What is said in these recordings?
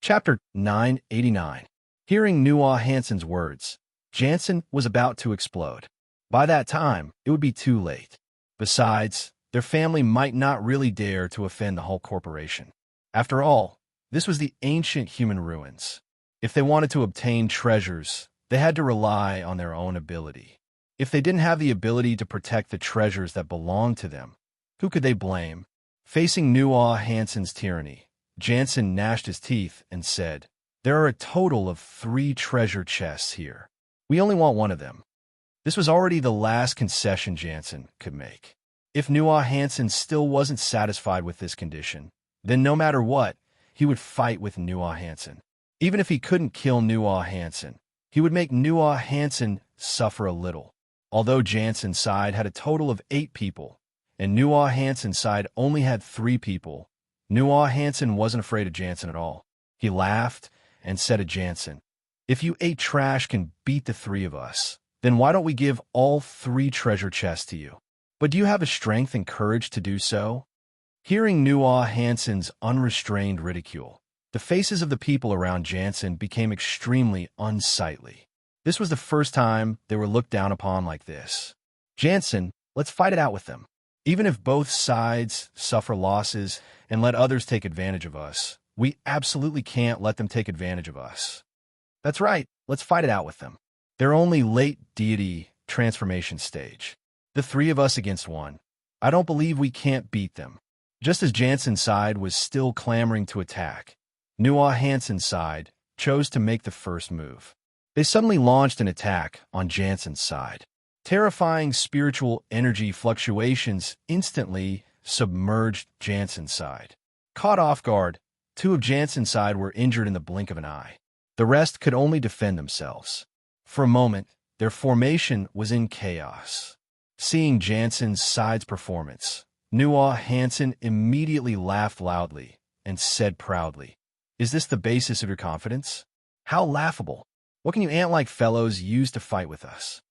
Chapter 989. Hearing Nuah Hansen's words, Jansen was about to explode. By that time, it would be too late. Besides, their family might not really dare to offend the whole corporation. After all, this was the ancient human ruins. If they wanted to obtain treasures, they had to rely on their own ability. If they didn't have the ability to protect the treasures that belonged to them, who could they blame? Facing Nuah Hansen's tyranny, Jansen gnashed his teeth and said, "There are a total of 3 treasure chests here. We only want one of them." This was already the last concession Jansen could make. If Nuah Hansen still wasn't satisfied with this condition, then no matter what, he would fight with Nuah Hansen. Even if he couldn't kill Nuah Hansen, he would make Nuah Hansen suffer a little. Although Jansen's side had a total of 8 people, and Nuah Hansen's side only had 3 people, Nuah Hansen wasn't afraid of Jansen at all. He laughed and said to Jansen, "If you 8 trash can beat the 3 of us, then why don't we give all 3 treasure chests to you? But do you have the strength and courage to do so?" Hearing Nuah Hansen's unrestrained ridicule, the faces of the people around Jansen became extremely unsightly. This was the first time they were looked down upon like this. "Jansen, let's fight it out with them. Even if both sides suffer losses and let others take advantage of us, we absolutely can't let them take advantage of us." "That's right, let's fight it out with them. They're only late deity transformation stage. The 3 of us against 1. I don't believe we can't beat them." Just as Jansen's side was still clamoring to attack, Nuah Hansen's side chose to make the first move. They suddenly launched an attack on Jansen's side. Terrifying spiritual energy fluctuations instantly submerged Jansen's side. Caught off guard, 2 of Jansen's side were injured in the blink of an eye. The rest could only defend themselves. For a moment, their formation was in chaos. Seeing Jansen's side's performance, Nuah Hansen immediately laughed loudly and said proudly, "Is this the basis of your confidence? How laughable! What can you ant-like fellows use to fight with us?"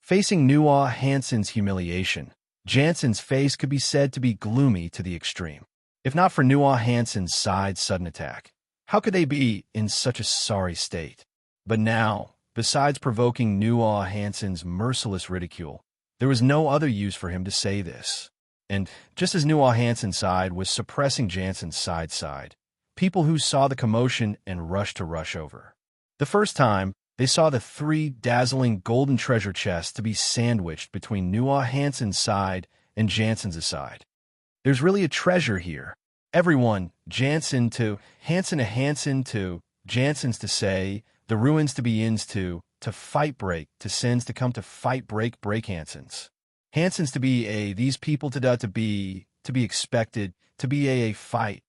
Facing Nuah Hansen's humiliation, Jansen's face could be said to be gloomy to the extreme. If not for Nuah Hansen's side's sudden attack, how could they be in such a sorry state? But now, besides provoking Nuah Hansen's merciless ridicule, there was no other use for him to say this. And just as Nuah Hansen's side was suppressing Jansen's side, people who saw the commotion and rushed to rush over. The first time, they saw the 3 dazzling golden treasure chests to be sandwiched between Nuah Hansen's side and Jansen's side. "There's really a treasure here. Everyone, Jansen to Hansen to Jansen's to say, the ruins to be ins to fight break, to sins to come to fight break Hansen's. Hansen's to be a, these people to be expected, to be a fight.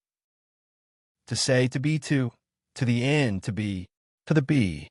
To say, to be to the end, to be, to the be.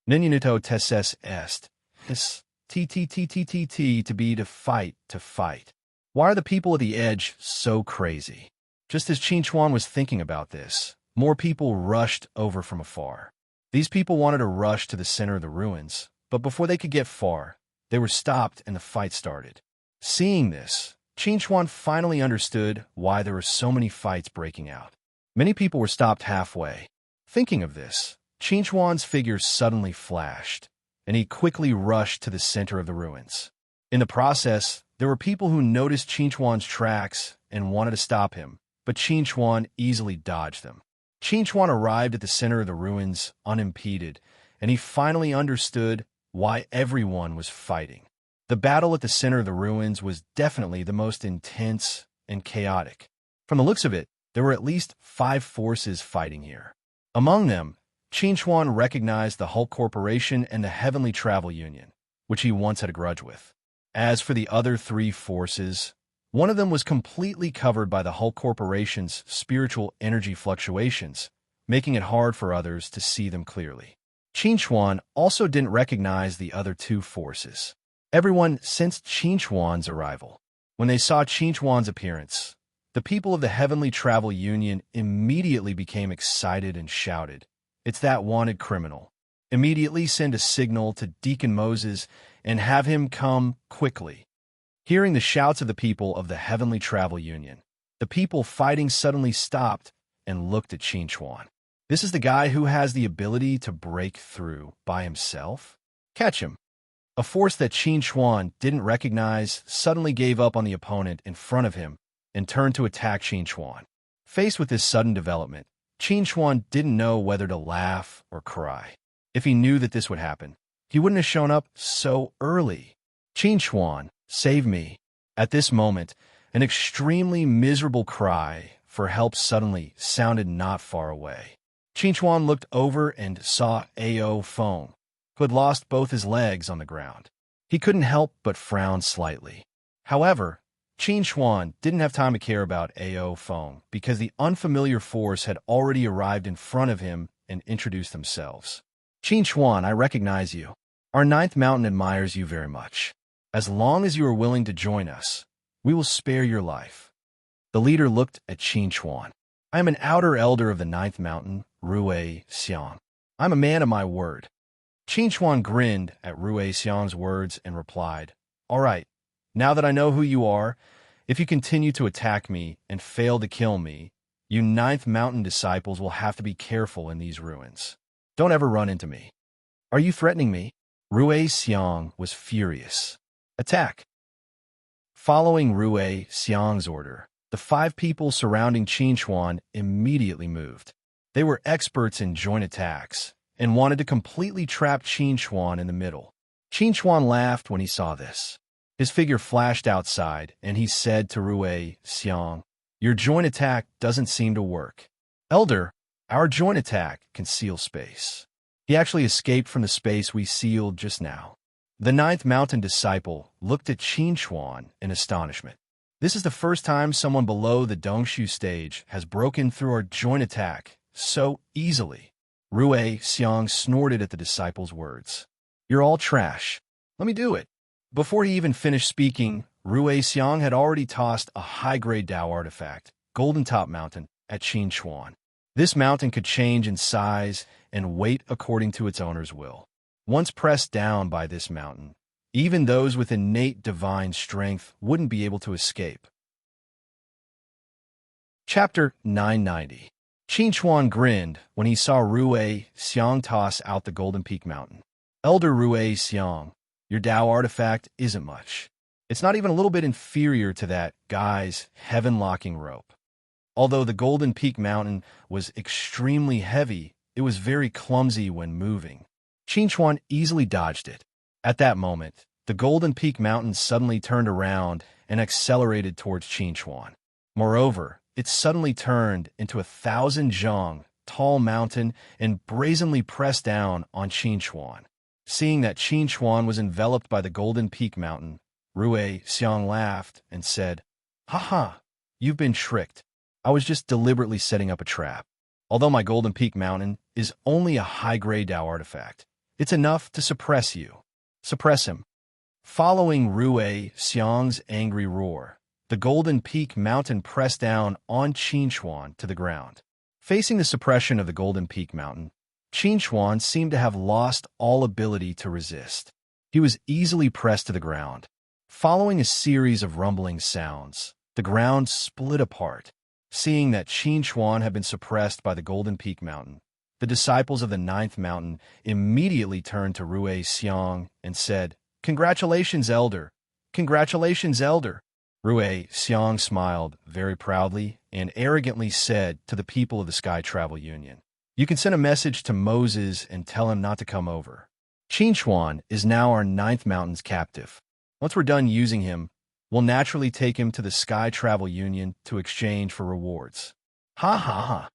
Ninuto tesses est. Is to be to fight. Why are the people at the edge so crazy? Just as Qinchuan was thinking about this, more people rushed over from afar. These people wanted to rush to the center of the ruins, but before they could get far, they were stopped and the fight started. Seeing this, Qinchuan finally understood why there were so many fights breaking out. Many people were stopped halfway. Thinking of this, Qinchuan's figure suddenly flashed, and he quickly rushed to the center of the ruins. In the process, there were people who noticed Qinchuan's tracks and wanted to stop him, but Qinchuan easily dodged them. Qinchuan arrived at the center of the ruins unimpeded, and he finally understood why everyone was fighting. The battle at the center of the ruins was definitely the most intense and chaotic. From the looks of it, there were at least 5 forces fighting here. Among them, Qinchuan recognized the Hulk Corporation and the Heavenly Travel Union, which he once had a grudge with. As for the other 3 forces, one of them was completely covered by the Hulk Corporation's spiritual energy fluctuations, making it hard for others to see them clearly. Qinchuan also didn't recognize the other 2 forces. Everyone sensed Qinchuan's arrival. When they saw Qinchuan's appearance, the people of the Heavenly Travel Union immediately became excited and shouted, "It's that wanted criminal. Immediately send a signal to Deacon Moses and have him come quickly." Hearing the shouts of the people of the Heavenly Travel Union, the people fighting suddenly stopped and looked at Qinchuan. This is the guy who has the ability to break through by himself? Catch him. A force that Qin Chuan didn't recognize suddenly gave up on the opponent in front of him and turned to attack Qin Chuan. Faced with this sudden development, Qin Chuan didn't know whether to laugh or cry. If he knew that this would happen, he wouldn't have shown up so early. Qin Chuan, save me. At this moment, an extremely miserable cry for help suddenly sounded not far away. Qin Chuan looked over and saw Ao Feng, who had lost both his legs on the ground. He couldn't help but frown slightly. However, Qin Chuan didn't have time to care about Ao Feng because the unfamiliar force had already arrived in front of him and introduced themselves. Qin Chuan, I recognize you. Our ninth mountain admires you very much. As long as you are willing to join us, we will spare your life. The leader looked at Qin Chuan. I am an outer elder of the ninth mountain, Rue Xiang. I'm a man of my word. Qin Chuan grinned at Rue Xiang's words and replied, All right, now that I know who you are, if you continue to attack me and fail to kill me, you ninth mountain disciples will have to be careful in these ruins. Don't ever run into me. Are you threatening me? Rue Xiang was furious. Attack. Following Rue Xiang's order, the 5 people surrounding Qin Chuan immediately moved. They were experts in joint attacks and wanted to completely trap Qin Chuan in the middle. Qin Chuan laughed when he saw this. His figure flashed outside, and he said to Rue Xiang, Your joint attack doesn't seem to work. Elder, our joint attack can seal space. He actually escaped from the space we sealed just now. The ninth mountain disciple looked at Qin Chuan in astonishment. This is the first time someone below the Dongshu stage has broken through our joint attack so easily. Rue Xiang snorted at the disciple's words. You're all trash. Let me do it. Before he even finished speaking, Rue Xiang had already tossed a high-grade Dao artifact, Golden Top Mountain, at Qin Chuan. This mountain could change in size and weight according to its owner's will. Once pressed down by this mountain, even those with innate divine strength wouldn't be able to escape. Chapter 990. Qin Chuan grinned when he saw Rue Xiang toss out the Golden Peak Mountain. Elder Rue Xiang, your Dao artifact isn't much. It's not even a little bit inferior to that guy's heaven-locking rope. Although the Golden Peak Mountain was extremely heavy, it was very clumsy when moving. Qin Chuan easily dodged it. At that moment, the Golden Peak Mountain suddenly turned around and accelerated towards Qin Chuan. Moreover, it suddenly turned into 1,000 zhang tall mountain and brazenly pressed down on Qin Chuan. Seeing that Qin Chuan was enveloped by the Golden Peak Mountain, Rue Xiang laughed and said, Ha, you've been tricked. I was just deliberately setting up a trap. Although my Golden Peak Mountain is only a high-grade Dao artifact, it's enough to suppress you. Suppress him. Following Rue Xiang's angry roar, the Golden Peak Mountain pressed down on Qin Chuan to the ground. Facing the suppression of the Golden Peak Mountain, Qin Chuan seemed to have lost all ability to resist. He was easily pressed to the ground. Following a series of rumbling sounds, the ground split apart. Seeing that Qin Chuan had been suppressed by the Golden Peak Mountain, the disciples of the ninth mountain immediately turned to Rue Xiang and said, Congratulations, Elder! Congratulations, Elder! Rue Xiang smiled very proudly and arrogantly said to the people of the Sky Travel Union, You can send a message to Moses and tell him not to come over. Qin Chuan is now our ninth mountain's captive. Once we're done using him, we'll naturally take him to the Sky Travel Union to exchange for rewards. Ha.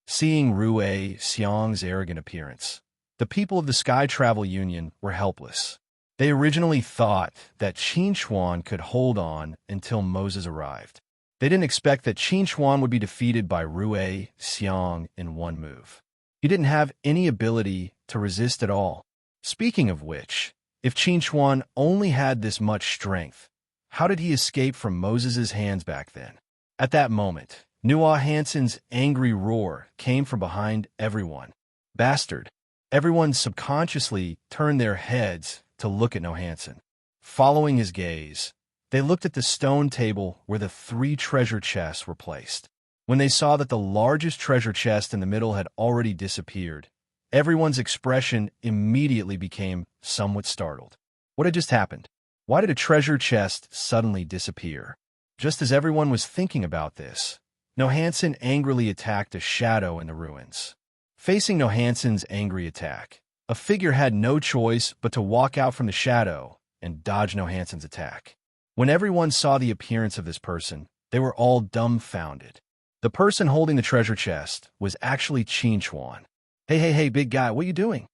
Seeing Rue Xiang's arrogant appearance, the people of the Sky Travel Union were helpless. They originally thought that Qin Chuan could hold on until Moses arrived. They didn't expect that Qin Chuan would be defeated by Rue Xiang in one move. He didn't have any ability to resist at all. Speaking of which, if Qin Chuan only had this much strength, how did he escape from Moses' hands back then? At that moment, Nua Hansen's angry roar came from behind everyone. Bastard! Everyone subconsciously turned their heads to look at No Hansen. Following his gaze, they looked at the stone table where the 3 treasure chests were placed. When they saw that the largest treasure chest in the middle had already disappeared, everyone's expression immediately became somewhat startled. What had just happened? Why did a treasure chest suddenly disappear? Just as everyone was thinking about this, Nohansen angrily attacked a shadow in the ruins. Facing Nohansen's angry attack, a figure had no choice but to walk out from the shadow and dodge Nohansen's attack. When everyone saw the appearance of this person, they were all dumbfounded. The person holding the treasure chest was actually Qin Chuan. Hey, big guy, what are you doing?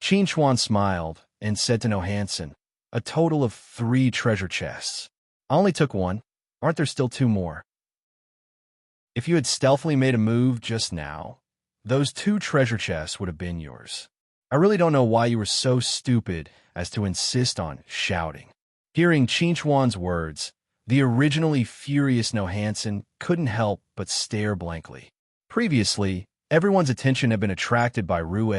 Qin Chuan smiled and said to Nohansen, a total of 3 treasure chests. I only took 1. Aren't there still 2 more? If you had stealthily made a move just now, those 2 treasure chests would have been yours. I really don't know why you were so stupid as to insist on shouting. Hearing Qin Chuan's words, the originally furious Nohansen couldn't help but stare blankly. Previously, everyone's attention had been attracted by Rue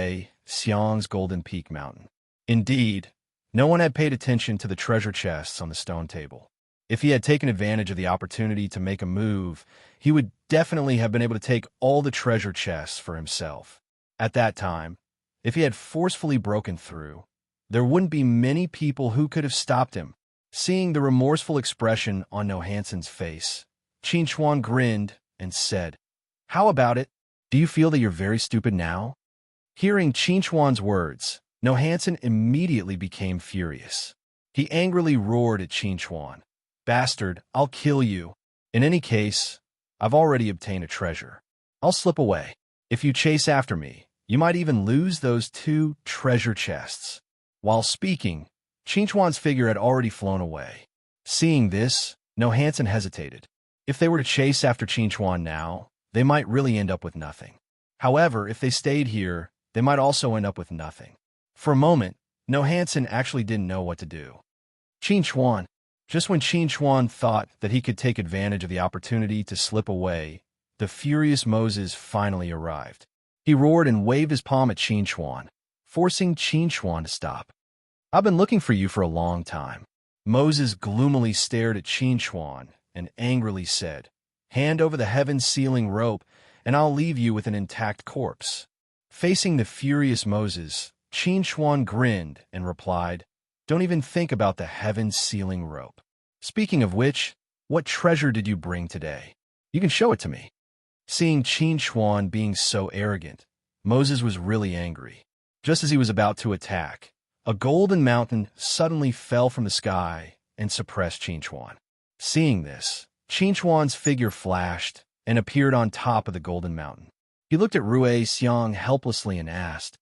Xiang's Golden Peak Mountain. Indeed, no one had paid attention to the treasure chests on the stone table. If he had taken advantage of the opportunity to make a move, he would definitely have been able to take all the treasure chests for himself. At that time, if he had forcefully broken through, there wouldn't be many people who could have stopped him. Seeing the remorseful expression on Nohansen's face, Qin Chuan grinned and said, how about it? Do you feel that you're very stupid now? Hearing Qin Chuan's words, Nohansen immediately became furious. He angrily roared at Qin Chuan, bastard, I'll kill you. In any case, I've already obtained a treasure. I'll slip away. If you chase after me, you might even lose those 2 treasure chests. While speaking, Qin Chuan's figure had already flown away. Seeing this, Nohansen hesitated. If they were to chase after Qin Chuan now, they might really end up with nothing. However, if they stayed here, they might also end up with nothing. For a moment, Nohansen actually didn't know what to do. Qin Chuan. Just when Qin Chuan thought that he could take advantage of the opportunity to slip away, the furious Moses finally arrived. He roared and waved his palm at Qin Chuan, forcing Qin Chuan to stop. I've been looking for you for a long time. Moses gloomily stared at Qin Chuan and angrily said, hand over the heaven-sealing rope, and I'll leave you with an intact corpse. Facing the furious Moses, Qin Chuan grinned and replied, don't even think about the heaven-sealing rope. Speaking of which, what treasure did you bring today? You can show it to me. Seeing Qin Chuan being so arrogant, Moses was really angry. Just as he was about to attack, a golden mountain suddenly fell from the sky and suppressed Qin Chuan. Seeing this, Qin Chuan's figure flashed and appeared on top of the golden mountain. He looked at Rue Xiang helplessly and asked,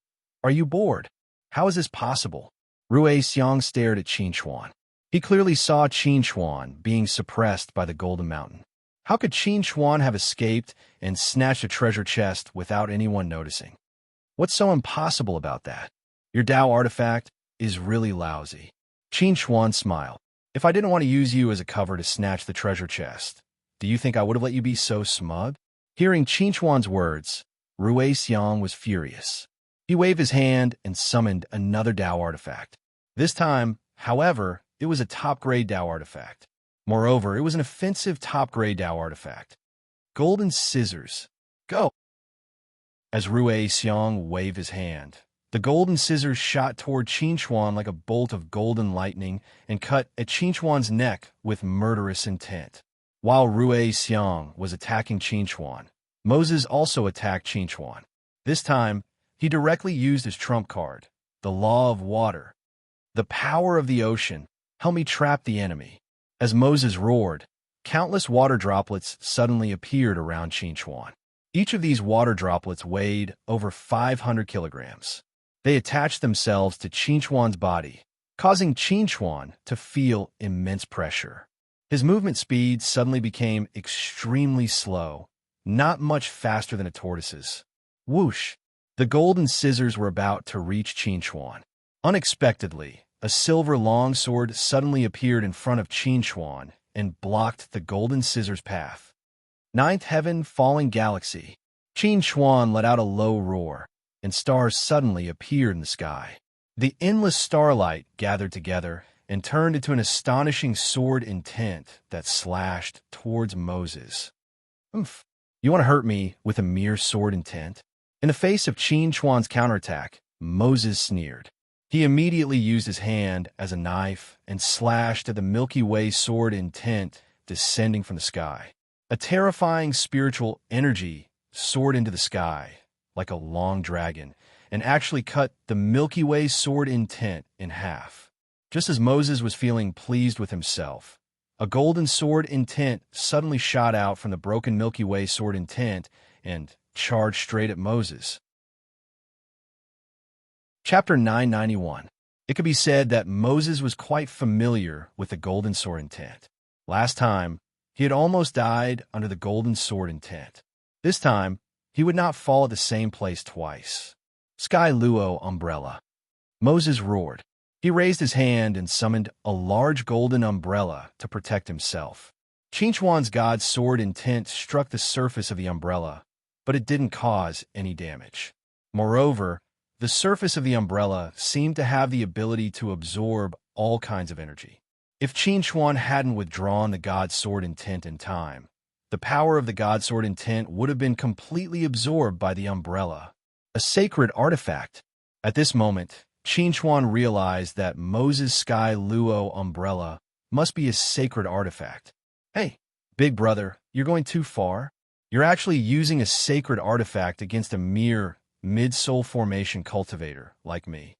are you bored? How is this possible? Rue Xiang stared at Qin Chuan. He clearly saw Qin Chuan being suppressed by the golden mountain. How could Qin Chuan have escaped and snatched a treasure chest without anyone noticing? What's so impossible about that? Your Dao artifact is really lousy. Qin Chuan smiled. If I didn't want to use you as a cover to snatch the treasure chest, do you think I would have let you be so smug? Hearing Qin Chuan's words, Rue Xiang was furious. He waved his hand and summoned another Dao artifact. This time, however, it was a top-grade Dao artifact. Moreover, it was an offensive top-grade Dao artifact. Golden scissors. Go! As Rue Xiang waved his hand, the golden scissors shot toward Qin Chuan like a bolt of golden lightning and cut at Qin Chuan's neck with murderous intent. While Rue Xiang was attacking Qin Chuan, Moses also attacked Qin Chuan. This time, he directly used his trump card, the Law of Water. The power of the ocean, help me trap the enemy. As Moses roared, countless water droplets suddenly appeared around Qin Chuan. Each of these water droplets weighed over 500 kilograms. They attached themselves to Qin Chuan's body, causing Qin Chuan to feel immense pressure. His movement speed suddenly became extremely slow, not much faster than a tortoise's. Whoosh! The golden scissors were about to reach Qin Chuan. Unexpectedly, a silver longsword suddenly appeared in front of Qin Chuan and blocked the golden scissors' path. Ninth heaven, falling galaxy. Qin Chuan let out a low roar, and stars suddenly appeared in the sky. The endless starlight gathered together and turned into an astonishing sword intent that slashed towards Moses. Oomph! You want to hurt me with a mere sword intent? In the face of Qin Chuan's counterattack, Moses sneered. He immediately used his hand as a knife and slashed at the Milky Way sword intent descending from the sky. A terrifying spiritual energy soared into the sky like a long dragon and actually cut the Milky Way sword intent in half. Just as Moses was feeling pleased with himself, a golden sword intent suddenly shot out from the broken Milky Way sword intent and charged straight at Moses. Chapter 991. It could be said that Moses was quite familiar with the golden sword intent. Last time, he had almost died under the golden sword intent. This time, he would not fall at the same place twice. Sky Luo umbrella. Moses roared. He raised his hand and summoned a large golden umbrella to protect himself. Qin Chuan's god's sword intent struck the surface of the umbrella, but it didn't cause any damage. Moreover, the surface of the umbrella seemed to have the ability to absorb all kinds of energy. If Qin Chuan hadn't withdrawn the god's sword intent in time, the power of the god's sword intent would have been completely absorbed by the umbrella. A sacred artifact. At this moment, Qin Chuan realized that Moses' Sky Luo umbrella must be a sacred artifact. Hey, big brother, you're going too far. You're actually using a sacred artifact against a mere mid-soul formation cultivator like me.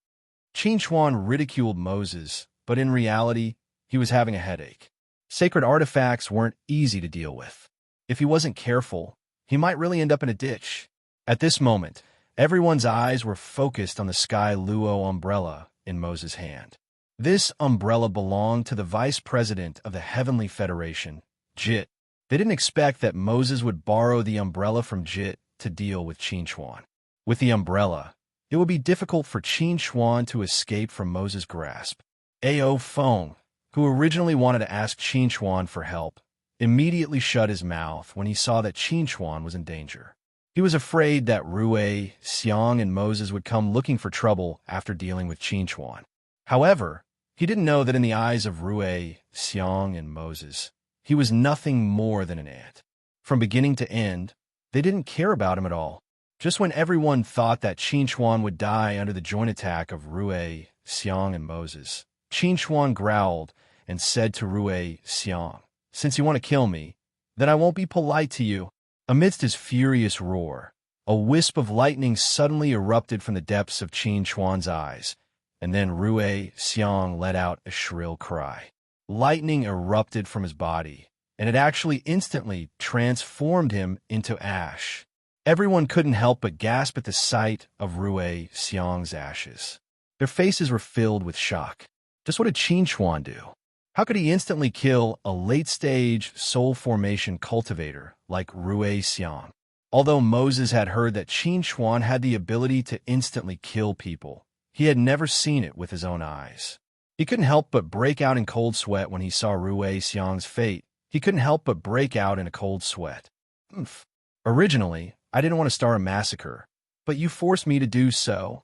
Qin Chuan ridiculed Moses, but in reality, he was having a headache. Sacred artifacts weren't easy to deal with. If he wasn't careful, he might really end up in a ditch. At this moment, everyone's eyes were focused on the Sky Luo umbrella in Moses' hand. This umbrella belonged to the vice president of the Heavenly Federation, Jit. They didn't expect that Moses would borrow the umbrella from Jit to deal with Qin Chuan. With the umbrella, it would be difficult for Qin Chuan to escape from Moses' grasp. Ao Feng, who originally wanted to ask Qin Chuan for help, immediately shut his mouth when he saw that Qin Chuan was in danger. He was afraid that Rune, Xiang, and Moses would come looking for trouble after dealing with Qin Chuan. However, he didn't know that in the eyes of Rune, Xiang, and Moses, he was nothing more than an ant. From beginning to end, they didn't care about him at all. Just when everyone thought that Qin Chuan would die under the joint attack of Rune, Xiang, and Moses, Qin Chuan growled and said to Rune, Xiang, "Since you want to kill me, then I won't be polite to you." Amidst his furious roar, a wisp of lightning suddenly erupted from the depths of Qin Chuan's eyes, and then Rune, Xiang let out a shrill cry. Lightning erupted from his body, and it actually instantly transformed him into ash. Everyone couldn't help but gasp at the sight of Rune Xiang's ashes. Their faces were filled with shock. Just what did Qin Chuan do? How could he instantly kill a late-stage soul formation cultivator like Rune Xiang? Although Moses had heard that Qin Chuan had the ability to instantly kill people, he had never seen it with his own eyes. He couldn't help but break out in cold sweat when he saw Rune Xiang's fate. He couldn't help but break out in a cold sweat. Originally, I didn't want to start a massacre, but you forced me to do so.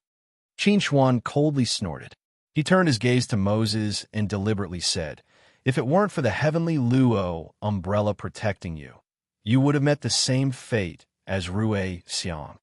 Qin Chuan coldly snorted. He turned his gaze to Moses and deliberately said, "If it weren't for the heavenly Luo umbrella protecting you, you would have met the same fate as Rune Xiang."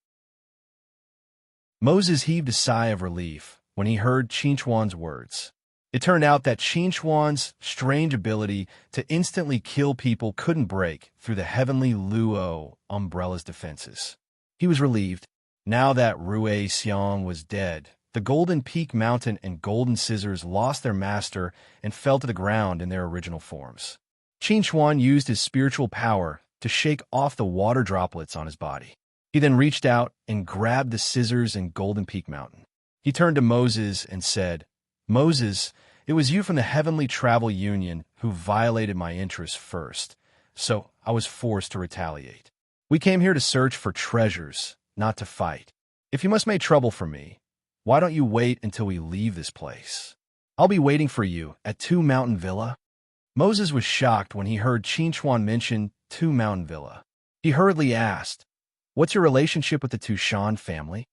Moses heaved a sigh of relief when he heard Qin Chuan's words. It turned out that Qin Chuan's strange ability to instantly kill people couldn't break through the heavenly Luo umbrella's defenses. He was relieved. Now that Rune Xiang was dead, the Golden Peak Mountain and Golden Scissors lost their master and fell to the ground in their original forms. Qin Chuan used his spiritual power to shake off the water droplets on his body. He then reached out and grabbed the scissors and Golden Peak Mountain. He turned to Moses and said, "Moses, it was you from the Heavenly Travel Union who violated my interests first, so I was forced to retaliate. We came here to search for treasures, not to fight. If you must make trouble for me, why don't you wait until we leave this place? I'll be waiting for you at Two Mountain Villa." Moses was shocked when he heard Qin Chuan mention Two Mountain Villa. He hurriedly asked, "What's your relationship with the Tushan family?"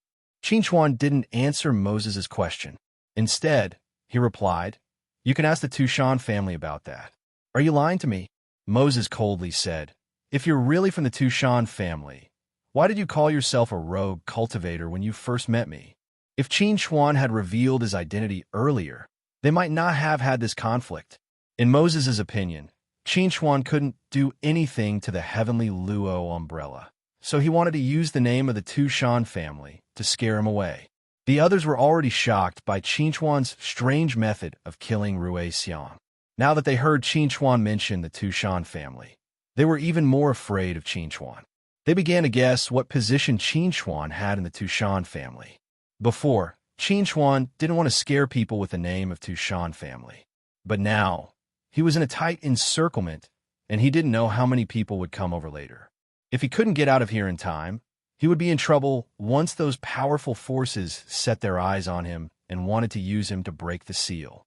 Qin Chuan didn't answer Moses' question. Instead, he replied, "You can ask the Tushan family about that." "Are you lying to me?" Moses coldly said, If you're really from the Tushan family, why did you call yourself a rogue cultivator when you first met me? If Qin Chuan had revealed his identity earlier, they might not have had this conflict. In Moses' opinion, Qin Chuan couldn't do anything to the heavenly Luo umbrella, so he wanted to use the name of the Tushan family to scare him away. The others were already shocked by Qin Chuan's strange method of killing Rue Xiang. Now that they heard Qin Chuan mention the Tushan family, they were even more afraid of Qin Chuan. They began to guess what position Qin Chuan had in the Tushan family. Before, Qin Chuan didn't want to scare people with the name of Tushan family. But now, he was in a tight encirclement, and he didn't know how many people would come over later. If he couldn't get out of here in time, he would be in trouble once those powerful forces set their eyes on him and wanted to use him to break the seal.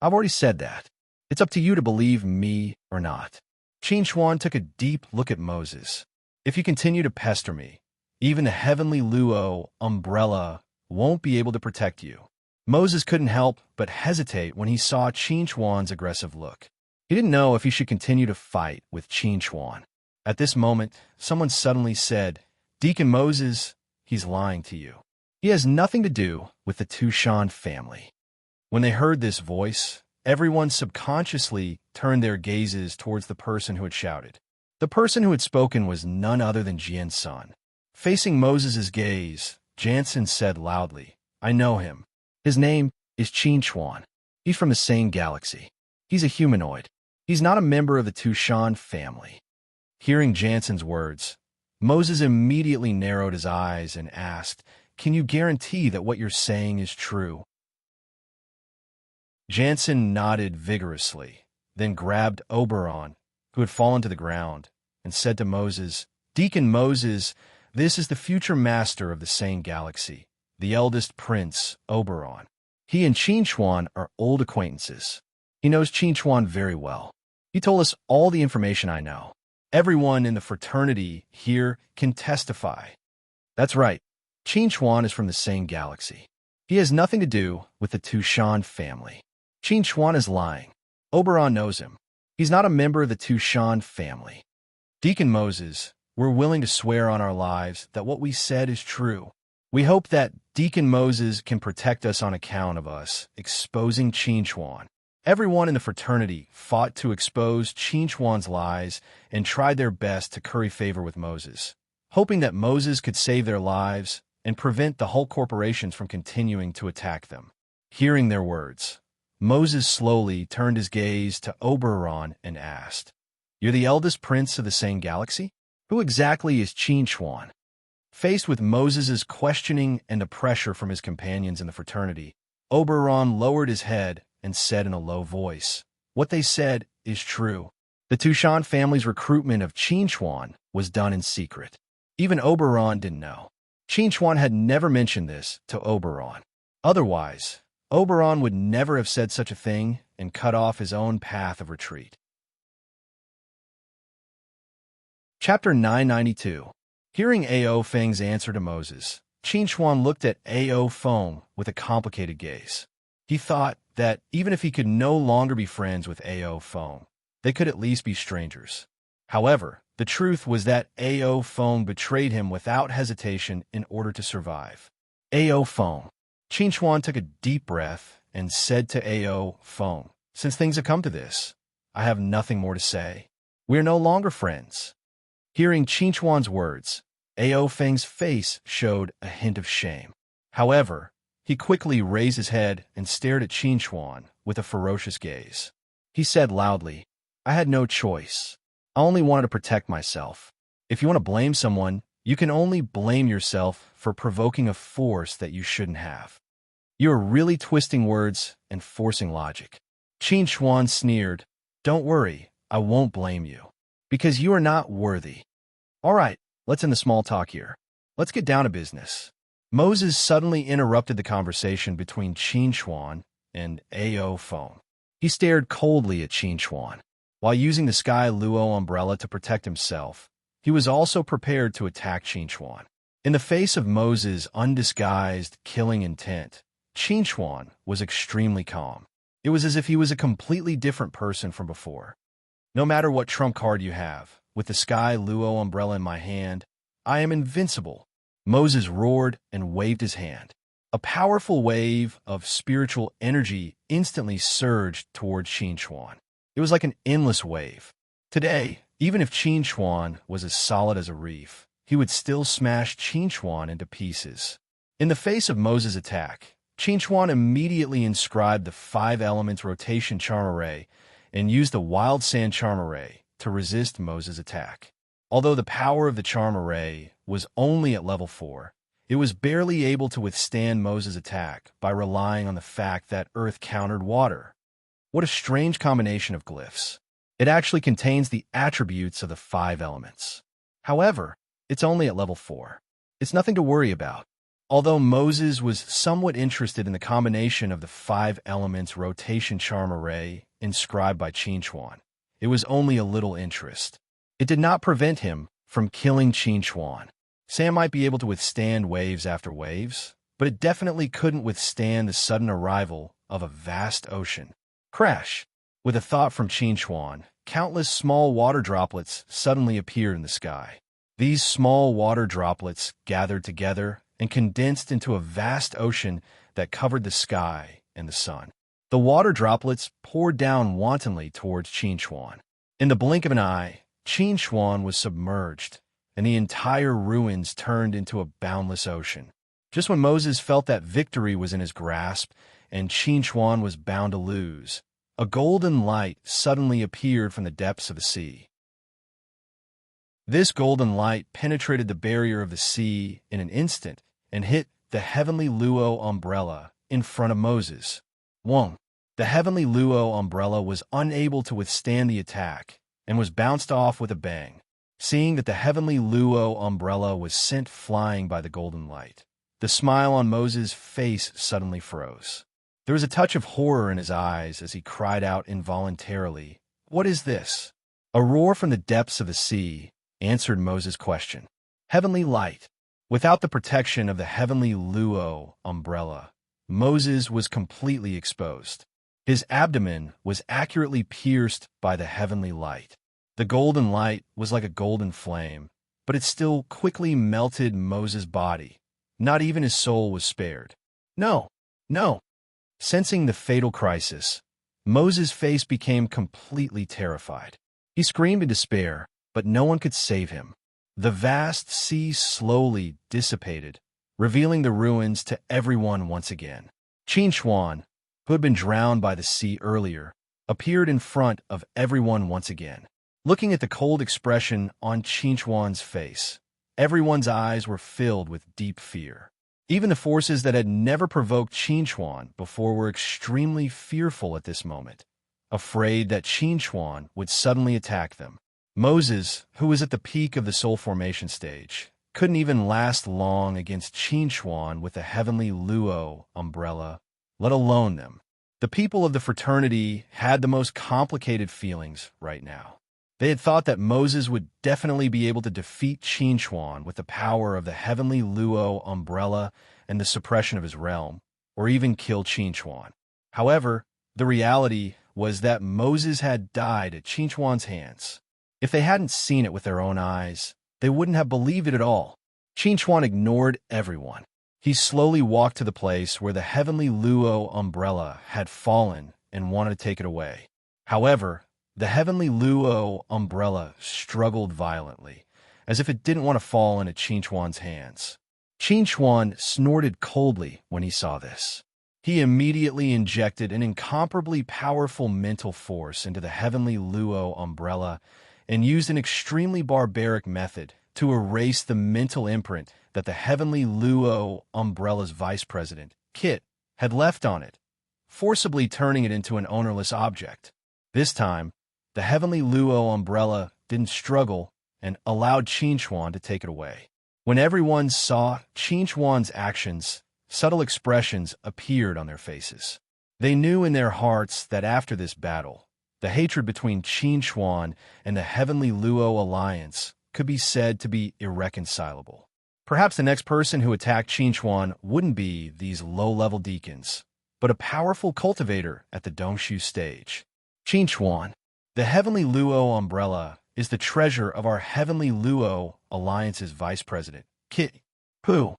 I've already said that. It's up to you to believe me or not. Qin Chuan took a deep look at Moses. If you continue to pester me, even the heavenly Luo umbrella won't be able to protect you. Moses couldn't help but hesitate when he saw Qin Chuan's aggressive look. He didn't know if he should continue to fight with Qin Chuan. At this moment, someone suddenly said, "Deacon Moses, he's lying to you. He has nothing to do with the Tushan family." When they heard this voice, everyone subconsciously turned their gazes towards the person who had shouted. The person who had spoken was none other than Jian's son. Facing Moses' gaze, Jansen said loudly, "I know him. His name is Qin Chuan. He's from the same galaxy. He's a humanoid. He's not a member of the Tushan family." Hearing Jansen's words, Moses immediately narrowed his eyes and asked, "Can you guarantee that what you're saying is true?" Jansen nodded vigorously, then grabbed Oberon, who had fallen to the ground, and said to Moses, "Deacon Moses, this is the future master of the same galaxy, the eldest prince, Oberon. He and Qin Chuan are old acquaintances. He knows Qin Chuan very well. He told us all the information I know. Everyone in the fraternity here can testify." That's right. Qin Chuan is from the same galaxy. He has nothing to do with the Tushan family. Qin Chuan is lying. Oberon knows him. He's not a member of the Tushan family. Deacon Moses, we're willing to swear on our lives that what we said is true. We hope that Deacon Moses can protect us on account of us exposing Qin Chuan. Everyone in the fraternity fought to expose Qin Chuan's lies and tried their best to curry favor with Moses, hoping that Moses could save their lives and prevent the whole corporations from continuing to attack them. Hearing their words, Moses slowly turned his gaze to Oberon and asked, "You're the eldest prince of the same galaxy? Who exactly is Qin Chuan?" Faced with Moses' questioning and the pressure from his companions in the fraternity, Oberon lowered his head and said in a low voice, "What they said is true. The Tushan family's recruitment of Qin Chuan was done in secret. Even Oberon didn't know. Qin Chuan had never mentioned this to Oberon. Otherwise, Oberon would never have said such a thing and cut off his own path of retreat." Chapter 992. Hearing Ao Feng's answer to Moses, Qin Chuan looked at Ao Feng with a complicated gaze. He thought that even if he could no longer be friends with Ao Feng, they could at least be strangers. However, the truth was that Ao Feng betrayed him without hesitation in order to survive. Ao Feng. Qin Chuan took a deep breath and said to Ao Feng, "Since things have come to this, I have nothing more to say. We are no longer friends." Hearing Qin Chuan's words, Ao Feng's face showed a hint of shame. However, he quickly raised his head and stared at Qin Chuan with a ferocious gaze. He said loudly, "I had no choice. I only wanted to protect myself. If you want to blame someone, you can only blame yourself for provoking a force that you shouldn't have. You are really twisting words and forcing logic." Qin Chuan sneered, "Don't worry, I won't blame you. Because you are not worthy. All right, let's end the small talk here. Let's get down to business." Moses suddenly interrupted the conversation between Qin Chuan and Ao Feng. He stared coldly at Qin Chuan. While using the Sky Luo umbrella to protect himself, he was also prepared to attack Qin Chuan. In the face of Moses' undisguised killing intent, Qin Chuan was extremely calm. It was as if he was a completely different person from before. "No matter what trump card you have, with the sky Luo umbrella in my hand. I am invincible. Moses roared and waved his hand. A powerful wave of spiritual energy instantly surged toward Qin Chuan. It was like an endless wave. Today, even if Qin Chuan was as solid as a reef, he would still smash Qin Chuan into pieces. In the face of Moses' attack, Qin Chuan immediately inscribed the 5 elements rotation charm array and used the wild sand charm array to resist Moses' attack. Although the power of the charm array was only at level 4, it was barely able to withstand Moses' attack by relying on the fact that Earth countered water. What a strange combination of glyphs. It actually contains the attributes of the 5 elements. However, it's only at level 4. It's nothing to worry about. Although Moses was somewhat interested in the combination of the 5 elements rotation charm array inscribed by Qin Chuan, it was only a little interest. It did not prevent him from killing Qin Chuan. Sand might be able to withstand waves after waves, but it definitely couldn't withstand the sudden arrival of a vast ocean. Crash! With a thought from Qin Chuan, countless small water droplets suddenly appeared in the sky. These small water droplets gathered together and condensed into a vast ocean that covered the sky and the sun. The water droplets poured down wantonly towards Qin Chuan. In the blink of an eye, Qin Chuan was submerged, and the entire ruins turned into a boundless ocean. Just when Moses felt that victory was in his grasp and Qin Chuan was bound to lose, a golden light suddenly appeared from the depths of the sea. This golden light penetrated the barrier of the sea in an instant and hit the heavenly Luo umbrella in front of Moses. Wong. The heavenly Luo umbrella was unable to withstand the attack and was bounced off with a bang. Seeing that the heavenly Luo umbrella was sent flying by the golden light, the smile on Moses' face suddenly froze. There was a touch of horror in his eyes as he cried out involuntarily, "What is this?" A roar from the depths of the sea answered Moses' question. Heavenly light. Without the protection of the heavenly Luo umbrella, Moses was completely exposed. His abdomen was accurately pierced by the heavenly light. The golden light was like a golden flame, but it still quickly melted Moses' body. Not even his soul was spared. No, no. Sensing the fatal crisis, Moses' face became completely terrified. He screamed in despair, but no one could save him. The vast sea slowly dissipated, revealing the ruins to everyone once again. Qin Chuan, who had been drowned by the sea earlier, appeared in front of everyone once again. Looking at the cold expression on Qin Chuan's face, everyone's eyes were filled with deep fear. Even the forces that had never provoked Qin Chuan before were extremely fearful at this moment, afraid that Qin Chuan would suddenly attack them. Moses, who was at the peak of the soul formation stage, couldn't even last long against Qin Chuan with the heavenly Luo umbrella, let alone them. The people of the fraternity had the most complicated feelings right now. They had thought that Moses would definitely be able to defeat Qin Chuan with the power of the heavenly Luo umbrella and the suppression of his realm, or even kill Qin Chuan. However, the reality was that Moses had died at Qin Chuan's hands. If they hadn't seen it with their own eyes, they wouldn't have believed it at all. Qin Chuan ignored everyone. He slowly walked to the place where the heavenly Luo umbrella had fallen and wanted to take it away. However, the heavenly Luo umbrella struggled violently, as if it didn't want to fall into Qin Chuan's hands. Qin Chuan snorted coldly when he saw this. He immediately injected an incomparably powerful mental force into the heavenly Luo umbrella and used an extremely barbaric method to erase the mental imprint that the heavenly Luo umbrella's vice president, Kit, had left on it, forcibly turning it into an ownerless object. This time, the heavenly Luo umbrella didn't struggle and allowed Qin Chuan to take it away. When everyone saw Qin Chuan's actions, subtle expressions appeared on their faces. They knew in their hearts that after this battle, the hatred between Qin Chuan and the heavenly Luo alliance could be said to be irreconcilable. Perhaps the next person who attacked Qin Chuan wouldn't be these low-level deacons, but a powerful cultivator at the Dongshu stage. Qin Chuan. The heavenly Luo umbrella is the treasure of our Heavenly Luo Alliance's vice president, Kit Poo.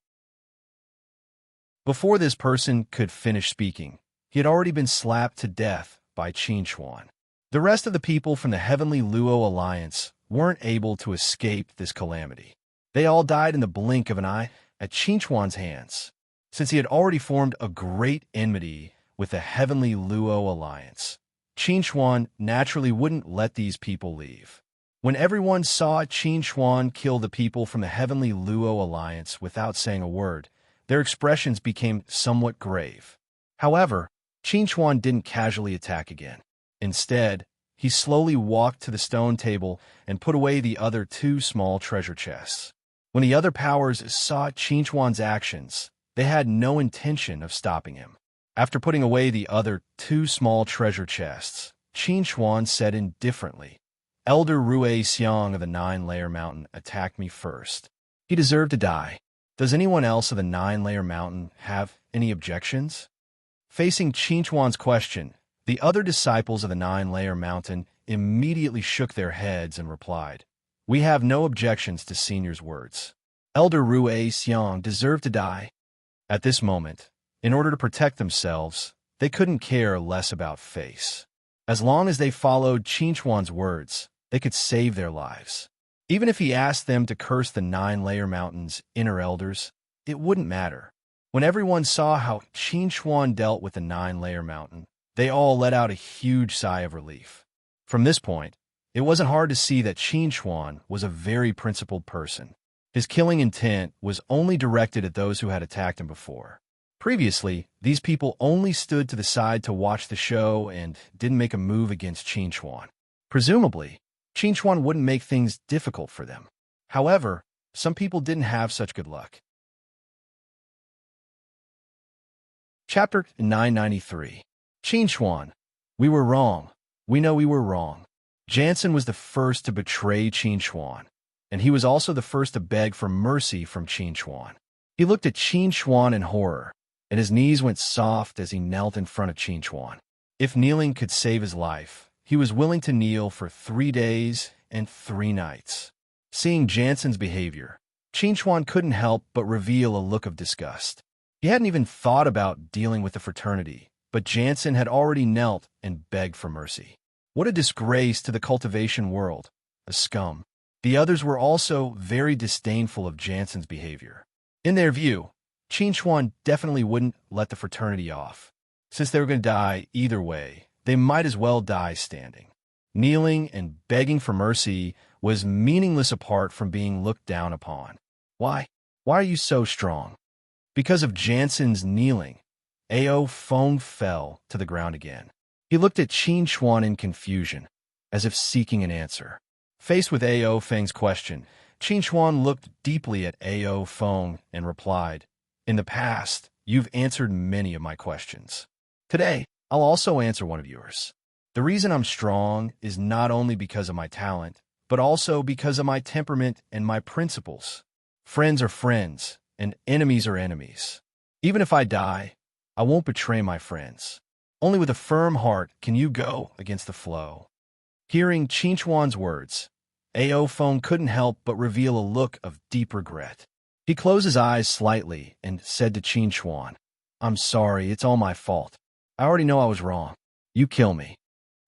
Before this person could finish speaking, he had already been slapped to death by Qin Chuan. The rest of the people from the Heavenly Luo Alliance weren't able to escape this calamity. They all died in the blink of an eye at Qin Chuan's hands, since he had already formed a great enmity with the Heavenly Luo Alliance. Qin Chuan naturally wouldn't let these people leave. When everyone saw Qin Chuan kill the people from the Heavenly Luo Alliance without saying a word, their expressions became somewhat grave. However, Qin Chuan didn't casually attack again. Instead, he slowly walked to the stone table and put away the other two small treasure chests. When the other powers saw Qin Chuan's actions, they had no intention of stopping him. After putting away the other two small treasure chests, Qin Chuan said indifferently, "Elder Rue Xiang of the Nine-Layer Mountain attacked me first. He deserved to die. Does anyone else of the Nine-Layer Mountain have any objections?" Facing Qin Chuan's question, the other disciples of the Nine-Layer Mountain immediately shook their heads and replied, "We have no objections to Senior's words. Elder Rue Xiang deserved to die." At this moment, in order to protect themselves, they couldn't care less about face. As long as they followed Qin Chuan's words, they could save their lives. Even if he asked them to curse the Nine-Layer Mountain's inner elders, it wouldn't matter. When everyone saw how Qin Chuan dealt with the Nine-Layer Mountain, they all let out a huge sigh of relief. From this point, it wasn't hard to see that Qin Chuan was a very principled person. His killing intent was only directed at those who had attacked him before. Previously, these people only stood to the side to watch the show and didn't make a move against Qin Chuan. Presumably, Qin Chuan wouldn't make things difficult for them. However, some people didn't have such good luck. Chapter 993. Qin Chuan. We were wrong. We know we were wrong. Jansen was the first to betray Qin Chuan, and he was also the first to beg for mercy from Qin Chuan. He looked at Qin Chuan in horror, and his knees went soft as he knelt in front of Qin Chuan. If kneeling could save his life, he was willing to kneel for 3 days and 3 nights. Seeing Jansen's behavior, Qin Chuan couldn't help but reveal a look of disgust. He hadn't even thought about dealing with the fraternity, but Jansen had already knelt and begged for mercy. What a disgrace to the cultivation world, a scum. The others were also very disdainful of Jansen's behavior. In their view, Qin Chuan definitely wouldn't let the fraternity off. Since they were going to die either way, they might as well die standing. Kneeling and begging for mercy was meaningless apart from being looked down upon. Why? Why are you so strong? Because of Jansen's kneeling, Ao Feng fell to the ground again. He looked at Qin Chuan in confusion, as if seeking an answer. Faced with Ao Feng's question, Qin Chuan looked deeply at Ao Feng and replied, "In the past, you've answered many of my questions. Today, I'll also answer one of yours. The reason I'm strong is not only because of my talent, but also because of my temperament and my principles. Friends are friends, and enemies are enemies. Even if I die, I won't betray my friends. Only with a firm heart can you go against the flow." Hearing Qin Chuan's words, Ao Feng couldn't help but reveal a look of deep regret. He closed his eyes slightly and said to Qin Chuan, "I'm sorry, it's all my fault. I already know I was wrong. You kill me."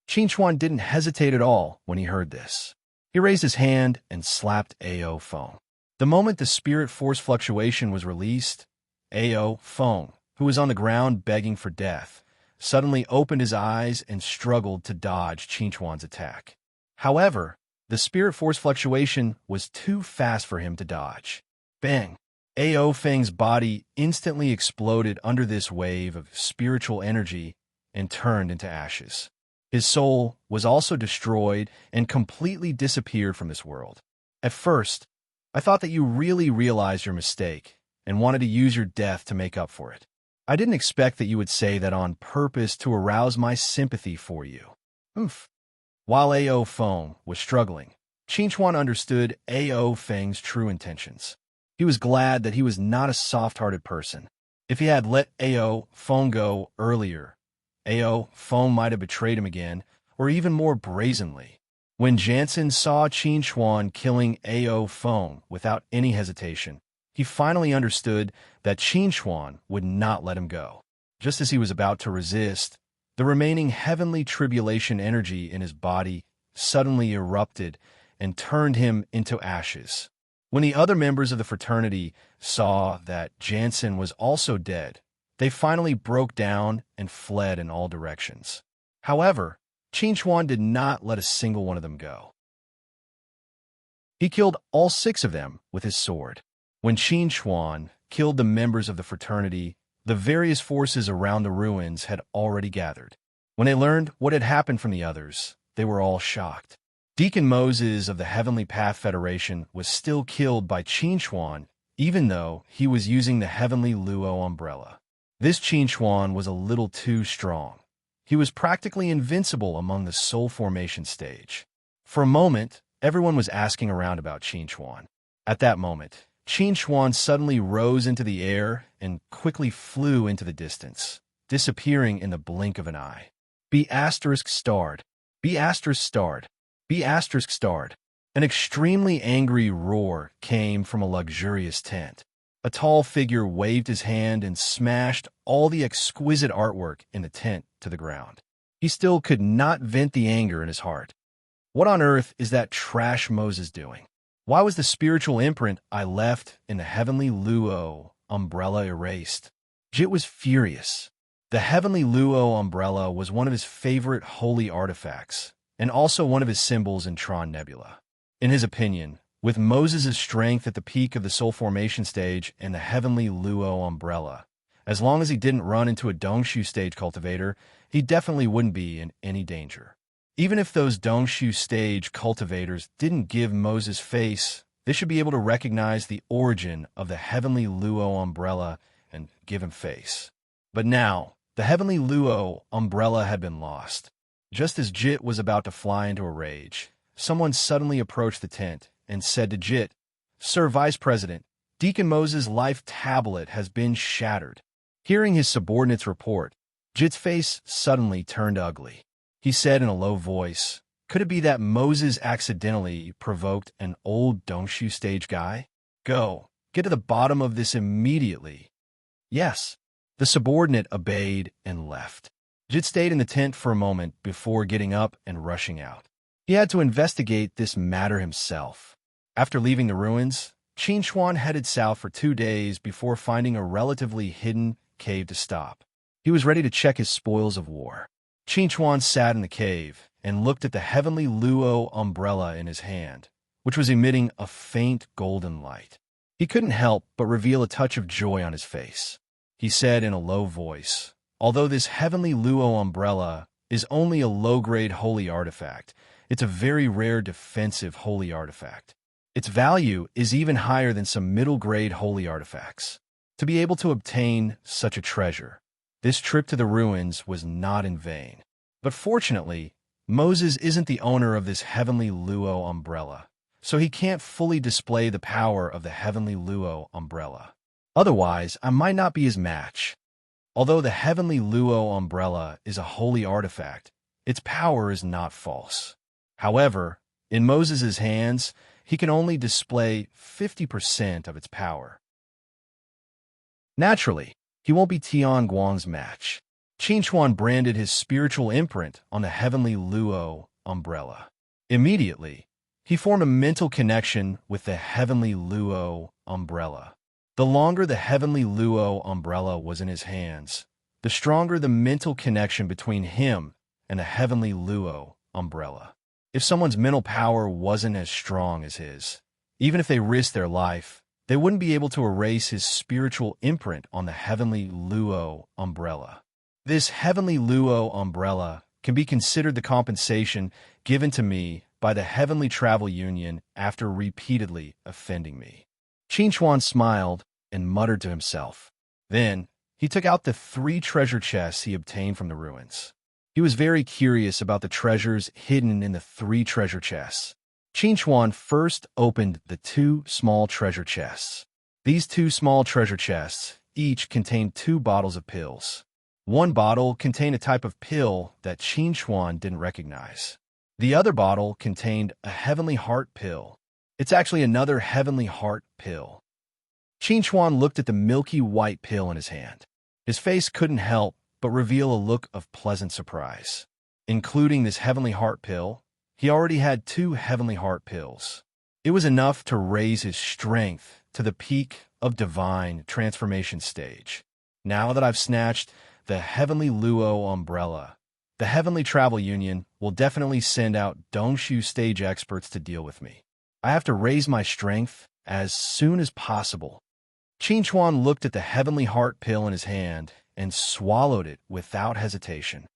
Qin Chuan didn't hesitate at all when he heard this. He raised his hand and slapped Ao Feng. The moment the spirit force fluctuation was released, Ao Feng, who was on the ground begging for death, suddenly opened his eyes and struggled to dodge Qin Chuan's attack. However, the spirit force fluctuation was too fast for him to dodge. Bang! Ao Feng's body instantly exploded under this wave of spiritual energy and turned into ashes. His soul was also destroyed and completely disappeared from this world. At first, I thought that you really realized your mistake and wanted to use your death to make up for it. I didn't expect that you would say that on purpose to arouse my sympathy for you. Oof. While Ao Feng was struggling, Qin Chuan understood Ao Feng's true intentions. He was glad that he was not a soft-hearted person. If he had let Ao Feng go earlier, Ao Feng might have betrayed him again, or even more brazenly. When Jansen saw Qin Xuan killing Ao Feng without any hesitation, he finally understood that Qin Xuan would not let him go. Just as he was about to resist, the remaining heavenly tribulation energy in his body suddenly erupted and turned him into ashes. When the other members of the fraternity saw that Jansen was also dead, they finally broke down and fled in all directions. However, Qin Xuan did not let a single one of them go. He killed all 6 of them with his sword. When Qin Xuan killed the members of the fraternity, the various forces around the ruins had already gathered. When they learned what had happened from the others, they were all shocked. Deacon Moses of the Heavenly Path Federation was still killed by Qin Xuan, even though he was using the Heavenly Luo umbrella. This Qin Xuan was a little too strong. He was practically invincible among the soul formation stage. For a moment, everyone was asking around about Qin Xuan. At that moment, Qin Xuan suddenly rose into the air and quickly flew into the distance, disappearing in the blink of an eye. B*****. An extremely angry roar came from a luxurious tent. A tall figure waved his hand and smashed all the exquisite artwork in the tent to the ground. He still could not vent the anger in his heart. What on earth is that trash Moses doing? Why was the spiritual imprint I left in the Heavenly Luo umbrella erased? Jit was furious. The Heavenly Luo umbrella was one of his favorite holy artifacts, and also one of his symbols in Tron Nebula. In his opinion, with Moses' strength at the peak of the soul formation stage and the Heavenly Luo umbrella, as long as he didn't run into a Dongshu stage cultivator, he definitely wouldn't be in any danger. Even if those Dongshu stage cultivators didn't give Moses face, they should be able to recognize the origin of the Heavenly Luo umbrella and give him face. But now, the Heavenly Luo umbrella had been lost. Just as Jit was about to fly into a rage, someone suddenly approached the tent and said to Jit, "Sir Vice President, Deacon Moses' life tablet has been shattered." Hearing his subordinate's report, Jit's face suddenly turned ugly. He said in a low voice, "Could it be that Moses accidentally provoked an old Dongshu stage guy? Go, get to the bottom of this immediately." Yes. The subordinate obeyed and left. Jit stayed in the tent for a moment before getting up and rushing out. He had to investigate this matter himself. After leaving the ruins, Qin Xuan headed south for 2 days before finding a relatively hidden cave to stop. He was ready to check his spoils of war. Qin Xuan sat in the cave and looked at the Heavenly Luo umbrella in his hand, which was emitting a faint golden light. He couldn't help but reveal a touch of joy on his face. He said in a low voice, "Although this Heavenly Luo umbrella is only a low-grade holy artifact, it's a very rare defensive holy artifact. Its value is even higher than some middle-grade holy artifacts. To be able to obtain such a treasure, this trip to the ruins was not in vain. But fortunately, Moses isn't the owner of this Heavenly Luo umbrella, so he can't fully display the power of the Heavenly Luo umbrella. Otherwise, I might not be his match. Although the Heavenly Luo umbrella is a holy artifact, its power is not false. However, in Moses' hands, he can only display 50% of its power. Naturally, he won't be Tian Guang's match." Qin Xuan branded his spiritual imprint on the Heavenly Luo umbrella. Immediately, he formed a mental connection with the Heavenly Luo umbrella. The longer the Heavenly Luo umbrella was in his hands, the stronger the mental connection between him and the Heavenly Luo umbrella. If someone's mental power wasn't as strong as his, even if they risked their life, they wouldn't be able to erase his spiritual imprint on the Heavenly Luo umbrella. This Heavenly Luo umbrella can be considered the compensation given to me by the Heavenly Travel Union after repeatedly offending me. Qin Xuan smiled and muttered to himself. Then, he took out the 3 treasure chests he obtained from the ruins. He was very curious about the treasures hidden in the 3 treasure chests. Qin Xuan first opened the 2 small treasure chests. These 2 small treasure chests each contained 2 bottles of pills. One bottle contained a type of pill that Qin Xuan didn't recognize. The other bottle contained a heavenly heart pill. It's actually another heavenly heart pill. Qin Chuan looked at the milky white pill in his hand. His face couldn't help but reveal a look of pleasant surprise. Including this heavenly heart pill, he already had 2 heavenly heart pills. It was enough to raise his strength to the peak of divine transformation stage. Now that I've snatched the heavenly Luo umbrella, the Heavenly Travel Union will definitely send out Dongshu stage experts to deal with me. I have to raise my strength as soon as possible. Qin Chuan looked at the heavenly heart pill in his hand and swallowed it without hesitation.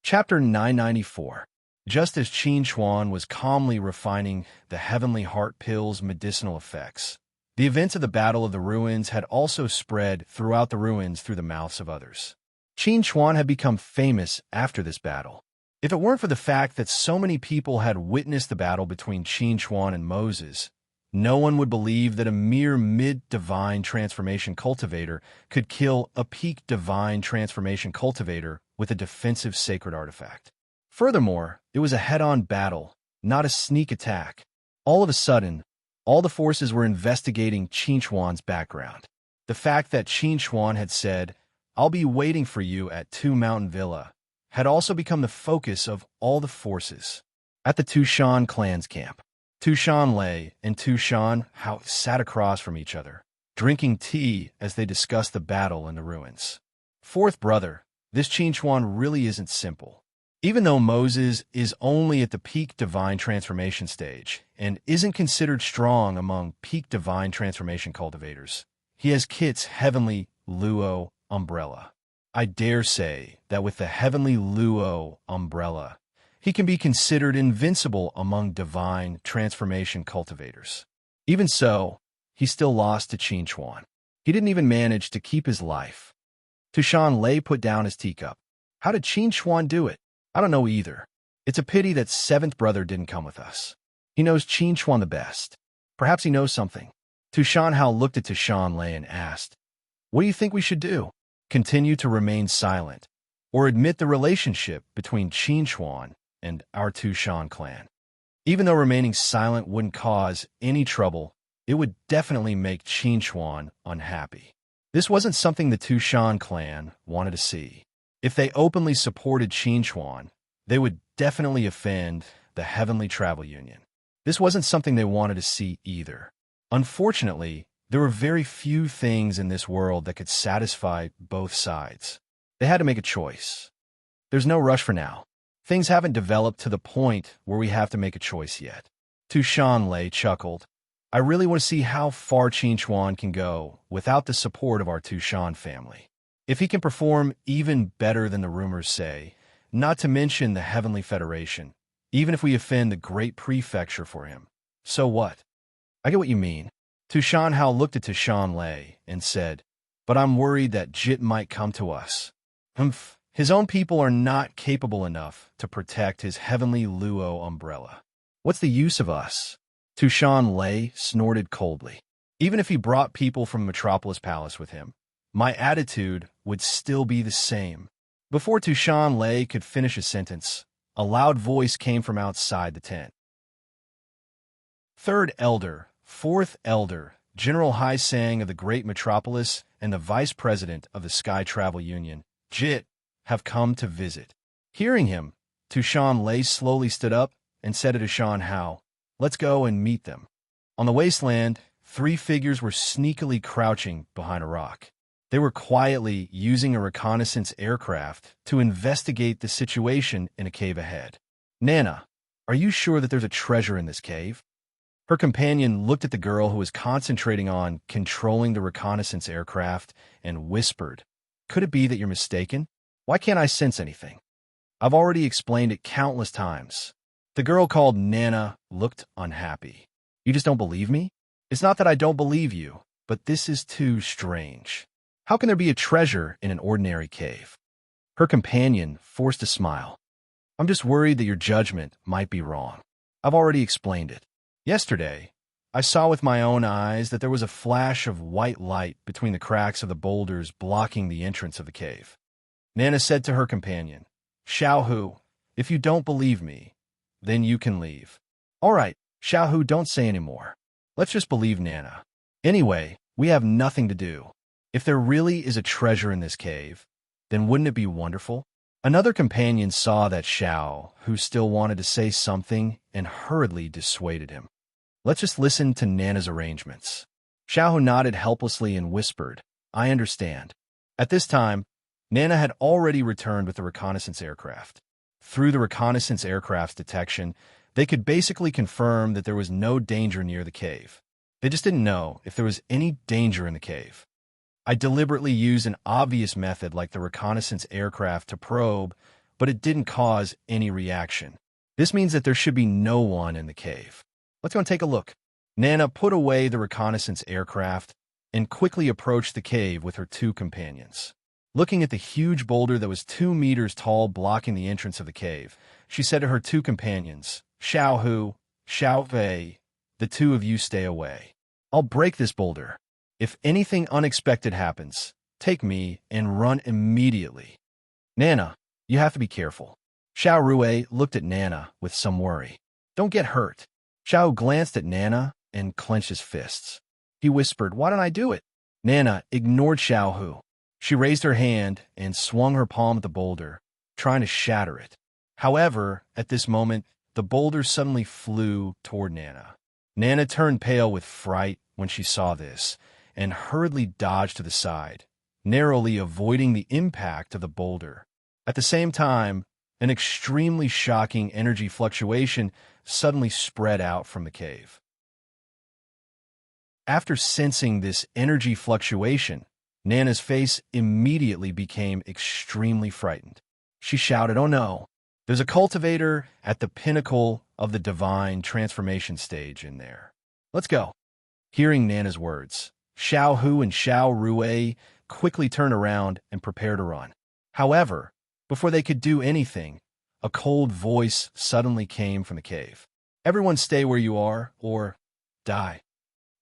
Chapter 994. Just as Qin Chuan was calmly refining the heavenly heart pill's medicinal effects, the events of the Battle of the Ruins had also spread throughout the ruins through the mouths of others. Qin Chuan had become famous after this battle. If it weren't for the fact that so many people had witnessed the battle between Qin Chuan and Moses, no one would believe that a mere mid-divine transformation cultivator could kill a peak divine transformation cultivator with a defensive sacred artifact. Furthermore, it was a head-on battle, not a sneak attack. All of a sudden, all the forces were investigating Qin Chuan's background. The fact that Qin Chuan had said, "I'll be waiting for you at Two Mountain Villa," had also become the focus of all the forces. At the Tushan clan's camp, Tushan Lei and Tushan Hao sat across from each other, drinking tea as they discussed the battle in the ruins. Fourth brother, this Qin Chuan really isn't simple. Even though Moses is only at the peak divine transformation stage and isn't considered strong among peak divine transformation cultivators, he has Kit's heavenly Luo umbrella. I dare say that with the heavenly Luo umbrella, he can be considered invincible among divine transformation cultivators. Even so, he still lost to Qin Chuan. He didn't even manage to keep his life. Tushan Lei put down his teacup. How did Qin Chuan do it? I don't know either. It's a pity that seventh brother didn't come with us. He knows Qin Chuan the best. Perhaps he knows something. Tushan Hao looked at Tushan Lei and asked, "What do you think we should do? Continue to remain silent, or admit the relationship between Qin Chuan and our Tushan clan?" Even though remaining silent wouldn't cause any trouble, it would definitely make Qin Chuan unhappy. This wasn't something the Tushan clan wanted to see. If they openly supported Qin Chuan, they would definitely offend the Heavenly Travel Union. This wasn't something they wanted to see either. Unfortunately, there were very few things in this world that could satisfy both sides. They had to make a choice. There's no rush for now. Things haven't developed to the point where we have to make a choice yet. Tushan Lei chuckled. I really want to see how far Qin Chuan can go without the support of our Tushan family. If he can perform even better than the rumors say, not to mention the Heavenly Federation, even if we offend the Great Prefecture for him, so what? I get what you mean. Tushan Hao looked at Tushan Lei and said, but I'm worried that Jit might come to us. His own people are not capable enough to protect his heavenly Luo umbrella. What's the use of us? Tushan Lei snorted coldly. Even if he brought people from Metropolis Palace with him, my attitude would still be the same. Before Tushan Lei could finish his sentence, a loud voice came from outside the tent. Third Elder, Fourth Elder, General Hai Sang of the Great Metropolis and the Vice President of the Sky Travel Union, Jit, have come to visit. Hearing him, Tushan Lei slowly stood up and said to Tushan Hao, let's go and meet them. On the wasteland, 3 figures were sneakily crouching behind a rock. They were quietly using a reconnaissance aircraft to investigate the situation in a cave ahead. Nana, are you sure that there's a treasure in this cave? Her companion looked at the girl who was concentrating on controlling the reconnaissance aircraft and whispered, could it be that you're mistaken? Why can't I sense anything? I've already explained it countless times. The girl called Nana looked unhappy. You just don't believe me? It's not that I don't believe you, but this is too strange. How can there be a treasure in an ordinary cave? Her companion forced a smile. I'm just worried that your judgment might be wrong. I've already explained it. Yesterday, I saw with my own eyes that there was a flash of white light between the cracks of the boulders blocking the entrance of the cave. Nana said to her companion. Xiaohu, if you don't believe me, then you can leave. All right, Xiaohu, don't say any more. Let's just believe Nana. Anyway, we have nothing to do. If there really is a treasure in this cave, then wouldn't it be wonderful? Another companion saw that Xiao, who still wanted to say something, and hurriedly dissuaded him. Let's just listen to Nana's arrangements. Xiao nodded helplessly and whispered, I understand. At this time, Nana had already returned with the reconnaissance aircraft. Through the reconnaissance aircraft's detection, they could basically confirm that there was no danger near the cave. They just didn't know if there was any danger in the cave. I deliberately used an obvious method like the reconnaissance aircraft to probe, but it didn't cause any reaction. This means that there should be no one in the cave. Let's go and take a look. Nana put away the reconnaissance aircraft and quickly approached the cave with her two companions. Looking at the huge boulder that was 2 meters tall blocking the entrance of the cave, she said to her two companions, Xiaohu, Xiaofei, the two of you stay away. I'll break this boulder. If anything unexpected happens, take me and run immediately. Nana, you have to be careful. Xiao Rue looked at Nana with some worry. Don't get hurt. Xiao glanced at Nana and clenched his fists. He whispered, why don't I do it? Nana ignored Xiaohu. She raised her hand and swung her palm at the boulder, trying to shatter it. However, at this moment, the boulder suddenly flew toward Nana. Nana turned pale with fright when she saw this, and hurriedly dodged to the side, narrowly avoiding the impact of the boulder. At the same time, an extremely shocking energy fluctuation suddenly spread out from the cave. After sensing this energy fluctuation, Nana's face immediately became extremely frightened. She shouted, oh no, there's a cultivator at the pinnacle of the divine transformation stage in there. Let's go. Hearing Nana's words, Xiaohu and Xiao Rue quickly turned around and prepared to run. However, before they could do anything, a cold voice suddenly came from the cave. Everyone stay where you are, or die.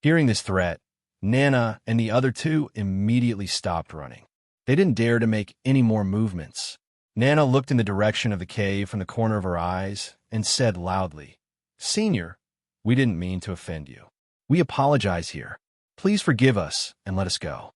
Hearing this threat, Nana and the other two immediately stopped running. They didn't dare to make any more movements. Nana looked in the direction of the cave from the corner of her eyes and said loudly, Senior, we didn't mean to offend you. We apologize here. Please forgive us and let us go.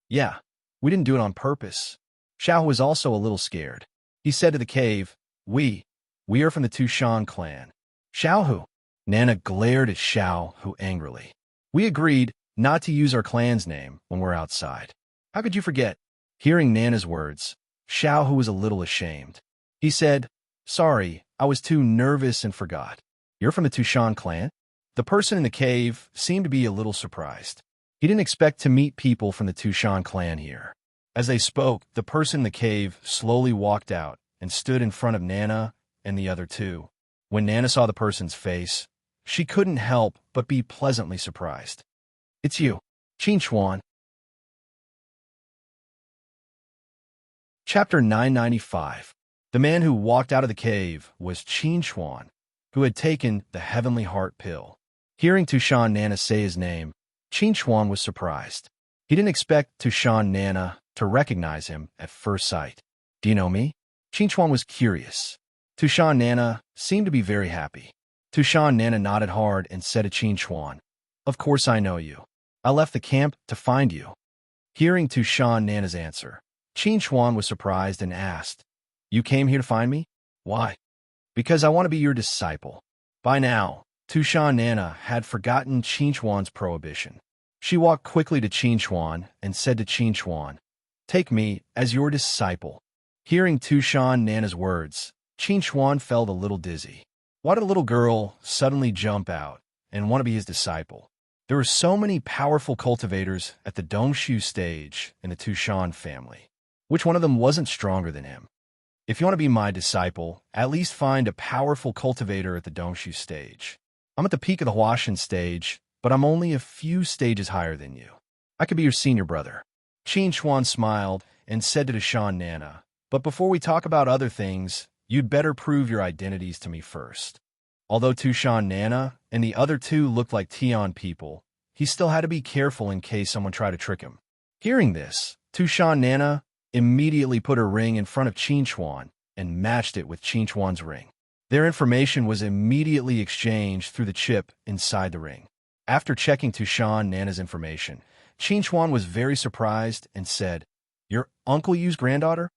Yeah, we didn't do it on purpose. Xiao was also a little scared. He said to the cave, We are from the Tushan clan. Xiaohu. Nana glared at Xiaohu angrily. We agreed not to use our clan's name when we're outside. How could you forget? Hearing Nana's words, Xiaohu was a little ashamed. He said, Sorry, I was too nervous and forgot. You're from the Tushan clan? The person in the cave seemed to be a little surprised. He didn't expect to meet people from the Tushan clan here. As they spoke, the person in the cave slowly walked out and stood in front of Nana and the other two. When Nana saw the person's face, she couldn't help but be pleasantly surprised. It's you, Qin Chuan. Chapter 995. The man who walked out of the cave was Qin Chuan, who had taken the Heavenly Heart pill. Hearing Tushan Nana say his name, Qin Chuan was surprised. He didn't expect Tushan Nana to recognize him at first sight. Do you know me? Qin Chuan was curious. Tushan Nana seemed to be very happy. Tushan Nana nodded hard and said to Qin Chuan, Of course I know you. I left the camp to find you. Hearing Tushan Nana's answer, Qin Chuan was surprised and asked, You came here to find me? Why? Because I want to be your disciple. By now, Tushan Nana had forgotten Qin Chuan's prohibition. She walked quickly to Qin Chuan and said to Qin Chuan, Take me as your disciple. Hearing Tushan Nana's words, Qin Chuan felt a little dizzy. Why did a little girl suddenly jump out and want to be his disciple? There were so many powerful cultivators at the Dongshu stage in the Tushan family. Which one of them wasn't stronger than him? If you want to be my disciple, at least find a powerful cultivator at the Dongshu stage. I'm at the peak of the Huashan stage, but I'm only a few stages higher than you. I could be your senior brother. Qin Chuan smiled and said to Tushan Nana, But before we talk about other things, you'd better prove your identities to me first. Although Tushan Nana and the other two looked like Tian people, he still had to be careful in case someone tried to trick him. Hearing this, Tushan Nana immediately put her ring in front of Qin Chuan and matched it with Qin Chuan's ring. Their information was immediately exchanged through the chip inside the ring. After checking Tushan Nana's information, Qin Chuan was very surprised and said, "Your uncle used granddaughter?"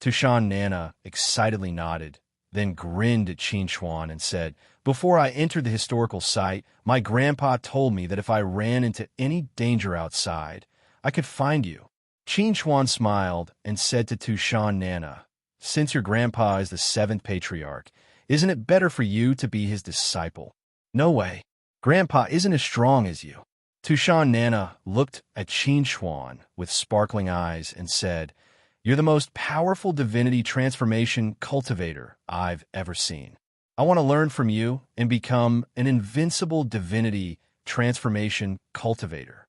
Tushan Nana excitedly nodded, then grinned at Qin Chuan and said, "Before I entered the historical site, my grandpa told me that if I ran into any danger outside, I could find you." Qin Chuan smiled and said to Tushan Nana, "Since your grandpa is the seventh patriarch, isn't it better for you to be his disciple?" "No way. Grandpa isn't as strong as you." Tushan Nana looked at Qin Chuan with sparkling eyes and said, "You're the most powerful divinity transformation cultivator I've ever seen. I want to learn from you and become an invincible divinity transformation cultivator."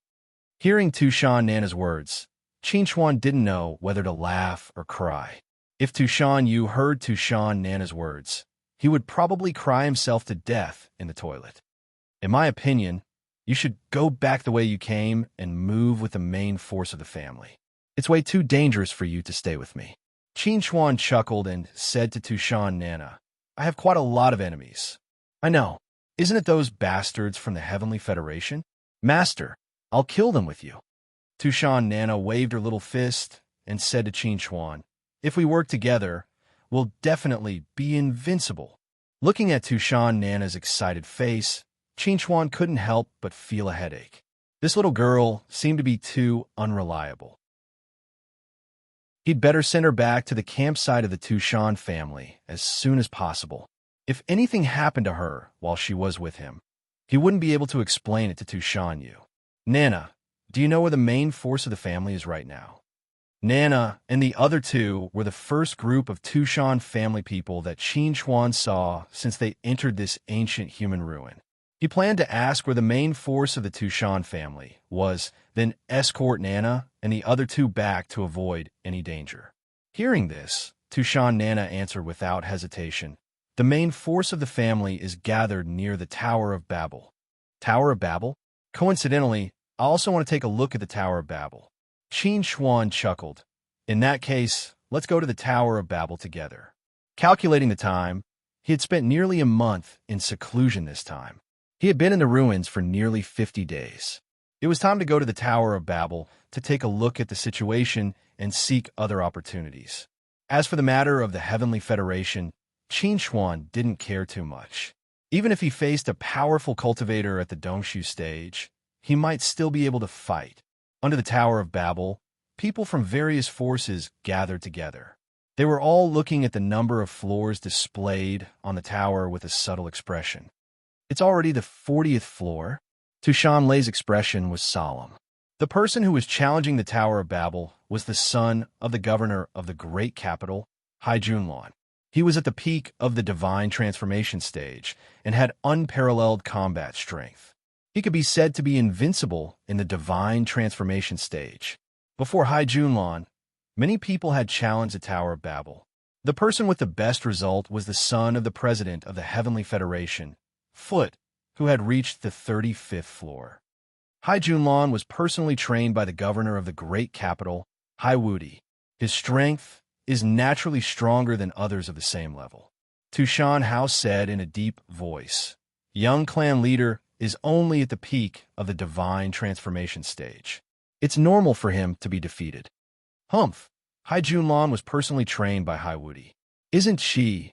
Hearing Tushan Nana's words, Qin Chuan didn't know whether to laugh or cry. If Tushan Yu heard Tushan Nana's words, he would probably cry himself to death in the toilet. "In my opinion, you should go back the way you came and move with the main force of the family. It's way too dangerous for you to stay with me." Qin Chuan chuckled and said to Tushan Nana, "I have quite a lot of enemies." "I know. Isn't it those bastards from the Heavenly Federation?" "Master, I'll kill them with you." Tushan Nana waved her little fist and said to Qin Chuan, "If we work together, we'll definitely be invincible." Looking at Tushan Nana's excited face, Qin Chuan couldn't help but feel a headache. This little girl seemed to be too unreliable. He'd better send her back to the campsite of the Tushan family as soon as possible. If anything happened to her while she was with him, he wouldn't be able to explain it to Tushan Yu. "Nana, do you know where the main force of the family is right now?" Nana and the other two were the first group of Tushan family people that Qin Chuan saw since they entered this ancient human ruin. He planned to ask where the main force of the Tushan family was, then escort Nana and the other two back to avoid any danger. Hearing this, Tushan Nana answered without hesitation, "The main force of the family is gathered near the Tower of Babel." Tower of Babel? Coincidentally, I also want to take a look at the Tower of Babel. Qin Chuan chuckled. "In that case, let's go to the Tower of Babel together." Calculating the time, he had spent nearly a month in seclusion this time. He had been in the ruins for nearly 50 days. It was time to go to the Tower of Babel to take a look at the situation and seek other opportunities. As for the matter of the Heavenly Federation, Qin Chuan didn't care too much. Even if he faced a powerful cultivator at the Dongshu stage, he might still be able to fight. Under the Tower of Babel, people from various forces gathered together. They were all looking at the number of floors displayed on the tower with a subtle expression. "It's already the 40th floor." Tushan Lei's expression was solemn. The person who was challenging the Tower of Babel was the son of the governor of the great capital, Hai Junlan. He was at the peak of the divine transformation stage and had unparalleled combat strength. He could be said to be invincible in the divine transformation stage. Before Hai Junlan, many people had challenged the Tower of Babel. The person with the best result was the son of the president of the Heavenly Federation, Foot, who had reached the 35th floor. Hai Junlan was personally trained by the governor of the great capital, Hai Wudi. His strength is naturally stronger than others of the same level. Tushan Hao said in a deep voice, "Young clan leader is only at the peak of the divine transformation stage. It's normal for him to be defeated." Humph! Hai Junlan was personally trained by Hai Wudi. Isn't she,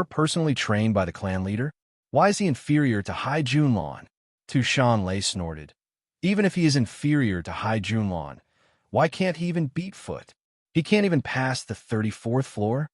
personally trained by the clan leader? Why is he inferior to Hai Junlan? Tushan Lei snorted. Even if he is inferior to Hai Junlan, why can't he even beat Foot? He can't even pass the 34th floor?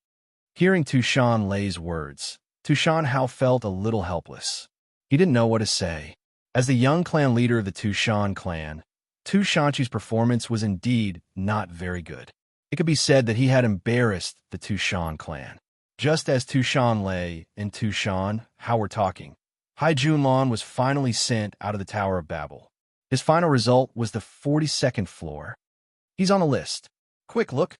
Hearing Tushan Lei's words, Tushan Hao felt a little helpless. He didn't know what to say. As the young clan leader of the Tushan clan, Tu Shanqi's performance was indeed not very good. It could be said that he had embarrassed the Tushan clan. Just as Tushan Lei and Tushan Hao were talking, Hai Junlan was finally sent out of the Tower of Babel. His final result was the 42nd floor. He's on a list. Quick look.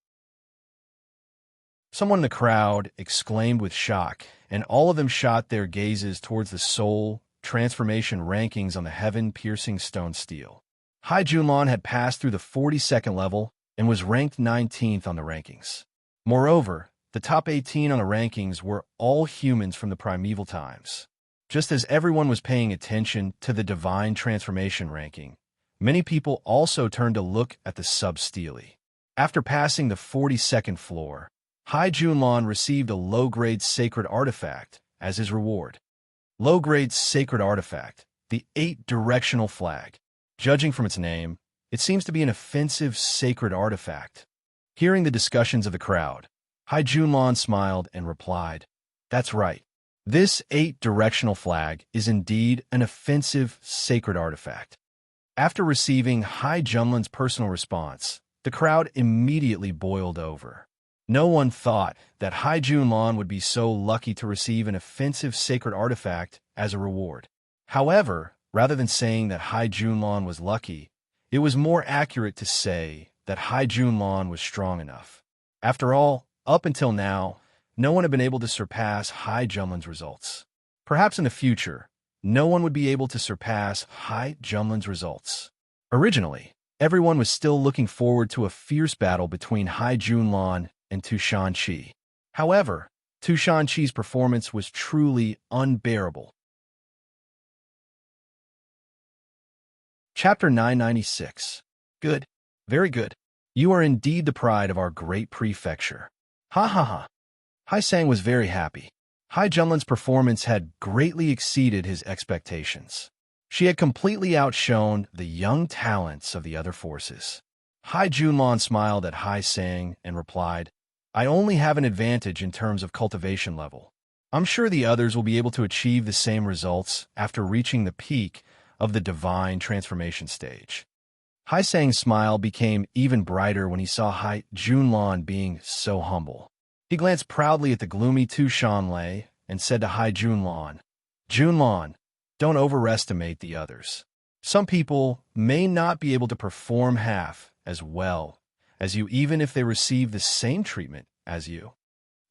Someone in the crowd exclaimed with shock, and all of them shot their gazes towards the soul transformation rankings on the heaven-piercing stone steel. Hai Junlan had passed through the 42nd level and was ranked 19th on the rankings. Moreover, the top 18 on the rankings were all humans from the primeval times. Just as everyone was paying attention to the divine transformation ranking, many people also turned to look at the sub-stele. After passing the 42nd floor, Hai Junlan received a low-grade sacred artifact as his reward. Low-grade sacred artifact, the 8-directional flag. Judging from its name, it seems to be an offensive sacred artifact. Hearing the discussions of the crowd, Hai Junlan smiled and replied, "That's right. This 8-directional flag is indeed an offensive sacred artifact." After receiving Hai Junlan's personal response, the crowd immediately boiled over. No one thought that Hai Junlan would be so lucky to receive an offensive sacred artifact as a reward. However, rather than saying that Hai Junlan was lucky, it was more accurate to say that Hai Junlan was strong enough. After all, up until now, no one had been able to surpass Hai Junlan's results. Perhaps in the future, no one would be able to surpass Hai Junlan's results. Originally, everyone was still looking forward to a fierce battle between Hai Junlan and Tu Shanqi. However, Tu Shanqi's performance was truly unbearable. Chapter 996. Good. Very good. You are indeed the pride of our great prefecture. Ha ha ha. Hai Sang was very happy. Hai Junlan's performance had greatly exceeded his expectations. She had completely outshone the young talents of the other forces. Hai Junlan smiled at Hai Sang and replied, "I only have an advantage in terms of cultivation level. I'm sure the others will be able to achieve the same results after reaching the peak of the divine transformation stage." Hai Sang's smile became even brighter when he saw Hai Junlan being so humble. He glanced proudly at the gloomy Tu Shanlei and said to Hai Junlan, "Junlan, don't overestimate the others. Some people may not be able to perform half as well as you even if they receive the same treatment as you."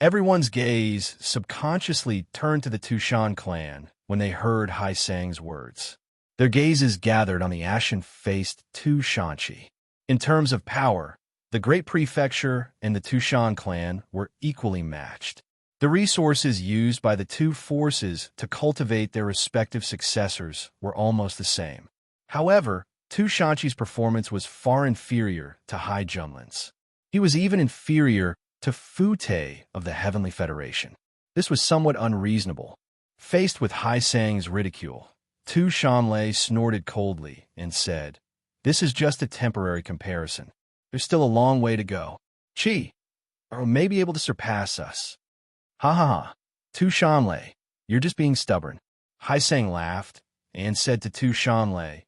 Everyone's gaze subconsciously turned to the Tushan clan when they heard Hai Sang's words. Their gazes gathered on the ashen-faced Tu Shanqi. In terms of power, the Great Prefecture and the Tushan clan were equally matched. The resources used by the two forces to cultivate their respective successors were almost the same. However, Tu Shanqi's performance was far inferior to Hai Junlan's. He was even inferior to Fu Te of the Heavenly Federation. This was somewhat unreasonable. Faced with Hai Sang's ridicule, Tu Shanlei snorted coldly and said, "This is just a temporary comparison. There's still a long way to go. Chi, or may be able to surpass us." "Ha ha ha. Tu Shanlei, you're just being stubborn." Hai Sang laughed and said to Tu Shanlei,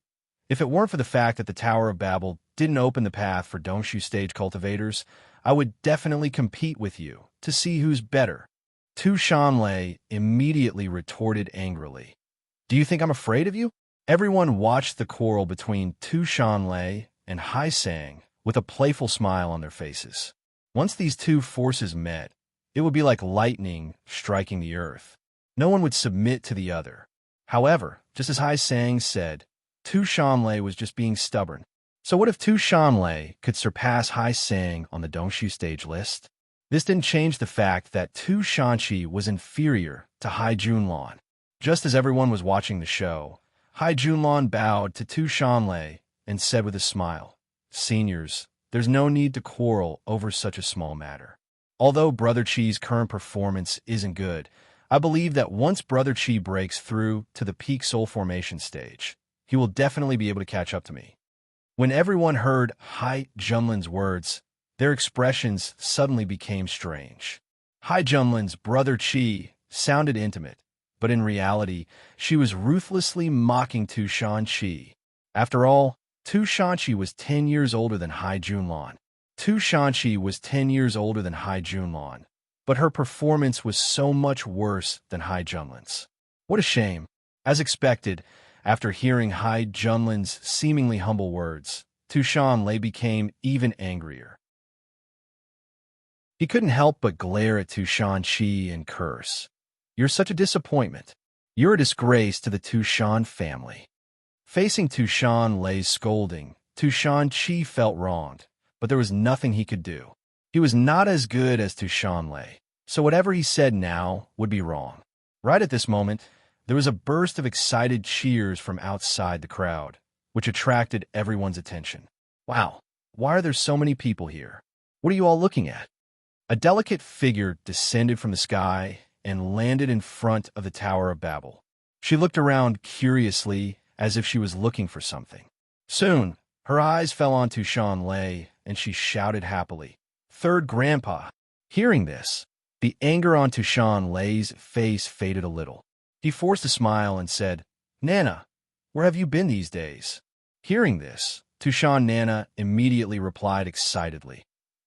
"If it weren't for the fact that the Tower of Babel didn't open the path for Dongshu stage cultivators, I would definitely compete with you to see who's better." Tu Shanlei immediately retorted angrily, "Do you think I'm afraid of you?" Everyone watched the quarrel between Tu Shanlei and Hai Sang with a playful smile on their faces. Once these two forces met, it would be like lightning striking the earth. No one would submit to the other. However, just as Hai Sang said, Tu Shanlei was just being stubborn. So what if Tu Shanlei could surpass Hai Sang on the Dongshu stage list? This didn't change the fact that Tu Shanqi was inferior to Hai Junlan. Just as everyone was watching the show, Hai Junlan bowed to Tu Shanlei and said with a smile, "Seniors, there's no need to quarrel over such a small matter. Although Brother Chi's current performance isn't good, I believe that once Brother Chi breaks through to the peak soul formation stage, he will definitely be able to catch up to me." When everyone heard Hai Junlan's words, their expressions suddenly became strange. Hai Junlan's Brother Chi sounded intimate, but in reality, she was ruthlessly mocking Tu Shanqi. After all, Tu Shanqi was 10 years older than Hai Junlan. Tu Shanqi was 10 years older than Hai Junlan, but her performance was so much worse than Hai Junlan's. What a shame. As expected, after hearing Hai Junlan's seemingly humble words, Tu Shanlei became even angrier. He couldn't help but glare at Tu Shanqi and curse. "You're such a disappointment. You're a disgrace to the Tu Shan family." Facing Tu Shanlei's scolding, Tu Shanqi felt wronged, but there was nothing he could do. He was not as good as Tushan Lei, so whatever he said now would be wrong. Right at this moment, there was a burst of excited cheers from outside the crowd, which attracted everyone's attention. Wow, why are there so many people here? What are you all looking at? A delicate figure descended from the sky and landed in front of the Tower of Babel. She looked around curiously as if she was looking for something. Soon, her eyes fell on Tushan Lei, and she shouted happily, "Third Grandpa!" Hearing this, the anger on Tushan Lei's face faded a little. He forced a smile and said, "Nana, where have you been these days?" Hearing this, Tushan Nana immediately replied excitedly,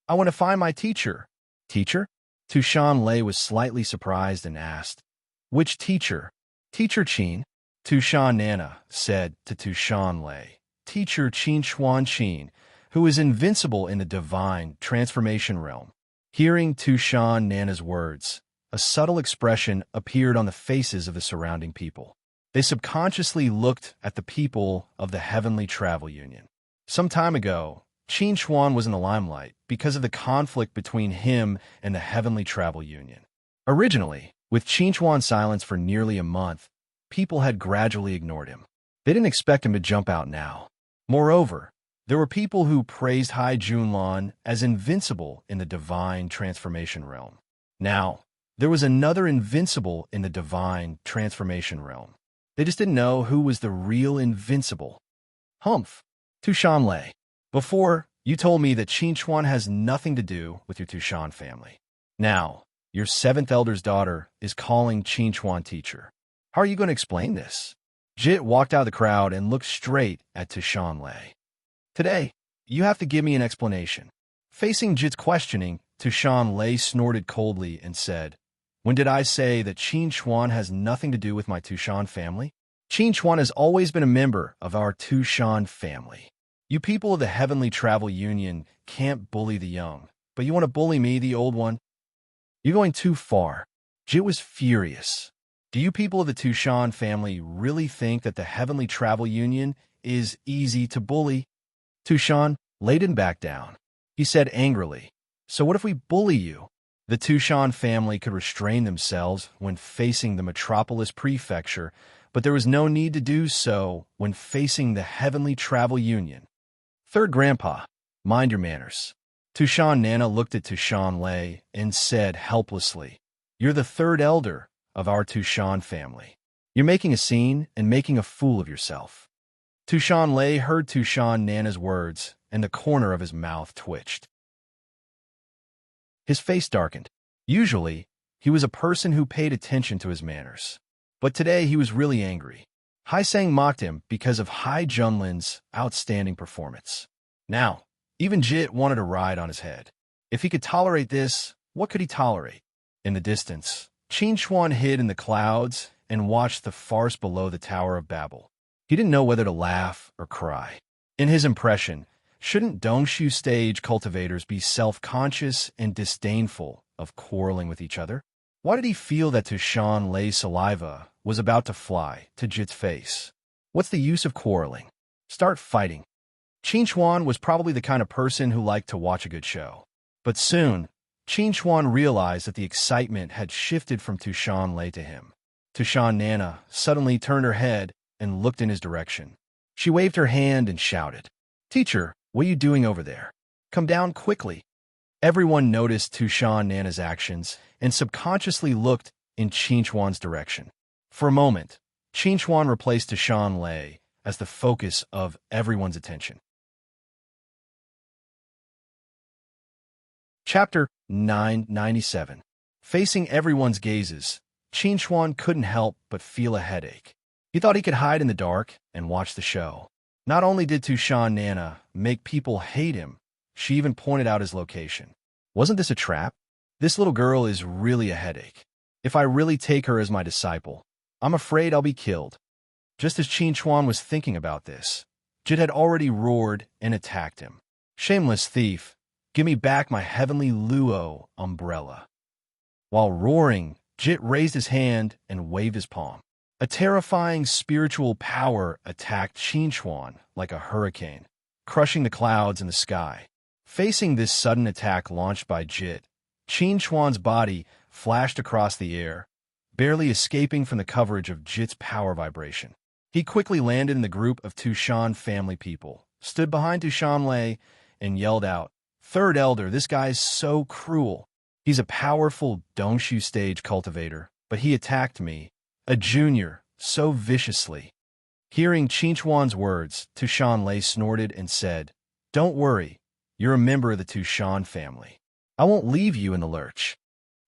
"I want to find my teacher." "Teacher?" Tushan Lei was slightly surprised and asked, "Which teacher?" "Teacher Qin," Tushan Nana said to Tushan Lei. "Teacher Qin Chuan Qin, who is invincible in the divine transformation realm." Hearing Tushan Nana's words, a subtle expression appeared on the faces of the surrounding people. They subconsciously looked at the people of the Heavenly Travel Union. Some time ago, Qin Chuan was in the limelight because of the conflict between him and the Heavenly Travel Union. Originally, with Qin Chuan's silence for nearly a month, people had gradually ignored him. They didn't expect him to jump out now. Moreover, there were people who praised Hai Junlan as invincible in the divine transformation realm. Now, there was another invincible in the divine transformation realm. They just didn't know who was the real invincible. Humph. Tushan Lei. Before, you told me that Qin Chuan has nothing to do with your Tushan family. Now, your seventh elder's daughter is calling Qin Chuan teacher. How are you going to explain this? Jit walked out of the crowd and looked straight at Tushan Lei. Today, you have to give me an explanation. Facing Jit's questioning, Tushan Lei snorted coldly and said, "When did I say that Qin Chuan has nothing to do with my Tushan family? Qin Chuan has always been a member of our Tushan family. You people of the Heavenly Travel Union can't bully the young, but you want to bully me, the old one? You're going too far." Jit was furious. Do you people of the Tushan family really think that the Heavenly Travel Union is easy to bully? Tushan laid him back down. He said angrily, "So what if we bully you?" The Tushan family could restrain themselves when facing the Metropolis Prefecture, but there was no need to do so when facing the Heavenly Travel Union. "Third Grandpa, mind your manners." Tushan Nana looked at Tushan Lei and said helplessly, "You're the third elder of our Tushan family. You're making a scene and making a fool of yourself." Tushan Lei heard Tushan Nana's words, and the corner of his mouth twitched. His face darkened. Usually, he was a person who paid attention to his manners. But today he was really angry. Hai Sang mocked him because of Hai Junlin's outstanding performance. Now, even Jit wanted a ride on his head. If he could tolerate this, what could he tolerate? In the distance, Qin Chuan hid in the clouds and watched the farce below the Tower of Babel. He didn't know whether to laugh or cry. In his impression, shouldn't Dongshu stage cultivators be self-conscious and disdainful of quarreling with each other? Why did he feel that Tushan Lei's saliva was about to fly to Jit's face? What's the use of quarreling? Start fighting. Qin Chuan was probably the kind of person who liked to watch a good show. But soon, Qin Chuan realized that the excitement had shifted from Tushan Lei to him. Tushan Nana suddenly turned her head and looked in his direction. She waved her hand and shouted, "Teacher, what are you doing over there? Come down quickly." Everyone noticed Tushan Nana's actions and subconsciously looked in Qin Chuan's direction. For a moment, Qin Chuan replaced Tushan Lei as the focus of everyone's attention. Chapter 997. Facing everyone's gazes, Qin Chuan couldn't help but feel a headache. He thought he could hide in the dark and watch the show. Not only did Tushan Nana make people hate him, she even pointed out his location. Wasn't this a trap? This little girl is really a headache. If I really take her as my disciple, I'm afraid I'll be killed. Just as Qin Chuan was thinking about this, Jit had already roared and attacked him. "Shameless thief, give me back my heavenly Luo umbrella." While roaring, Jit raised his hand and waved his palm. A terrifying spiritual power attacked Qin Chuan like a hurricane, crushing the clouds in the sky. Facing this sudden attack launched by Jit, Qin Chuan's body flashed across the air, barely escaping from the coverage of Jit's power vibration. He quickly landed in the group of Tushan family people, stood behind Tushan Lei, and yelled out, "Third Elder, this guy's so cruel. He's a powerful Dongshu stage cultivator, but he attacked me, a junior, so viciously." Hearing Qin Chuan's words, Tushan Lei snorted and said, "Don't worry, you're a member of the Tushan family. I won't leave you in the lurch."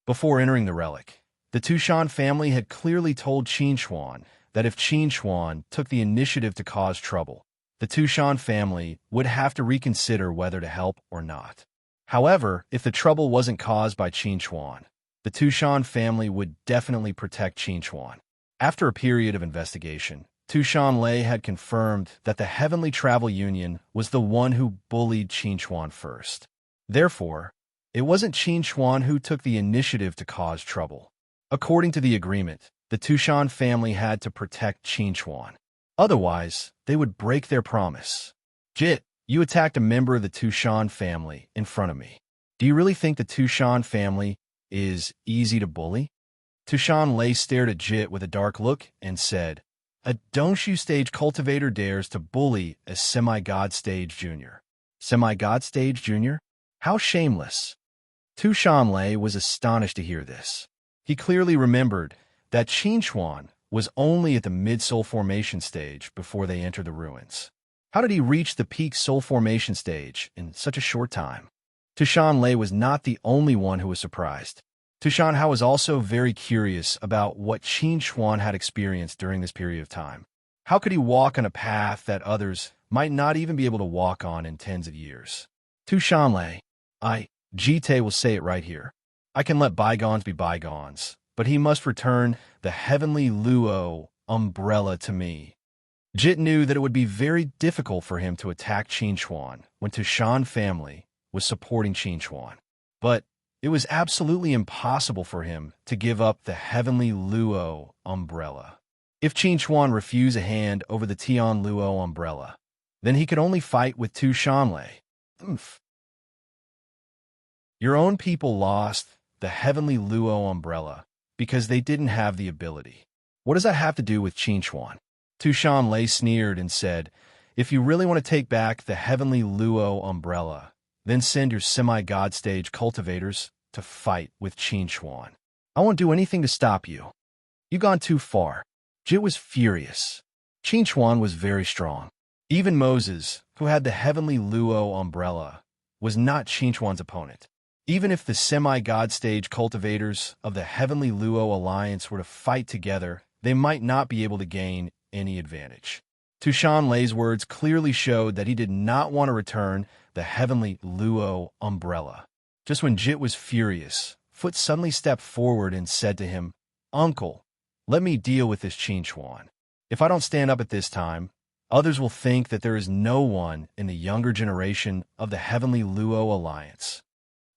Before entering the relic, the Tushan family had clearly told Qin Chuan that if Qin Chuan took the initiative to cause trouble, the Tushan family would have to reconsider whether to help or not. However, if the trouble wasn't caused by Qin Chuan, the Tushan family would definitely protect Qin Chuan. After a period of investigation, Tushan Lei had confirmed that the Heavenly Travel Union was the one who bullied Qin Chuan first. Therefore, it wasn't Qin Chuan who took the initiative to cause trouble. According to the agreement, the Tushan family had to protect Qin Chuan. Otherwise, they would break their promise. "Jit, you attacked a member of the Tushan family in front of me. Do you really think the Tushan family is easy to bully?" Tushan Lei stared at Jit with a dark look and said, "A Dongshu stage cultivator dares to bully a semi-god stage junior. Semi-god stage junior? How shameless." Tushan Lei was astonished to hear this. He clearly remembered that Qin Chuan was only at the mid-soul formation stage before they entered the ruins. How did he reach the peak soul formation stage in such a short time? Tushan Lei was not the only one who was surprised. Tushan Hao was also very curious about what Qin Chuan had experienced during this period of time. How could he walk on a path that others might not even be able to walk on in tens of years? Tushan Lei, Jite will say it right here. I can let bygones be bygones, but he must return the heavenly Luo umbrella to me. Jit knew that it would be very difficult for him to attack Qin Chuan when Tushan family was supporting Qin Chuan. But it was absolutely impossible for him to give up the heavenly Luo umbrella. If Qin Chuan refused a hand over the Tian Luo umbrella, then he could only fight with Tushan Lei. Your own people lost the heavenly Luo umbrella because they didn't have the ability. What does that have to do with Qin Chuan? Tushan Lei sneered and said, "If you really want to take back the heavenly Luo umbrella, then send your semi-god stage cultivators to fight with Qin Chuan. I won't do anything to stop you. You've gone too far." Jit was furious. Qin Chuan was very strong. Even Moses, who had the heavenly Luo umbrella, was not Qin Chuan's opponent. Even if the semi-god stage cultivators of the Heavenly Luo Alliance were to fight together, they might not be able to gain any advantage. Tushan Lei's words clearly showed that he did not want to return the Heavenly Luo umbrella. Just when Jit was furious, Foot suddenly stepped forward and said to him, "Uncle, let me deal with this Qin Chuan. If I don't stand up at this time, others will think that there is no one in the younger generation of the Heavenly Luo Alliance."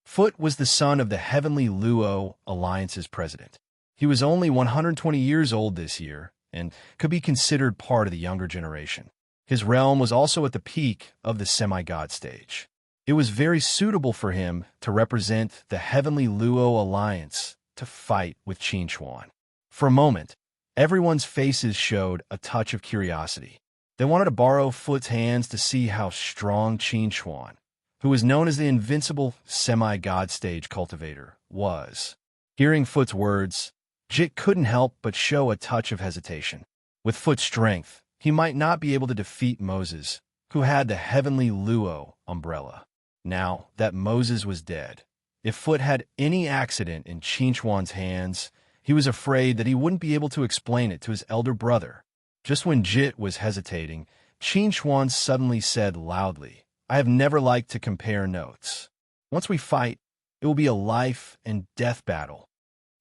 Foot was the son of the Heavenly Luo Alliance's president. He was only 120 years old this year and could be considered part of the younger generation. His realm was also at the peak of the semi-god stage. It was very suitable for him to represent the Heavenly Luo Alliance to fight with Qin Chuan. For a moment, everyone's faces showed a touch of curiosity. They wanted to borrow Foot's hands to see how strong Qin Chuan, who was known as the invincible semi-god stage cultivator, was. Hearing Foot's words, Jit couldn't help but show a touch of hesitation. With Foot's strength, he might not be able to defeat Moses, who had the Heavenly Luo umbrella. Now that Moses was dead, if Foot had any accident in Qin Chuan's hands, he was afraid that he wouldn't be able to explain it to his elder brother. Just when Jit was hesitating, Qin Chuan suddenly said loudly, "I have never liked to compare notes. Once we fight, it will be a life and death battle."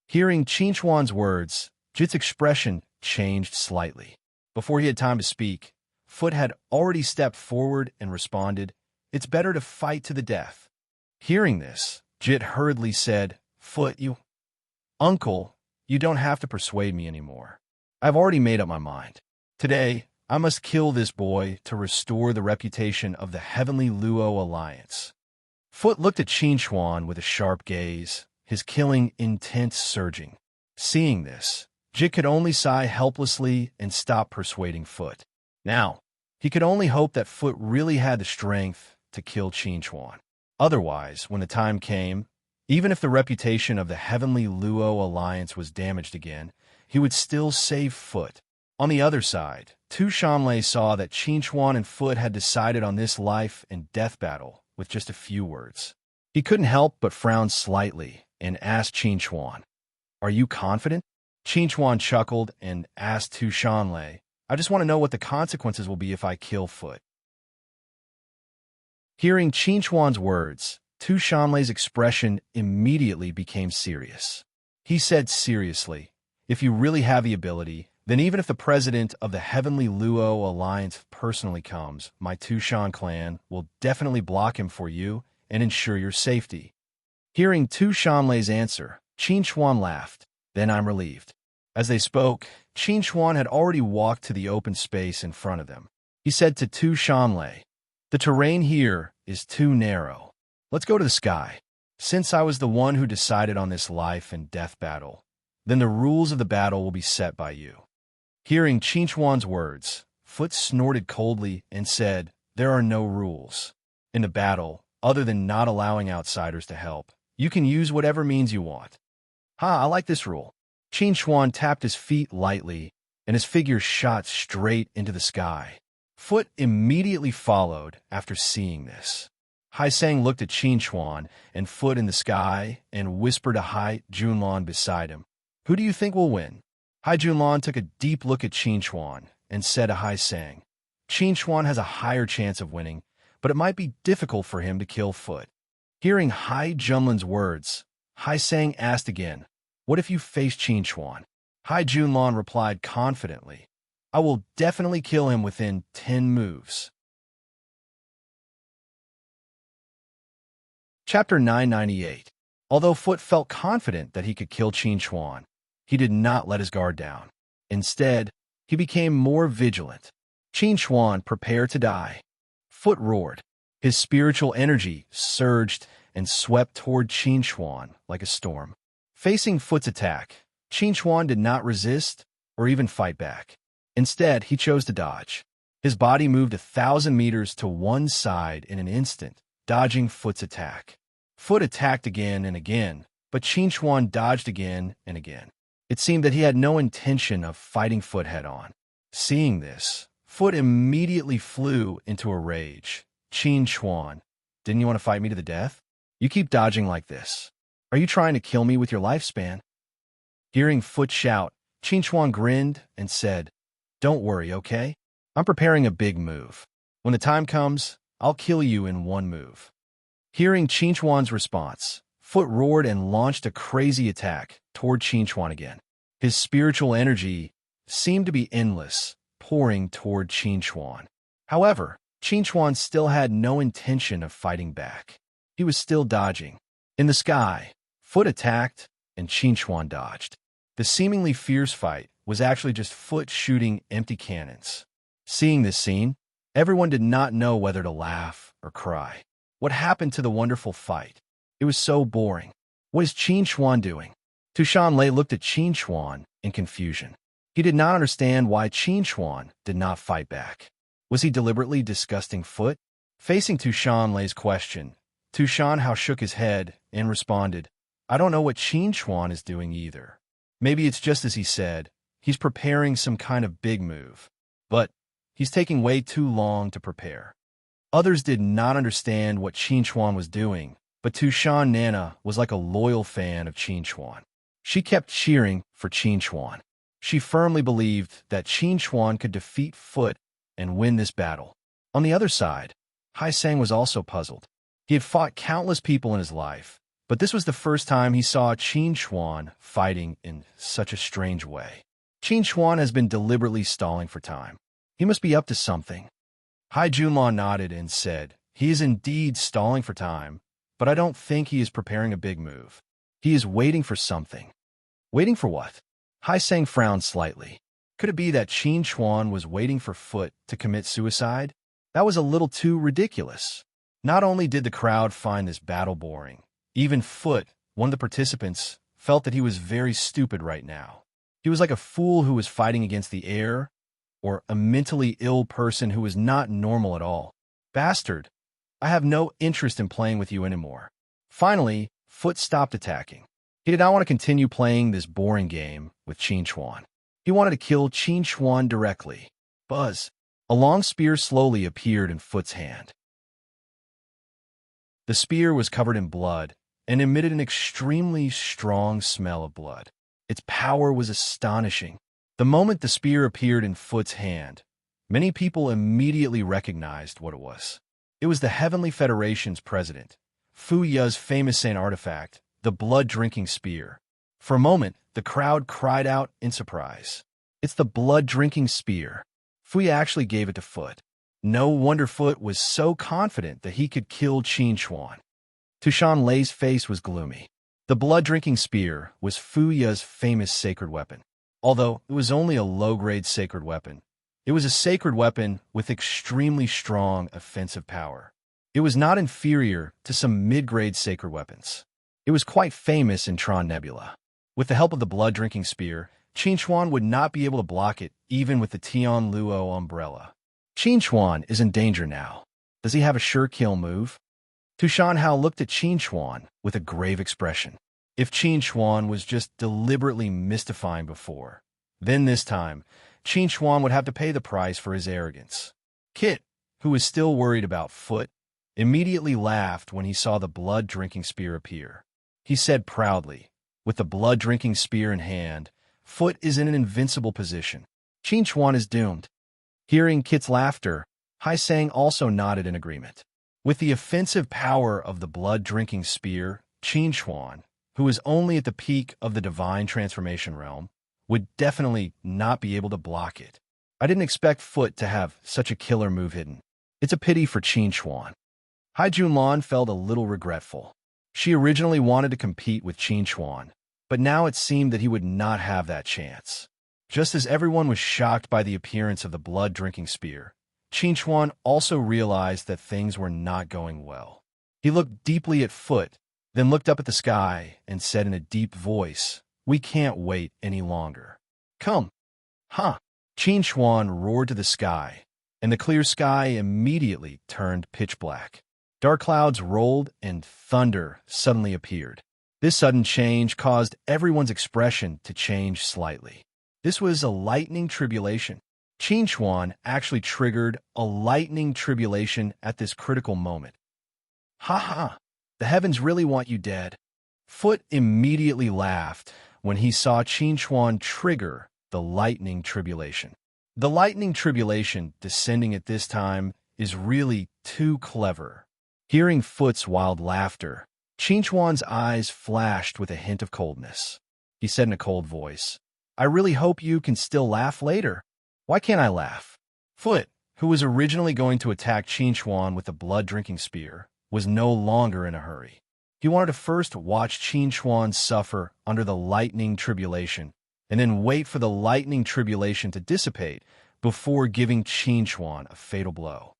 Hearing Qin Chuan's words, Jit's expression changed slightly. Before he had time to speak, Foot had already stepped forward and responded, "It's better to fight to the death." Hearing this, Jit hurriedly said, "Foot, Uncle, you don't have to persuade me anymore. I've already made up my mind. Today, I must kill this boy to restore the reputation of the Heavenly Luo Alliance." Foot looked at Qin Chuan with a sharp gaze, his killing intent surging. Seeing this, Jit could only sigh helplessly and stop persuading Foot. Now, he could only hope that Foot really had the strength to kill Qin Chuan. Otherwise, when the time came, even if the reputation of the Heavenly Luo Alliance was damaged again, he would still save Foot. On the other side, Tu Shanlei saw that Qin Chuan and Foot had decided on this life and death battle with just a few words. He couldn't help but frown slightly and asked Qin Chuan, "Are you confident?" Qin Chuan chuckled and asked Tu Shanlei, "I just want to know what the consequences will be if I kill Foot." Hearing Qin Chuan's words, Tu Shanlei's expression immediately became serious. He said seriously, "If you really have the ability, then even if the president of the Heavenly Luo Alliance personally comes, my Tu Shan clan will definitely block him for you and ensure your safety." Hearing Tu Shanlei's answer, Qin Chuan laughed. "Then I'm relieved." As they spoke, Qin Chuan had already walked to the open space in front of them. He said to Tu Shanlei, "The terrain here is too narrow. Let's go to the sky. Since I was the one who decided on this life and death battle, then the rules of the battle will be set by you." Hearing Qin Chuan's words, Foot snorted coldly and said, "There are no rules. In the battle, other than not allowing outsiders to help, you can use whatever means you want." "Ha, I like this rule." Qin Chuan tapped his feet lightly, and his figure shot straight into the sky. Foot immediately followed after seeing this. Hai Sang looked at Qin Chuan and Foot in the sky and whispered to Hai Junlan beside him, "Who do you think will win?" Hai Junlan took a deep look at Qin Chuan and said to Hai Sang, "Qin Chuan has a higher chance of winning, but it might be difficult for him to kill Foot." Hearing Hai Junlan's words, Hai Sang asked again, "What if you face Qin Chuan?" Hai Junlan replied confidently, "I will definitely kill him within 10 moves. Chapter 998. Although Foot felt confident that he could kill Qin Chuan, he did not let his guard down. Instead, he became more vigilant. Qin Chuan prepared to die. Foot roared. His spiritual energy surged and swept toward Qin Chuan like a storm. Facing Foot's attack, Qin Chuan did not resist or even fight back. Instead, he chose to dodge. His body moved 1,000 meters to one side in an instant, dodging Foot's attack. Foot attacked again and again, but Qin Chuan dodged again and again. It seemed that he had no intention of fighting Foot head-on. Seeing this, Foot immediately flew into a rage. "Qin Chuan, didn't you want to fight me to the death? You keep dodging like this. Are you trying to kill me with your lifespan?" Hearing Foot shout, Qin Chuan grinned and said, "Don't worry, okay? I'm preparing a big move. When the time comes, I'll kill you in one move." Hearing Qin Chuan's response, Foot roared and launched a crazy attack toward Qin Chuan again. His spiritual energy seemed to be endless, pouring toward Qin Chuan. However, Qin Chuan still had no intention of fighting back. He was still dodging. In the sky, Foot attacked and Qin Chuan dodged. The seemingly fierce fight was actually just Foot shooting empty cannons. Seeing this scene, everyone did not know whether to laugh or cry. What happened to the wonderful fight? It was so boring. What is Qin Chuan doing? Tu Shanlei looked at Qin Chuan in confusion. He did not understand why Qin Chuan did not fight back. Was he deliberately disgusting Foot? Facing Tu Shanlei's question, Tu Shanhao shook his head and responded, "I don't know what Qin Chuan is doing either. Maybe it's just as he said, he's preparing some kind of big move. But he's taking way too long to prepare." Others did not understand what Qin Chuan was doing, but Tu Shan Nana was like a loyal fan of Qin Chuan. She kept cheering for Qin Chuan. She firmly believed that Qin Chuan could defeat Foot and win this battle. On the other side, Hai Sang was also puzzled. He had fought countless people in his life, but this was the first time he saw Qin Chuan fighting in such a strange way. Qin Chuan has been deliberately stalling for time. He must be up to something. Hai Junlan nodded and said, "He is indeed stalling for time, but I don't think he is preparing a big move. He is waiting for something." Waiting for what? Hai Sang frowned slightly. Could it be that Qin Chuan was waiting for Foot to commit suicide? That was a little too ridiculous. Not only did the crowd find this battle boring, even Foot, one of the participants, felt that he was very stupid right now. He was like a fool who was fighting against the air, or a mentally ill person who was not normal at all. Bastard, I have no interest in playing with you anymore. Finally, Foot stopped attacking. He did not want to continue playing this boring game with Qin Chuan. He wanted to kill Qin Chuan directly. Buzz. A long spear slowly appeared in Foot's hand. The spear was covered in blood and emitted an extremely strong smell of blood. Its power was astonishing. The moment the spear appeared in Foot's hand, many people immediately recognized what it was. It was the Heavenly Federation's president, Fu Ya's famous Saint artifact, the blood-drinking spear. For a moment, the crowd cried out in surprise. It's the blood-drinking spear. Fu Ya actually gave it to Foot. No wonder Foot was so confident that he could kill Qin Chuan. Tushan Lei's face was gloomy. The blood-drinking spear was Fu Ya's famous sacred weapon. Although it was only a low-grade sacred weapon, it was a sacred weapon with extremely strong offensive power. It was not inferior to some mid-grade sacred weapons. It was quite famous in Tron Nebula. With the help of the blood-drinking spear, Qin Chuan would not be able to block it even with the Tian Luo umbrella. Qin Chuan is in danger now. Does he have a sure kill move? Tushan Hao looked at Qin Chuan with a grave expression. If Qin Chuan was just deliberately mystifying before, then this time, Qin Chuan would have to pay the price for his arrogance. Kit, who was still worried about Foot, immediately laughed when he saw the blood-drinking spear appear. He said proudly, with the blood-drinking spear in hand, Foot is in an invincible position. Qin Chuan is doomed. Hearing Kit's laughter, Hai Sang also nodded in agreement. With the offensive power of the blood-drinking spear, Qin Chuan, who was only at the peak of the divine transformation realm, would definitely not be able to block it. I didn't expect Foot to have such a killer move hidden. It's a pity for Qin Chuan. Hai Junlan felt a little regretful. She originally wanted to compete with Qin Chuan, but now it seemed that he would not have that chance. Just as everyone was shocked by the appearance of the blood-drinking spear, Qin Chuan also realized that things were not going well. He looked deeply at Foot, then looked up at the sky and said in a deep voice, "We can't wait any longer. Come." Huh. Qin Chuan roared to the sky, and the clear sky immediately turned pitch black. Dark clouds rolled and thunder suddenly appeared. This sudden change caused everyone's expression to change slightly. This was a lightning tribulation. Qin Chuan actually triggered a lightning tribulation at this critical moment. Ha ha! The heavens really want you dead. Foot immediately laughed when he saw Qin Chuan trigger the lightning tribulation. The lightning tribulation descending at this time is really too clever. Hearing Foot's wild laughter, Qin Chuan's eyes flashed with a hint of coldness. He said in a cold voice, "I really hope you can still laugh later." "Why can't I laugh?" Foot, who was originally going to attack Qin Chuan with the blood-drinking spear, was no longer in a hurry. He wanted to first watch Qin Chuan suffer under the lightning tribulation, and then wait for the lightning tribulation to dissipate before giving Qin Chuan a fatal blow.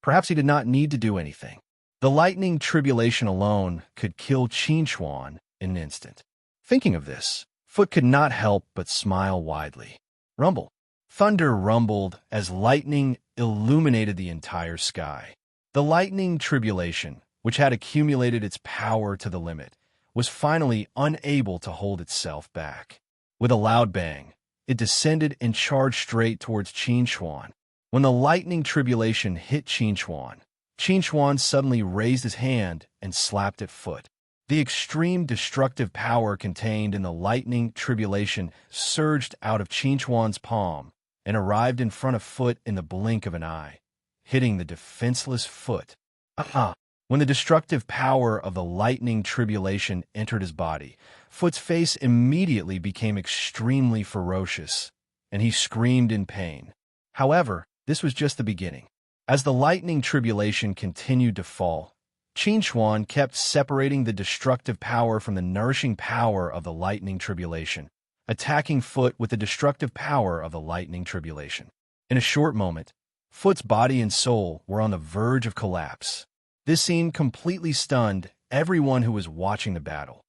Perhaps he did not need to do anything. The lightning tribulation alone could kill Qin Chuan in an instant. Thinking of this, Foot could not help but smile widely. Rumble. Thunder rumbled as lightning illuminated the entire sky. The lightning tribulation, which had accumulated its power to the limit, was finally unable to hold itself back. With a loud bang, it descended and charged straight towards Qin Chuan. When the lightning tribulation hit Qin Chuan suddenly raised his hand and slapped at Foot. The extreme destructive power contained in the lightning tribulation surged out of Qin Chuan's palm and arrived in front of Foot in the blink of an eye, hitting the defenseless Foot. When the destructive power of the lightning tribulation entered his body, Foot's face immediately became extremely ferocious, and he screamed in pain. However, this was just the beginning. As the lightning tribulation continued to fall, Qin Chuan kept separating the destructive power from the nourishing power of the lightning tribulation, attacking Foot with the destructive power of the lightning tribulation. In a short moment, Foot's body and soul were on the verge of collapse. This scene completely stunned everyone who was watching the battle.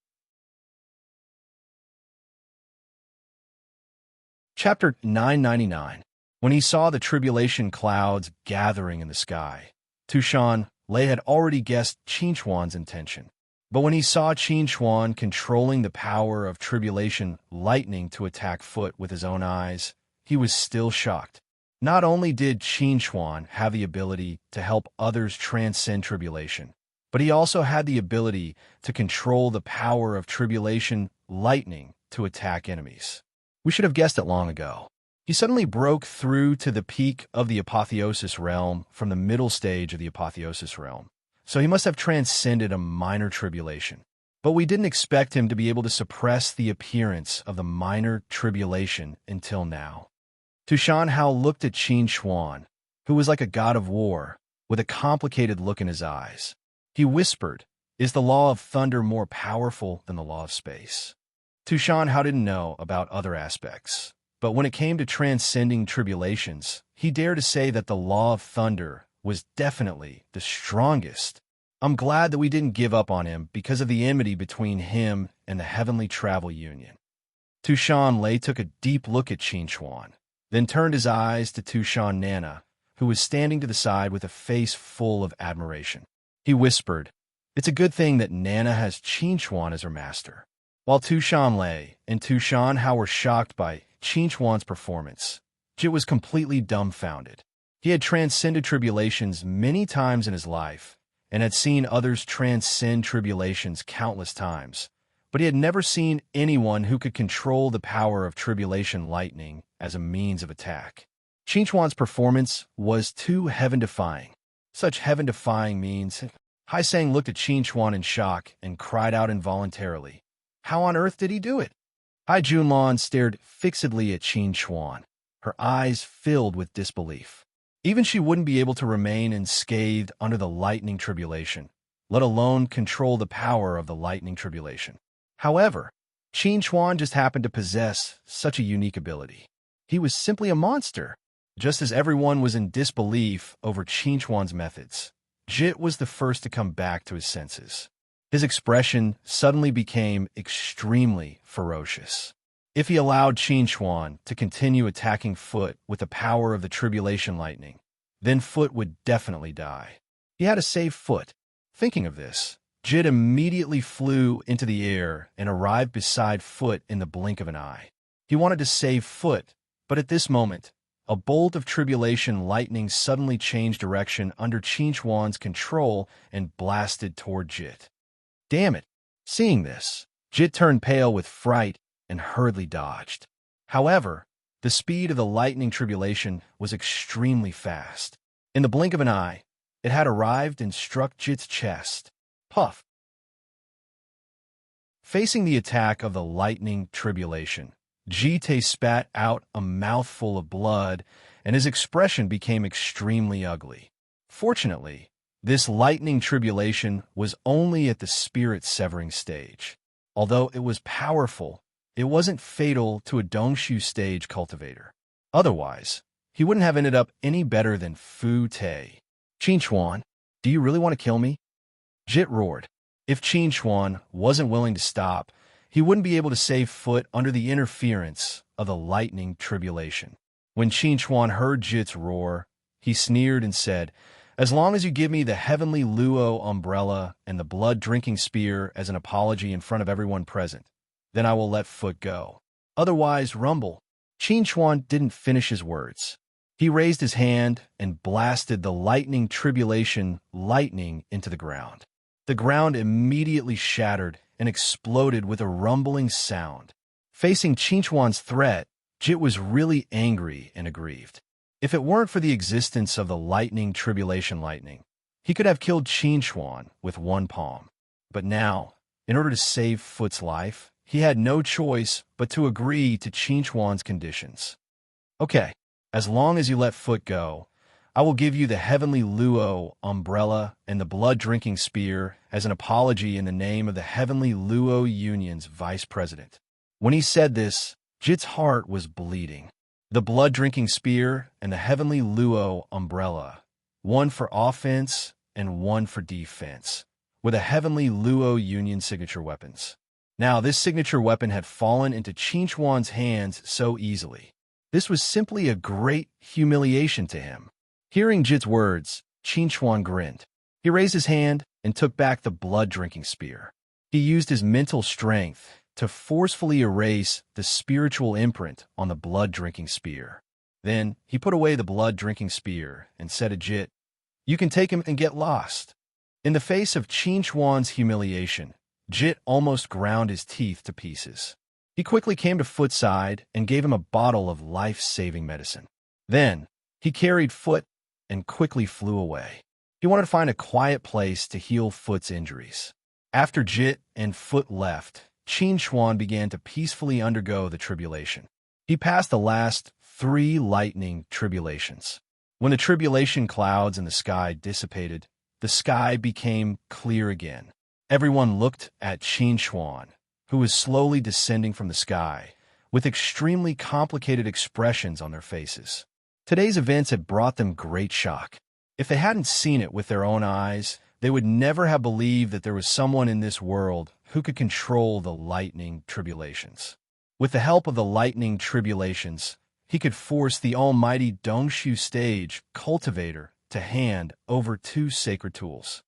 Chapter 999. When he saw the tribulation clouds gathering in the sky, Tushan Lei had already guessed Qin Chuan's intention. But when he saw Qin Chuan controlling the power of tribulation lightning to attack Foot with his own eyes, he was still shocked. Not only did Qin Chuan have the ability to help others transcend tribulation, but he also had the ability to control the power of tribulation lightning to attack enemies. We should have guessed it long ago. He suddenly broke through to the peak of the apotheosis realm from the middle stage of the apotheosis realm, so he must have transcended a minor tribulation. But we didn't expect him to be able to suppress the appearance of the minor tribulation until now. Tushan Hao looked at Qin Chuan, who was like a god of war, with a complicated look in his eyes. He whispered, "Is the law of thunder more powerful than the law of space?" Tushan Hao didn't know about other aspects, but when it came to transcending tribulations, he dared to say that the law of thunder was definitely the strongest. I'm glad that we didn't give up on him because of the enmity between him and the Heavenly Travel Union. Tushan Lei took a deep look at Qin Chuan, then turned his eyes to Tushan Nana, who was standing to the side with a face full of admiration. He whispered, "It's a good thing that Nana has Qin Chuan as her master." While Tushan Lei and Tushan Hao were shocked by Qin Chuan's performance, Jit was completely dumbfounded. He had transcended tribulations many times in his life and had seen others transcend tribulations countless times, but he had never seen anyone who could control the power of tribulation lightning as a means of attack. Qin Chuan's performance was too heaven-defying. Such heaven-defying means... Hai Sang looked at Qin Chuan in shock and cried out involuntarily, "How on earth did he do it?" Hai Junlan stared fixedly at Qin Chuan, her eyes filled with disbelief. Even she wouldn't be able to remain unscathed under the lightning tribulation, let alone control the power of the lightning tribulation. However, Qin Chuan just happened to possess such a unique ability. He was simply a monster. Just as everyone was in disbelief over Qin Chuan's methods, Jit was the first to come back to his senses. His expression suddenly became extremely ferocious. If he allowed Qin Chuan to continue attacking Foot with the power of the tribulation lightning, then Foot would definitely die. He had to save Foot. Thinking of this, Jit immediately flew into the air and arrived beside Foot in the blink of an eye. He wanted to save Foot, but at this moment, a bolt of tribulation lightning suddenly changed direction under Qin Chuan's control and blasted toward Jit. Damn it! Seeing this, Jit turned pale with fright and hurriedly dodged. However, the speed of the lightning tribulation was extremely fast. In the blink of an eye, it had arrived and struck Jit's chest. Puff! Facing the attack of the lightning tribulation, Jite spat out a mouthful of blood, and his expression became extremely ugly. Fortunately, this lightning tribulation was only at the spirit-severing stage. Although it was powerful, it wasn't fatal to a Dongshu stage cultivator. Otherwise, he wouldn't have ended up any better than Fu Tei. "Qin Chuan, do you really want to kill me?" Jit roared. If Qin Chuan wasn't willing to stop, he wouldn't be able to save Foot under the interference of the lightning tribulation. When Qin Chuan heard Jit's roar, he sneered and said, "As long as you give me the heavenly Luo umbrella and the blood-drinking spear as an apology in front of everyone present, then I will let Foot go. Otherwise, rumble." Qin Chuan didn't finish his words. He raised his hand and blasted the lightning tribulation lightning into the ground. The ground immediately shattered and exploded with a rumbling sound. Facing Qin Chuan's threat, Jit was really angry and aggrieved. If it weren't for the existence of the lightning tribulation lightning, he could have killed Qin Chuan with one palm. But now, in order to save Foot's life, he had no choice but to agree to Qin Chuan's conditions. "Okay, as long as you let Foot go, I will give you the heavenly Luo umbrella and the blood-drinking spear as an apology in the name of the heavenly Luo Union's vice president." When he said this, Jit's heart was bleeding. the blood-drinking spear, and the heavenly luo umbrella, one for offense and one for defense, with a heavenly luo union signature weapons. Now, this signature weapon had fallen into Qin Huan's hands so easily. This was simply a great humiliation to him. Hearing Jit's words, Qin Huan grinned. He raised his hand and took back the blood-drinking spear. He used his mental strength to forcefully erase the spiritual imprint on the blood-drinking spear. Then he put away the blood-drinking spear and said to Jit, "You can take him and get lost." In the face of Qin Huan's humiliation, Jit almost ground his teeth to pieces. He quickly came to Foot's side and gave him a bottle of life-saving medicine. Then he carried Foot and quickly flew away. He wanted to find a quiet place to heal Foot's injuries. After Jit and Foot left, Qin Huan began to peacefully undergo the tribulation. He passed the last 3 lightning tribulations. When the tribulation clouds in the sky dissipated, the sky became clear again. Everyone looked at Qin Huan, who was slowly descending from the sky, with extremely complicated expressions on their faces. Today's events had brought them great shock. If they hadn't seen it with their own eyes, they would never have believed that there was someone in this world who could control the lightning tribulations. With the help of the lightning tribulations, he could force the almighty Dongshu stage cultivator to hand over 2 sacred tools.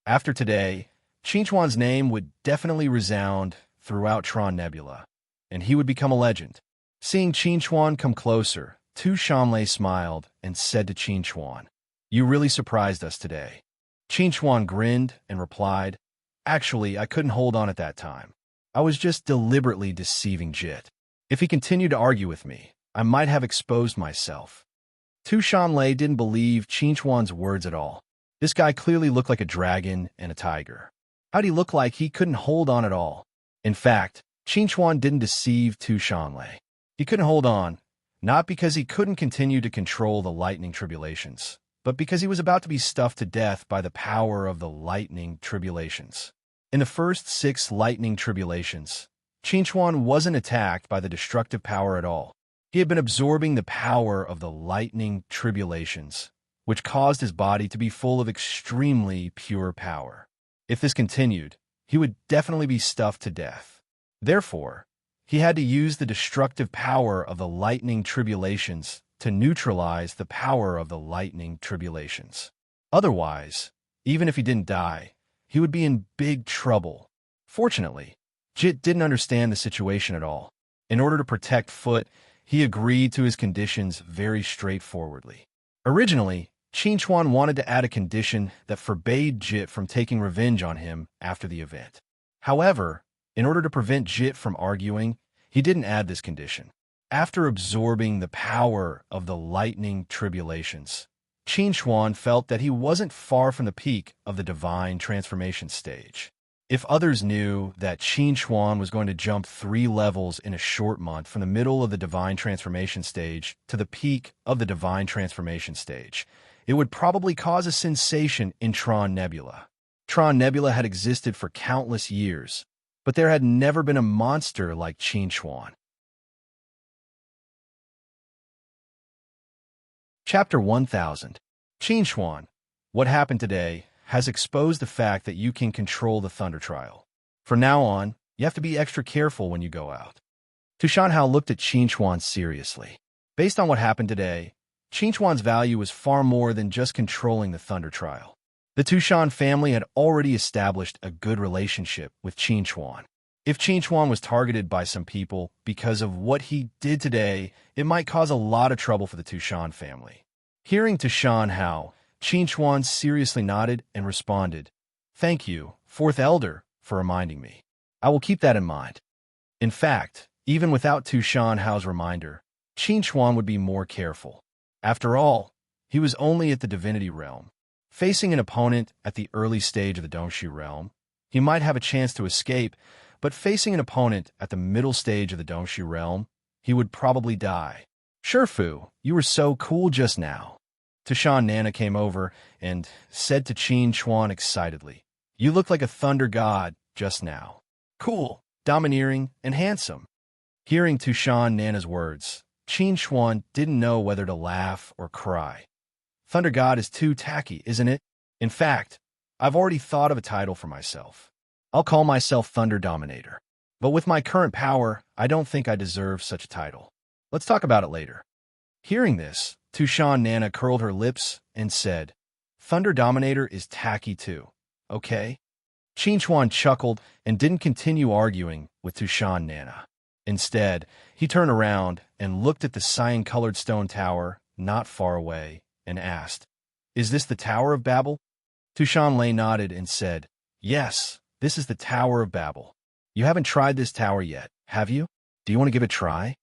After today, Qin Huan's name would definitely resound throughout Tron Nebula, and he would become a legend. Seeing Qin Huan come closer, Tu Shanlei smiled and said to Qin Huan, "You really surprised us today." Qin Huan grinned and replied, "Actually, I couldn't hold on at that time. I was just deliberately deceiving Jit. If he continued to argue with me, I might have exposed myself." Tu Shanlei didn't believe Qin Huan's words at all. This guy clearly looked like a dragon and a tiger. How'd he look like he couldn't hold on at all? In fact, Qin Huan didn't deceive Tu Shanlei. He couldn't hold on, not because he couldn't continue to control the lightning tribulations, but because he was about to be stuffed to death by the power of the lightning tribulations. In the first 6 lightning tribulations, Qin Huan wasn't attacked by the destructive power at all. He had been absorbing the power of the lightning tribulations, which caused his body to be full of extremely pure power. If this continued, he would definitely be stuffed to death. Therefore, he had to use the destructive power of the lightning tribulations to neutralize the power of the lightning tribulations. Otherwise, even if he didn't die, he would be in big trouble. Fortunately, Jit didn't understand the situation at all. In order to protect Foot, he agreed to his conditions very straightforwardly. Originally, Qin Huan wanted to add a condition that forbade Jit from taking revenge on him after the event. However, in order to prevent Jit from arguing, he didn't add this condition. After absorbing the power of the lightning tribulations, Qin Huan felt that he wasn't far from the peak of the divine transformation stage. If others knew that Qin Huan was going to jump 3 levels in a short month from the middle of the divine transformation stage to the peak of the divine transformation stage, it would probably cause a sensation in Tron Nebula. Tron Nebula had existed for countless years, but there had never been a monster like Qin Huan. Chapter 1000. Qin Huan, what happened today has exposed the fact that you can control the Thunder Trial. From now on, you have to be extra careful when you go out. Tu Shanhao looked at Qin Huan seriously. Based on what happened today, Qin Huan's value was far more than just controlling the Thunder Trial. The Tushan family had already established a good relationship with Qin Huan. If Qin Huan was targeted by some people because of what he did today, it might cause a lot of trouble for the Tushan family. Hearing Tu Shanhao, Qin Huan seriously nodded and responded, "Thank you, 4th Elder, for reminding me. I will keep that in mind." In fact, even without Tu Shanhao's reminder, Qin Huan would be more careful. After all, he was only at the Divinity Realm. Facing an opponent at the early stage of the Dongshu Realm, he might have a chance to escape, but facing an opponent at the middle stage of the Dongshu Realm, he would probably die. "Shifu, you were so cool just now." Tushan Nana came over and said to Qin Huan excitedly, "You look like a thunder god just now. Cool, domineering, and handsome." Hearing Tushan Nana's words, Qin Xuan didn't know whether to laugh or cry. Thunder God is too tacky, isn't it? In fact, I've already thought of a title for myself. I'll call myself Thunder Dominator. But with my current power, I don't think I deserve such a title. Let's talk about it later. Hearing this, Tushan Nana curled her lips and said, Thunder Dominator is tacky too, okay? Qin Xuan chuckled and didn't continue arguing with Tushan Nana. Instead, he turned around and looked at the cyan-colored stone tower not far away and asked, Is this the Tower of Babel? Tushan Lei nodded and said, Yes, this is the Tower of Babel. You haven't tried this tower yet, have you? Do you want to give it a try?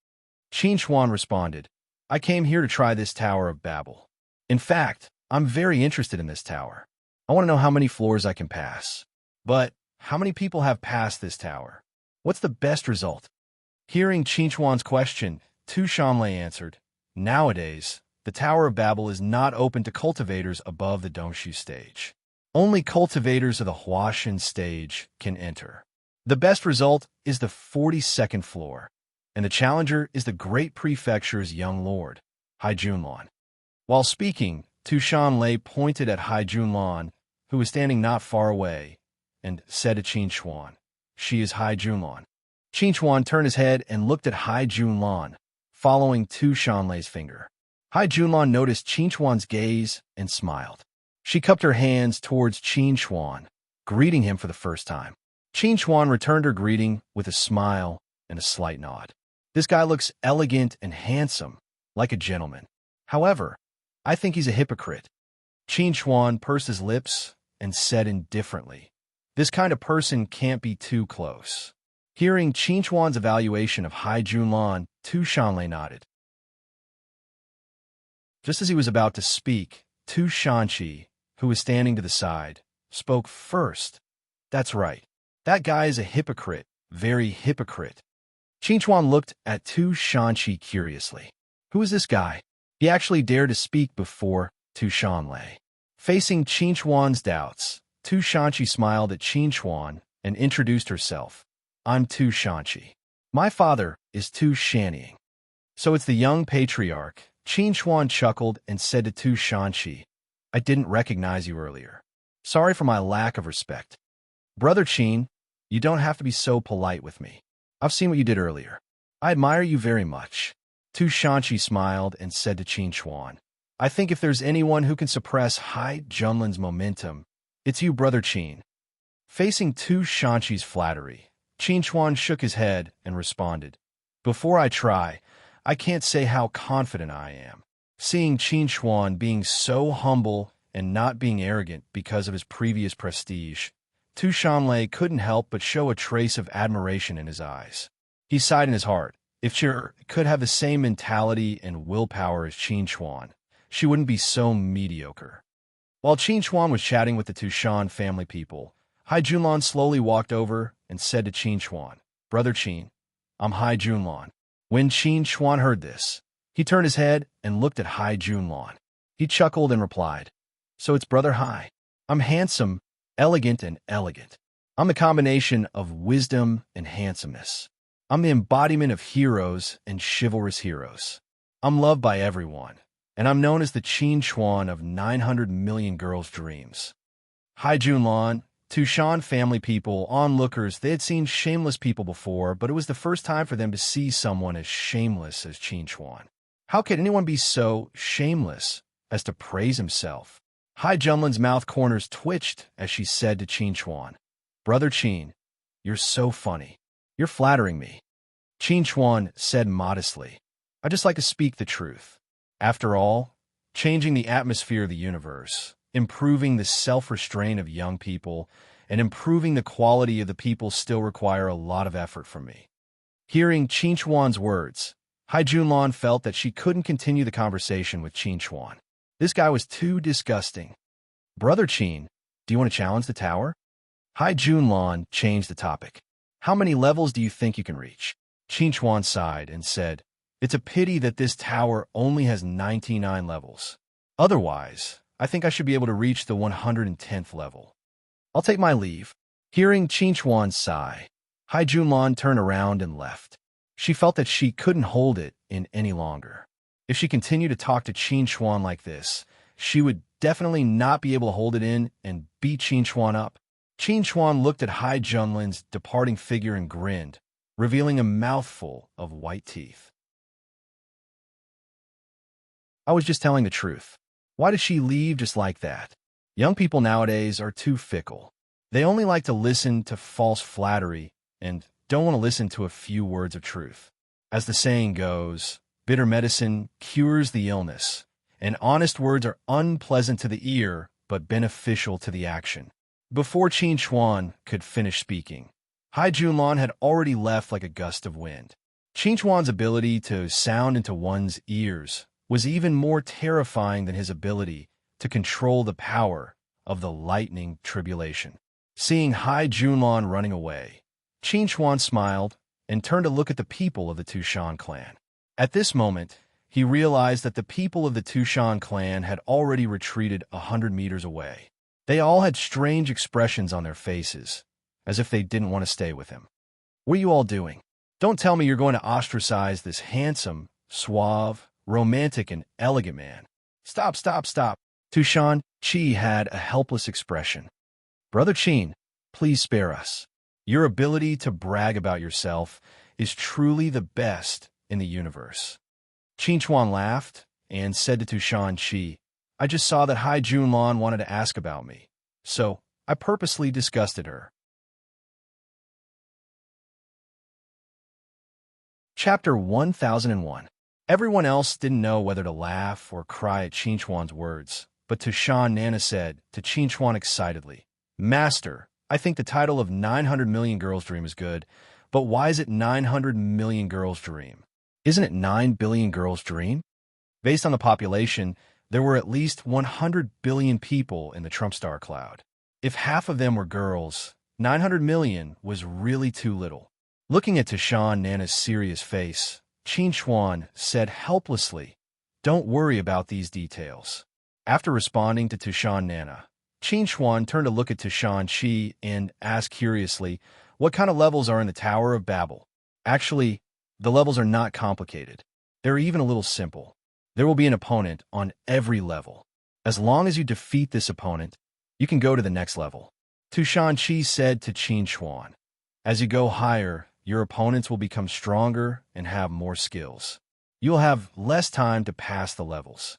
Qin Xuan responded, I came here to try this Tower of Babel. In fact, I'm very interested in this tower. I want to know how many floors I can pass. But how many people have passed this tower? What's the best result? Hearing Qin Xuan's question, Tushan Lei answered, Nowadays, the Tower of Babel is not open to cultivators above the Dongshu stage. Only cultivators of the Huashan stage can enter. The best result is the 42nd floor, and the challenger is the Great Prefecture's young lord, Hai Junlan. While speaking, Tushan Lei pointed at Hai Junlan, who was standing not far away, and said to Qin Xuan, She is Hai Junlan. Qin Xuan turned his head and looked at Hai Junlan, following Tushan Lei's finger. Hai Junlan noticed Qin Xuan's gaze and smiled. She cupped her hands towards Qin Xuan, greeting him for the first time. Qin Xuan returned her greeting with a smile and a slight nod. This guy looks elegant and handsome, like a gentleman. However, I think he's a hypocrite. Qin Xuan pursed his lips and said indifferently, This kind of person can't be too close. Hearing Qin Xuan's evaluation of Hai Junlan, Tushan Lei nodded. Just as he was about to speak, Tu Shanqi, who was standing to the side, spoke first. That's right. That guy is a hypocrite, very hypocrite. Qin Xuan looked at Tu Shanqi curiously. Who is this guy? He actually dared to speak before Tushan Lei. Facing Qin Xuan's doubts, Tu Shanqi smiled at Qin Xuan and introduced herself. I'm Tu Shanqi. My father is Tu Shanying. So it's the young patriarch. Qin Xuan chuckled and said to Tu Shanqi, I didn't recognize you earlier. Sorry for my lack of respect. Brother Qin, you don't have to be so polite with me. I've seen what you did earlier. I admire you very much. Tu Shanqi smiled and said to Qin Xuan, I think if there's anyone who can suppress Hai Junlan's momentum, it's you, Brother Qin. Facing Tu Shanqi's flattery, Qin Xuan shook his head and responded, Before I try, I can't say how confident I am. Seeing Qin Xuan being so humble and not being arrogant because of his previous prestige, Tushan Lei couldn't help but show a trace of admiration in his eyes. He sighed in his heart. If she could have the same mentality and willpower as Qin Xuan, she wouldn't be so mediocre. While Qin Xuan was chatting with the Tushan family people, Hai Junlan slowly walked over and said to Qin Xuan, Brother Qin, I'm Hai Junlan. When Qin Xuan heard this, he turned his head and looked at Hai Junlan. He chuckled and replied, So it's Brother Hai. I'm handsome, elegant, and elegant. I'm the combination of wisdom and handsomeness. I'm the embodiment of heroes and chivalrous heroes. I'm loved by everyone, and I'm known as the Qin Xuan of 900 million girls' dreams. Hai Junlan, Tushan family people, onlookers, they had seen shameless people before, but it was the first time for them to see someone as shameless as Qin Xuan. How could anyone be so shameless as to praise himself? Hai Junlan's mouth corners twitched as she said to Qin Xuan, Brother Qin, you're so funny. You're flattering me. Qin Xuan said modestly, I just like to speak the truth. After all, changing the atmosphere of the universe, improving the self-restraint of young people, and improving the quality of the people still require a lot of effort from me. Hearing Qin Xuan's words, Hai Junlan felt that she couldn't continue the conversation with Qin Xuan. This guy was too disgusting. Brother Qin, do you want to challenge the tower? Hai Junlan changed the topic. How many levels do you think you can reach? Qin Xuan sighed and said, It's a pity that this tower only has 99 levels. Otherwise, I think I should be able to reach the 110th level. I'll take my leave. Hearing Qin Xuan's sigh, Hai Junlan turned around and left. She felt that she couldn't hold it in any longer. If she continued to talk to Qin Chuan like this, she would definitely not be able to hold it in and beat Qin Chuan up. Qin Chuan looked at Hai Junlin's departing figure and grinned, revealing a mouthful of white teeth. I was just telling the truth. Why did she leave just like that? Young people nowadays are too fickle. They only like to listen to false flattery and don't want to listen to a few words of truth. As the saying goes, bitter medicine cures the illness, and honest words are unpleasant to the ear but beneficial to the action. Before Qin Chuan could finish speaking, Hai Junlan had already left like a gust of wind. Qin Chuan's ability to sound into one's ears was even more terrifying than his ability to control the power of the lightning tribulation. Seeing Hai Junlan running away, Qin Chuan smiled and turned to look at the people of the Tushan clan. At this moment, he realized that the people of the Tushan clan had already retreated 100 meters away. They all had strange expressions on their faces, as if they didn't want to stay with him. What are you all doing? Don't tell me you're going to ostracize this handsome, suave, romantic, and elegant man. Stop, stop, stop. Tushan Chi had a helpless expression. Brother Qin, please spare us. Your ability to brag about yourself is truly the best in the universe. Qin Chuan laughed and said to Tushan Chi, I just saw that Hai Junlan wanted to ask about me, so I purposely disgusted her. Chapter 1001. Everyone else didn't know whether to laugh or cry at Qin Chuan's words, but Tushan Nana said to Qin Chuan excitedly, Master, I think the title of 900 Million Girls Dream is good, but why is it 900 Million Girls Dream? Isn't it 9 billion girls dream? Based on the population, there were at least 100 billion people in the Trump star cloud. If half of them were girls, 900 million was really too little. Looking at Tushan Nana's serious face, Qin Chuan said helplessly, Don't worry about these details. After responding to Tushan Nana, Qin Chuan turned to look at Tushan Chi and asked curiously, What kind of levels are in the Tower of Babel? Actually, the levels are not complicated. They're even a little simple. There will be an opponent on every level. As long as you defeat this opponent, you can go to the next level. Tushan Chi said to Qin Chuan, As you go higher, your opponents will become stronger and have more skills. You'll have less time to pass the levels.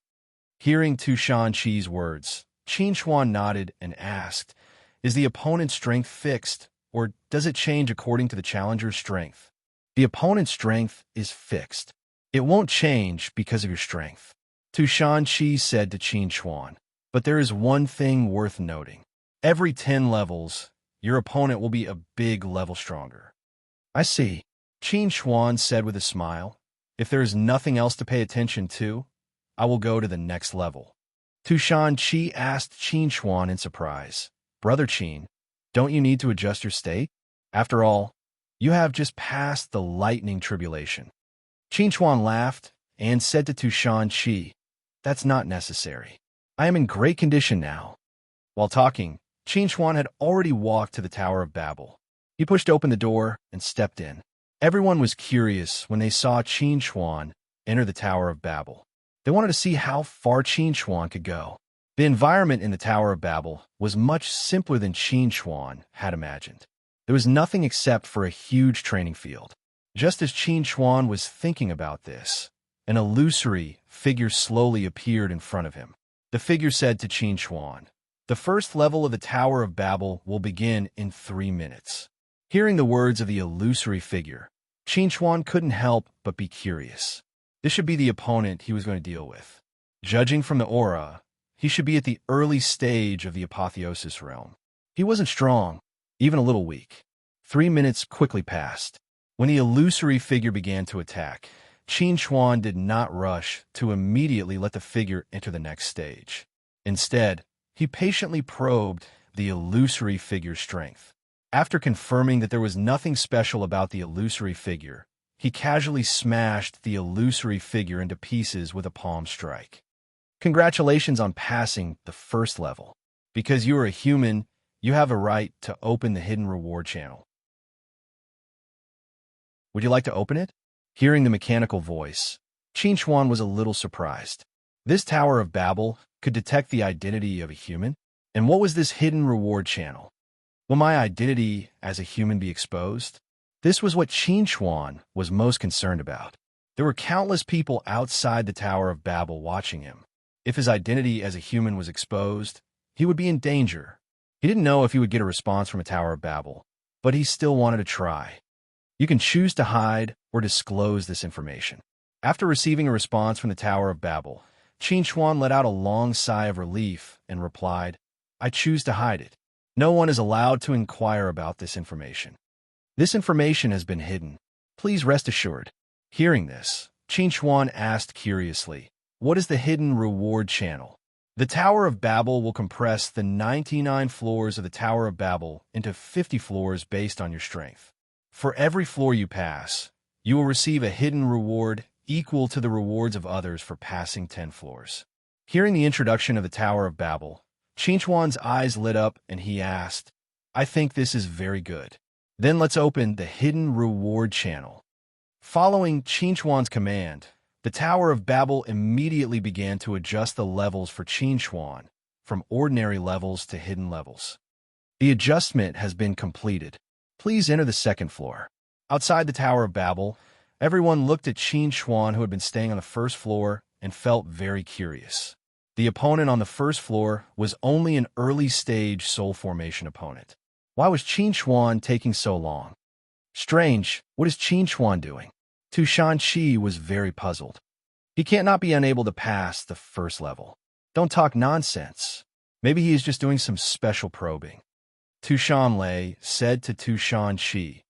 Hearing Tushan Chi's words, Qin Chuan nodded and asked, Is the opponent's strength fixed, or does it change according to the challenger's strength? The opponent's strength is fixed. It won't change because of your strength. Tushan Chi said to Qin Chuan, But there is one thing worth noting. Every 10 levels, your opponent will be a big level stronger. I see, Qin Chuan said with a smile. If there is nothing else to pay attention to, I will go to the next level. Tushan Chi asked Qin Chuan in surprise, Brother Qin, don't you need to adjust your state? After all, you have just passed the lightning tribulation. Qin Chuan laughed and said to Tushan Chi, That's not necessary. I am in great condition now. While talking, Qin Chuan had already walked to the Tower of Babel. He pushed open the door and stepped in. Everyone was curious when they saw Qin Chuan enter the Tower of Babel. They wanted to see how far Qin Chuan could go. The environment in the Tower of Babel was much simpler than Qin Chuan had imagined. There was nothing except for a huge training field. Just as Qin Chuan was thinking about this, an illusory figure slowly appeared in front of him. The figure said to Qin Chuan, The first level of the Tower of Babel will begin in 3 minutes. Hearing the words of the illusory figure, Qin Chuan couldn't help but be curious. This should be the opponent he was going to deal with. Judging from the aura, he should be at the early stage of the apotheosis realm. He wasn't strong, even a little weak. 3 minutes quickly passed. When the illusory figure began to attack, Qin Chuan did not rush to immediately let the figure enter the next stage. Instead, he patiently probed the illusory figure's strength. After confirming that there was nothing special about the illusory figure, he casually smashed the illusory figure into pieces with a palm strike. Congratulations on passing the first level. Because you are a human, you have a right to open the hidden reward channel. Would you like to open it? Hearing the mechanical voice, Qin Chuan was a little surprised. This Tower of Babel could detect the identity of a human? And what was this hidden reward channel? Will my identity as a human be exposed? This was what Qin Chuan was most concerned about. There were countless people outside the Tower of Babel watching him. If his identity as a human was exposed, he would be in danger. He didn't know if he would get a response from a Tower of Babel, but he still wanted to try. You can choose to hide or disclose this information. After receiving a response from the Tower of Babel, Qin Chuan let out a long sigh of relief and replied, "I choose to hide it. No one is allowed to inquire about this information. This information has been hidden. Please rest assured." Hearing this, Qin Chuan asked curiously, "What is the hidden reward channel?" The Tower of Babel will compress the 99 floors of the Tower of Babel into 50 floors based on your strength. For every floor you pass, you will receive a hidden reward equal to the rewards of others for passing 10 floors. Hearing the introduction of the Tower of Babel, Qin Chuan's eyes lit up and he asked, "I think this is very good. Then let's open the hidden reward channel." Following Qin Chuan's command, the Tower of Babel immediately began to adjust the levels for Qin Chuan, from ordinary levels to hidden levels. The adjustment has been completed. Please enter the second floor. Outside the Tower of Babel, everyone looked at Qin Chuan, who had been staying on the first floor, and felt very curious. The opponent on the first floor was only an early-stage soul formation opponent. Why was Qin Chuan taking so long? Strange, what is Qin Chuan doing? Tu Shanqi was very puzzled. He can't not be unable to pass the first level. Don't talk nonsense. Maybe he is just doing some special probing. Tu Shanlei said to Tu Shanqi,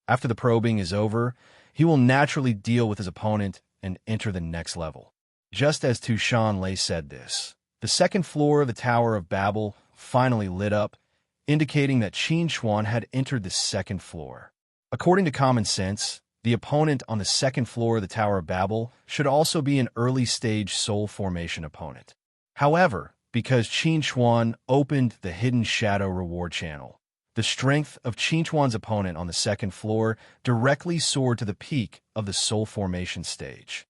after the probing is over, he will naturally deal with his opponent and enter the next level. Just as Tu Shanlei said this, the second floor of the Tower of Babel finally lit up, indicating that Qin Chuan had entered the second floor. According to common sense, the opponent on the second floor of the Tower of Babel should also be an early-stage soul formation opponent. However, because Qin Chuan opened the hidden shadow reward channel, the strength of Qin Chuan's opponent on the second floor directly soared to the peak of the soul formation stage.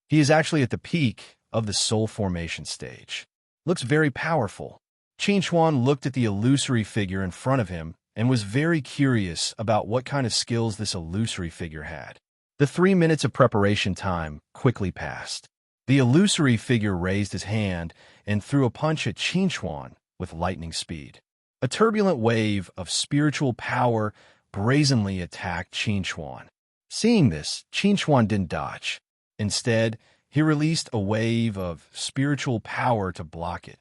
He is actually at the peak of the soul formation stage. Looks very powerful. Qin Chuan looked at the illusory figure in front of him and was very curious about what kind of skills this illusory figure had. The 3 minutes of preparation time quickly passed. The illusory figure raised his hand and threw a punch at Qin Chuan with lightning speed. A turbulent wave of spiritual power brazenly attacked Qin Chuan. Seeing this, Qin Chuan didn't dodge. Instead, he released a wave of spiritual power to block it.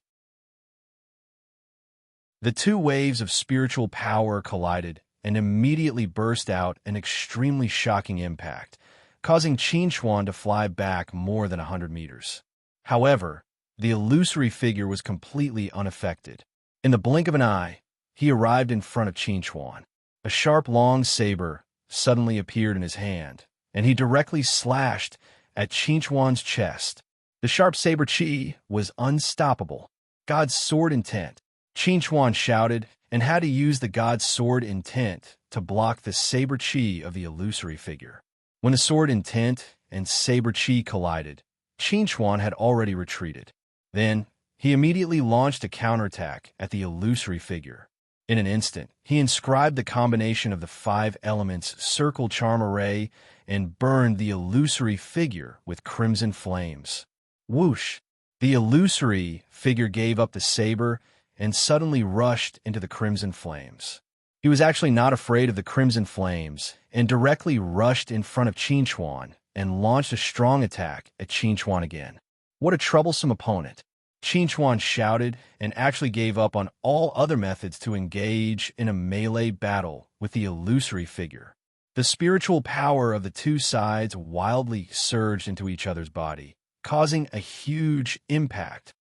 The two waves of spiritual power collided and immediately burst out an extremely shocking impact, causing Qin Chuan to fly back more than 100 meters. However, the illusory figure was completely unaffected. In the blink of an eye, he arrived in front of Qin Chuan. A sharp, long saber suddenly appeared in his hand, and he directly slashed at Qin Chuan's chest. The sharp saber chi was unstoppable. God's sword intent. Qin Chuan shouted and had to use the God's sword intent to block the saber chi of the illusory figure. When the sword intent and saber chi collided, Qin Chuan had already retreated. Then, he immediately launched a counterattack at the illusory figure. In an instant, he inscribed the combination of the 5 elements circle charm array and burned the illusory figure with crimson flames. Whoosh! The illusory figure gave up the saber and suddenly rushed into the crimson flames. He was actually not afraid of the crimson flames and directly rushed in front of Qin Chuan and launched a strong attack at Qin Chuan again. What a troublesome opponent! Qin Chuan shouted and actually gave up on all other methods to engage in a melee battle with the illusory figure. The spiritual power of the two sides wildly surged into each other's body, causing a huge impact.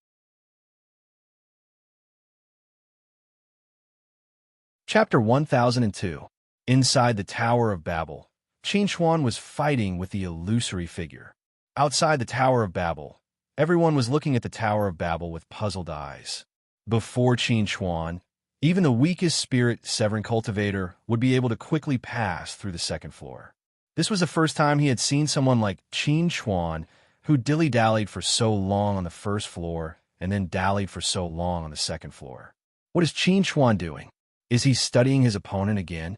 Chapter 1002. Inside the Tower of Babel, Qin Chuan was fighting with the illusory figure. Outside the Tower of Babel, everyone was looking at the Tower of Babel with puzzled eyes. Before Qin Chuan, even the weakest spirit Severin cultivator would be able to quickly pass through the second floor. This was the first time he had seen someone like Qin Chuan, who dilly-dallied for so long on the first floor and then dallied for so long on the second floor. What is Qin Chuan doing? Is he studying his opponent again?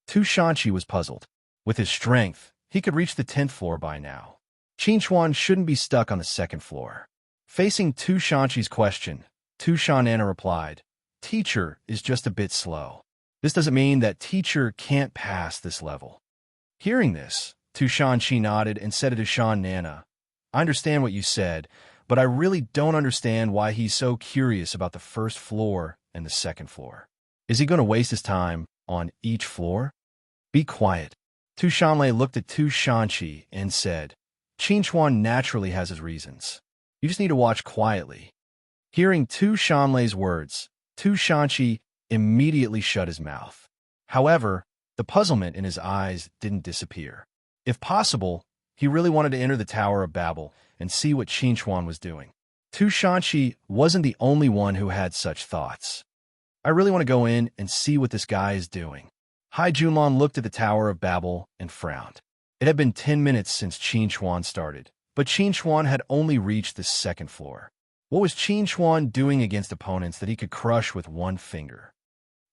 Tu Shanqi was puzzled. With his strength, he could reach the 10th floor by now. Qin Chuan shouldn't be stuck on the second floor. Facing Tu Shanqi's question, Tu Shan'ana replied, "Teacher is just a bit slow. This doesn't mean that teacher can't pass this level." Hearing this, Tu Shanqi nodded and said to Shan'ana, "I understand what you said, but I really don't understand why he's so curious about the first floor and the second floor. Is he going to waste his time on each floor?" "Be quiet." Tu Shanlei looked at Tu Shanqi and said, "Qin Chuan naturally has his reasons. You just need to watch quietly." Hearing Tu Shanlei's words, Tu Shanqi immediately shut his mouth. However, the puzzlement in his eyes didn't disappear. If possible, he really wanted to enter the Tower of Babel and see what Qin Chuan was doing. Tu Shanqi wasn't the only one who had such thoughts. "I really want to go in and see what this guy is doing." Hai Junlan looked at the Tower of Babel and frowned. It had been 10 minutes since Qin Chuan started, but Qin Chuan had only reached the second floor. What was Qin Chuan doing against opponents that he could crush with one finger?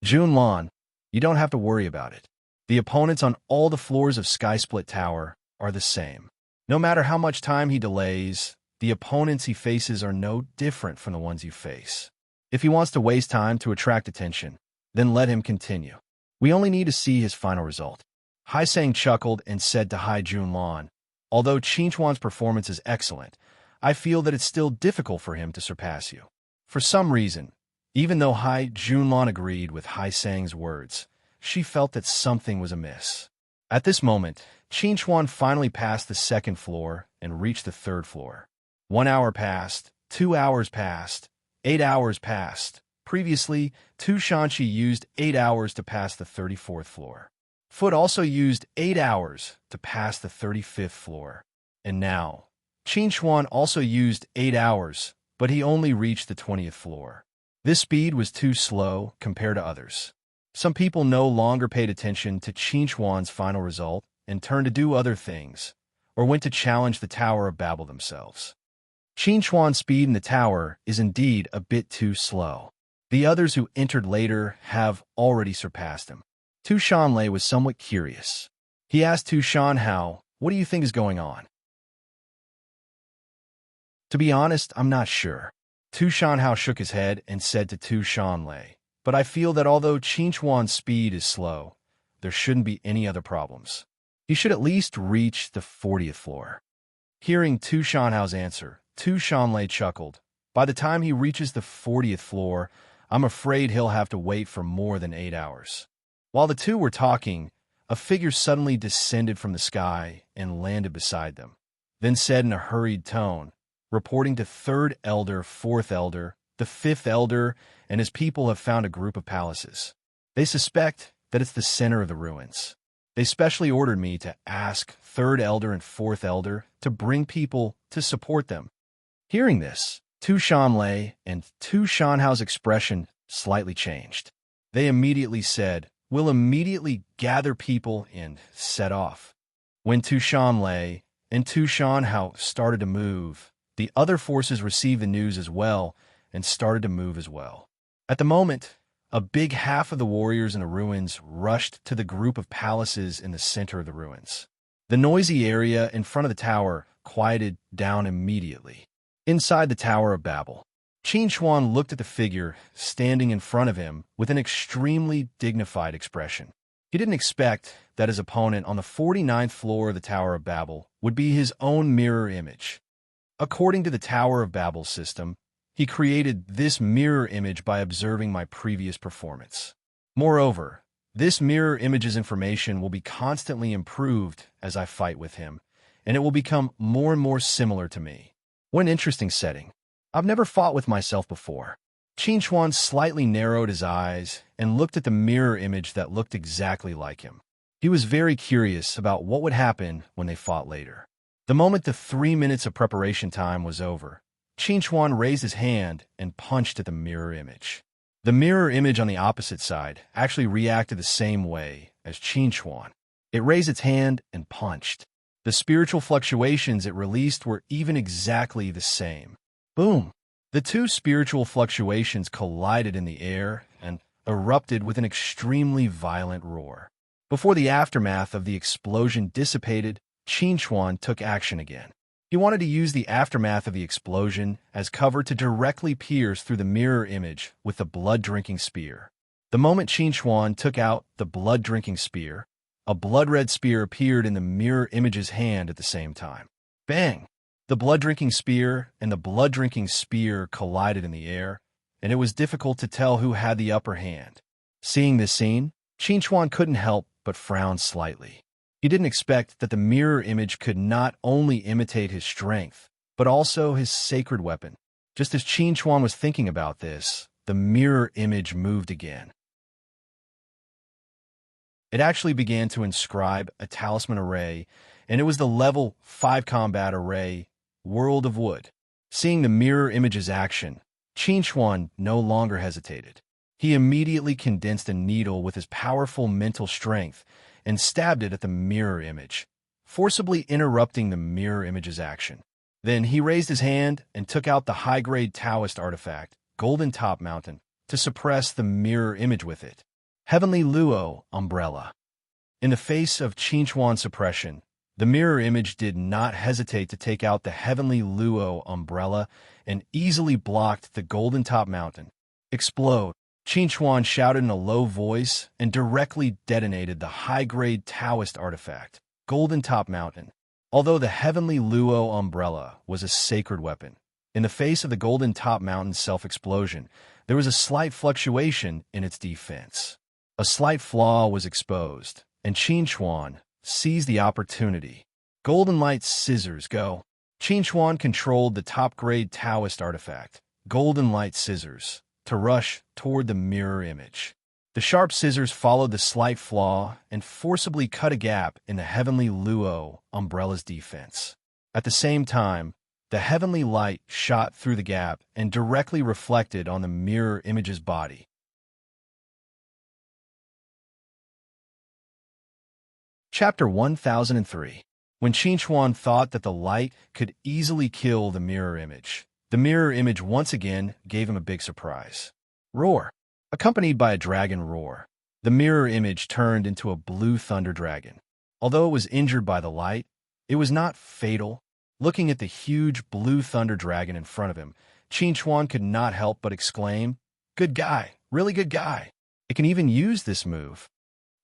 "Junlan, you don't have to worry about it. The opponents on all the floors of Sky Split Tower are the same. No matter how much time he delays, the opponents he faces are no different from the ones you face. If he wants to waste time to attract attention, then let him continue. We only need to see his final result." Hai Sang chuckled and said to Hai Junlan, "Although Qin Chuan's performance is excellent, I feel that it's still difficult for him to surpass you." For some reason, even though Hai Junlan agreed with Hai Sang's words, she felt that something was amiss. At this moment, Qin Chuan finally passed the second floor and reached the third floor. 1 hour passed, 2 hours passed, 8 hours passed. Previously, Tu Shanqi used 8 hours to pass the 34th floor. Foot also used 8 hours to pass the 35th floor. And now, Qin Chuan also used 8 hours, but he only reached the 20th floor. This speed was too slow compared to others. Some people no longer paid attention to Qin Chuan's final result and turned to do other things, or went to challenge the Tower of Babel themselves. Qin Chuan's speed in the tower is indeed a bit too slow. The others who entered later have already surpassed him. Tu Shanlei was somewhat curious. He asked Tu Shanhao, "What do you think is going on?" "To be honest, I'm not sure." Tu Shanhao shook his head and said to Tu Shanlei, "But I feel that although Qin Chuan's speed is slow, there shouldn't be any other problems. He should at least reach the 40th floor." Hearing Tu Shanhao's answer, Tu Shanlei chuckled. "By the time he reaches the 40th floor, I'm afraid he'll have to wait for more than 8 hours." While the two were talking, a figure suddenly descended from the sky and landed beside them, then said in a hurried tone, reporting to third elder, fourth elder, the fifth elder, and his people have found a group of palaces. They suspect that it's the center of the ruins. They specially ordered me to ask third elder and fourth elder to bring people to support them. Hearing this, Tu Shanlei and Tu Shanhao's expression slightly changed. They immediately said, "We'll immediately gather people and set off." When Tu Shanlei and Tu Shanhao started to move, the other forces received the news as well and started to move as well. At the moment, a big half of the warriors in the ruins rushed to the group of palaces in the center of the ruins. The noisy area in front of the tower quieted down immediately. Inside the Tower of Babel, Qin Chuan looked at the figure standing in front of him with an extremely dignified expression. He didn't expect that his opponent on the 49th floor of the Tower of Babel would be his own mirror image. According to the Tower of Babel system, he created this mirror image by observing my previous performance. Moreover, this mirror image's information will be constantly improved as I fight with him, and it will become more and more similar to me. What an interesting setting. I've never fought with myself before. Qin Chuan slightly narrowed his eyes and looked at the mirror image that looked exactly like him. He was very curious about what would happen when they fought later. The moment the 3 minutes of preparation time was over, Qin Chuan raised his hand and punched at the mirror image. The mirror image on the opposite side actually reacted the same way as Qin Chuan. It raised its hand and punched. The spiritual fluctuations it released were even exactly the same. Boom! The two spiritual fluctuations collided in the air and erupted with an extremely violent roar. Before the aftermath of the explosion dissipated, Qin Chuan took action again. He wanted to use the aftermath of the explosion as cover to directly pierce through the mirror image with the blood-drinking spear. The moment Qin Chuan took out the blood-drinking spear, a blood-red spear appeared in the mirror image's hand at the same time. Bang! The blood-drinking spear and the blood-drinking spear collided in the air, and it was difficult to tell who had the upper hand. Seeing this scene, Qin Chuan couldn't help but frown slightly. He didn't expect that the mirror image could not only imitate his strength, but also his sacred weapon. Just as Qin Chuan was thinking about this, the mirror image moved again. It actually began to inscribe a talisman array, and it was the level 5 combat array, World of Wood. Seeing the mirror image's action, Qin Chuan no longer hesitated. He immediately condensed a needle with his powerful mental strength and stabbed it at the mirror image, forcibly interrupting the mirror image's action. Then he raised his hand and took out the high-grade Taoist artifact, Golden Top Mountain, to suppress the mirror image with it. Heavenly Luo Umbrella. In the face of Qin Chuan's suppression, the mirror image did not hesitate to take out the Heavenly Luo Umbrella and easily blocked the Golden Top Mountain. Explode! Qin Chuan shouted in a low voice and directly detonated the high-grade Taoist artifact, Golden Top Mountain. Although the Heavenly Luo Umbrella was a sacred weapon, in the face of the Golden Top Mountain's self-explosion, there was a slight fluctuation in its defense. A slight flaw was exposed, and Qin Chuan seized the opportunity. Golden Light Scissors, go! Qin Chuan controlled the top-grade Taoist artifact, Golden Light Scissors, to rush toward the mirror image. The sharp scissors followed the slight flaw and forcibly cut a gap in the Heavenly Luo Umbrella's defense. At the same time, the heavenly light shot through the gap and directly reflected on the mirror image's body. Chapter 1003. When Qin Chuan thought that the light could easily kill the mirror image once again gave him a big surprise. Roar! Accompanied by a dragon roar, the mirror image turned into a blue thunder dragon. Although it was injured by the light, it was not fatal. Looking at the huge blue thunder dragon in front of him, Qin Chuan could not help but exclaim, "Good guy, really good guy. It can even use this move."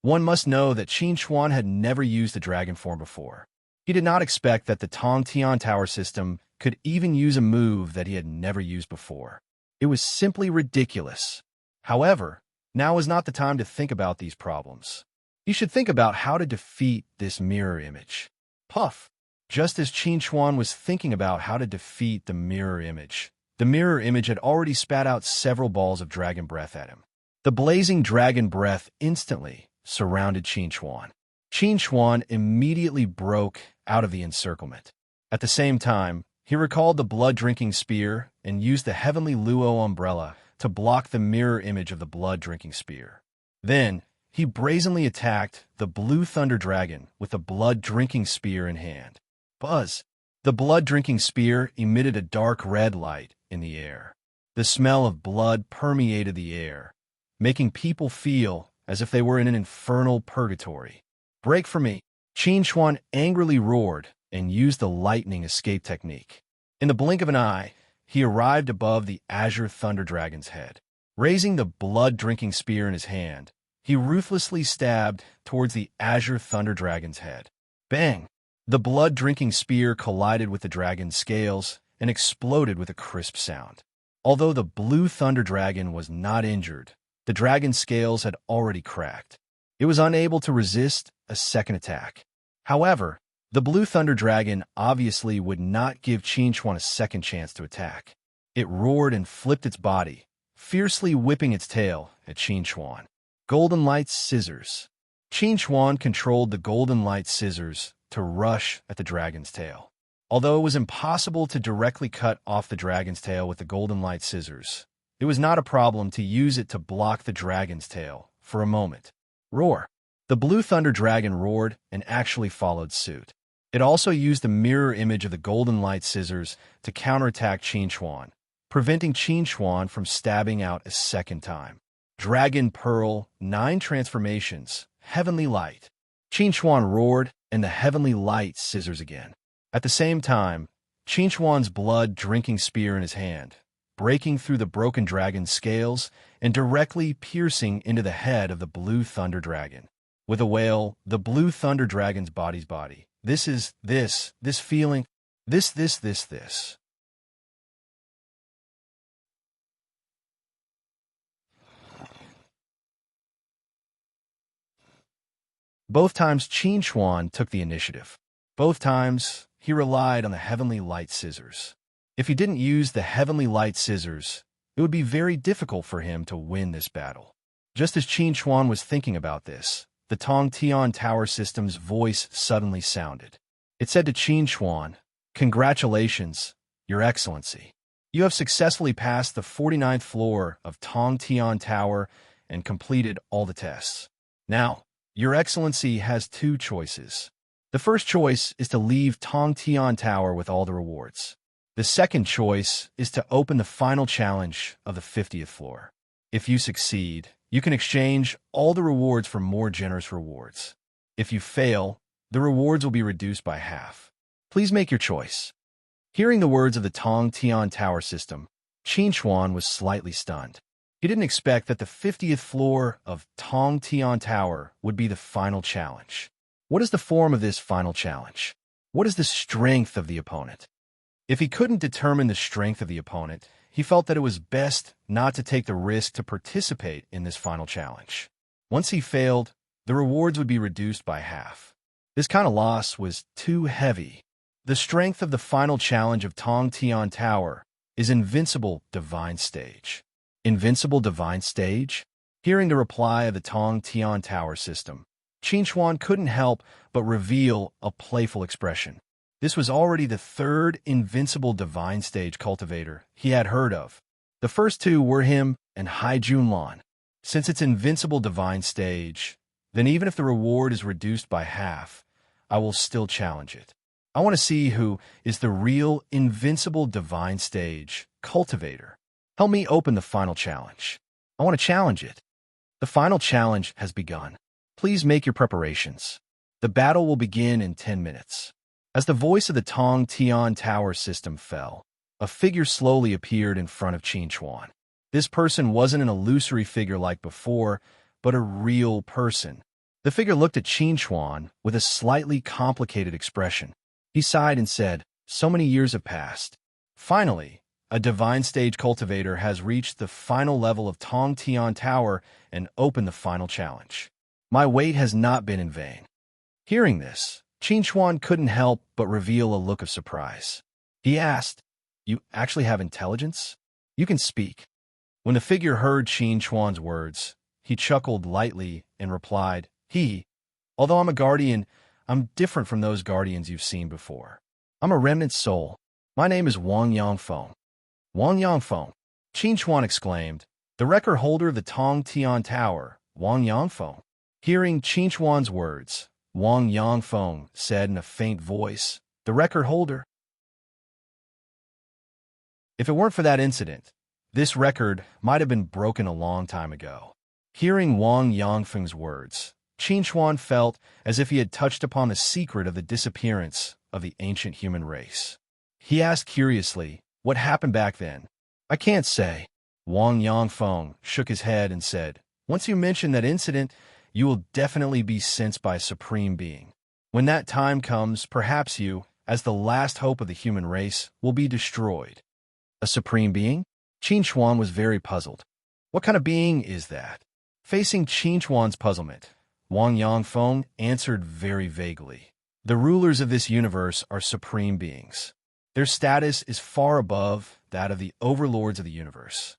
One must know that Qin Chuan had never used the dragon form before. He did not expect that the Tong Tian Tower system could even use a move that he had never used before. It was simply ridiculous. However, now is not the time to think about these problems. You should think about how to defeat this mirror image. Puff! Just as Qin Chuan was thinking about how to defeat the mirror image had already spat out several balls of dragon breath at him. The blazing dragon breath instantly surrounded Qin Chuan. Qin Chuan immediately broke out of the encirclement. At the same time, he recalled the blood-drinking spear and used the Heavenly Luo Umbrella to block the mirror image of the blood-drinking spear. Then, he brazenly attacked the Blue Thunder Dragon with the blood-drinking spear in hand. Buzz! The blood-drinking spear emitted a dark red light in the air. The smell of blood permeated the air, making people feel as if they were in an infernal purgatory. Break for me! Qin Chuan angrily roared and used the lightning escape technique. In the blink of an eye, he arrived above the Azure Thunder Dragon's head. Raising the blood-drinking spear in his hand, he ruthlessly stabbed towards the Azure Thunder Dragon's head. Bang! The blood-drinking spear collided with the dragon's scales and exploded with a crisp sound. Although the Blue Thunder Dragon was not injured, the dragon's scales had already cracked. It was unable to resist a second attack. However, the Blue Thunder Dragon obviously would not give Qin Chuan a second chance to attack. It roared and flipped its body, fiercely whipping its tail at Qin Chuan. Golden Light Scissors. Qin Chuan controlled the Golden Light Scissors to rush at the dragon's tail. Although it was impossible to directly cut off the dragon's tail with the Golden Light Scissors, it was not a problem to use it to block the dragon's tail for a moment. Roar! The blue thunder dragon roared and actually followed suit. It also used a mirror image of the golden light scissors to counterattack Qin Chuan, preventing Qin Chuan from stabbing out a second time. Dragon Pearl, 9 transformations, heavenly light. Qin Chuan roared, and the heavenly light scissors again. At the same time, Qin Chuan's blood-drinking spear in his hand, breaking through the broken dragon's scales and directly piercing into the head of the blue thunder dragon. With a wail, the blue thunder dragon's body. This feeling. Both times Qin Chuan took the initiative. Both times he relied on the heavenly light scissors. If he didn't use the heavenly light scissors, it would be very difficult for him to win this battle. Just as Qin Chuan was thinking about this, the Tong Tian Tower system's voice suddenly sounded. It said to Qin Chuan, "Congratulations, Your Excellency. You have successfully passed the 49th floor of Tong Tian Tower and completed all the tests. Now, Your Excellency has 2 choices. The first choice is to leave Tong Tian Tower with all the rewards. The second choice is to open the final challenge of the 50th floor. If you succeed, you can exchange all the rewards for more generous rewards. If you fail, the rewards will be reduced by half. Please make your choice." Hearing the words of the Tong Tian Tower system, Qin Chuan was slightly stunned. He didn't expect that the 50th floor of Tong Tian Tower would be the final challenge. What is the form of this final challenge? What is the strength of the opponent? If he couldn't determine the strength of the opponent, he felt that it was best not to take the risk to participate in this final challenge. Once he failed, the rewards would be reduced by half. This kind of loss was too heavy. The strength of the final challenge of Tong Tian Tower is Invincible Divine Stage. Invincible Divine Stage? Hearing the reply of the Tong Tian Tower system, Qin Chuan couldn't help but reveal a playful expression. This was already the 3rd Invincible Divine Stage cultivator he had heard of. The first 2 were him and Hai Junlan. Since it's Invincible Divine Stage, then even if the reward is reduced by half, I will still challenge it. I want to see who is the real Invincible Divine Stage cultivator. Help me open the final challenge. I want to challenge it. The final challenge has begun. Please make your preparations. The battle will begin in 10 minutes. As the voice of the Tong Tian Tower system fell, a figure slowly appeared in front of Qin Chuan. This person wasn't an illusory figure like before, but a real person. The figure looked at Qin Chuan with a slightly complicated expression. He sighed and said, "So many years have passed. Finally, a divine stage cultivator has reached the final level of Tong Tian Tower and opened the final challenge. My wait has not been in vain." Hearing this, Qin Chuan couldn't help but reveal a look of surprise. He asked, "You actually have intelligence? You can speak." When the figure heard Qin Chuan's words, he chuckled lightly and replied, Although I'm a guardian, I'm different from those guardians you've seen before. I'm a remnant soul. My name is Wang Yangfeng." "Wang Yangfeng," Qin Chuan exclaimed, "the record holder of the Tong Tian Tower, Wang Yangfeng." Hearing Qin Chuan's words, Wang Yangfeng said in a faint voice, "The record holder?" If it weren't for that incident, this record might have been broken a long time ago. Hearing Wang Yangfeng's words, Qin Chuan felt as if he had touched upon the secret of the disappearance of the ancient human race. He asked curiously, "What happened back then?" "I can't say." Wang Yangfeng shook his head and said, "Once you mention that incident, you will definitely be sensed by a supreme being. When that time comes, perhaps you, as the last hope of the human race, will be destroyed." "A supreme being?" Qin Chuan was very puzzled. What kind of being is that? Facing Qin Chuan's puzzlement, Wang Yangfeng answered very vaguely. The rulers of this universe are supreme beings. Their status is far above that of the overlords of the universe.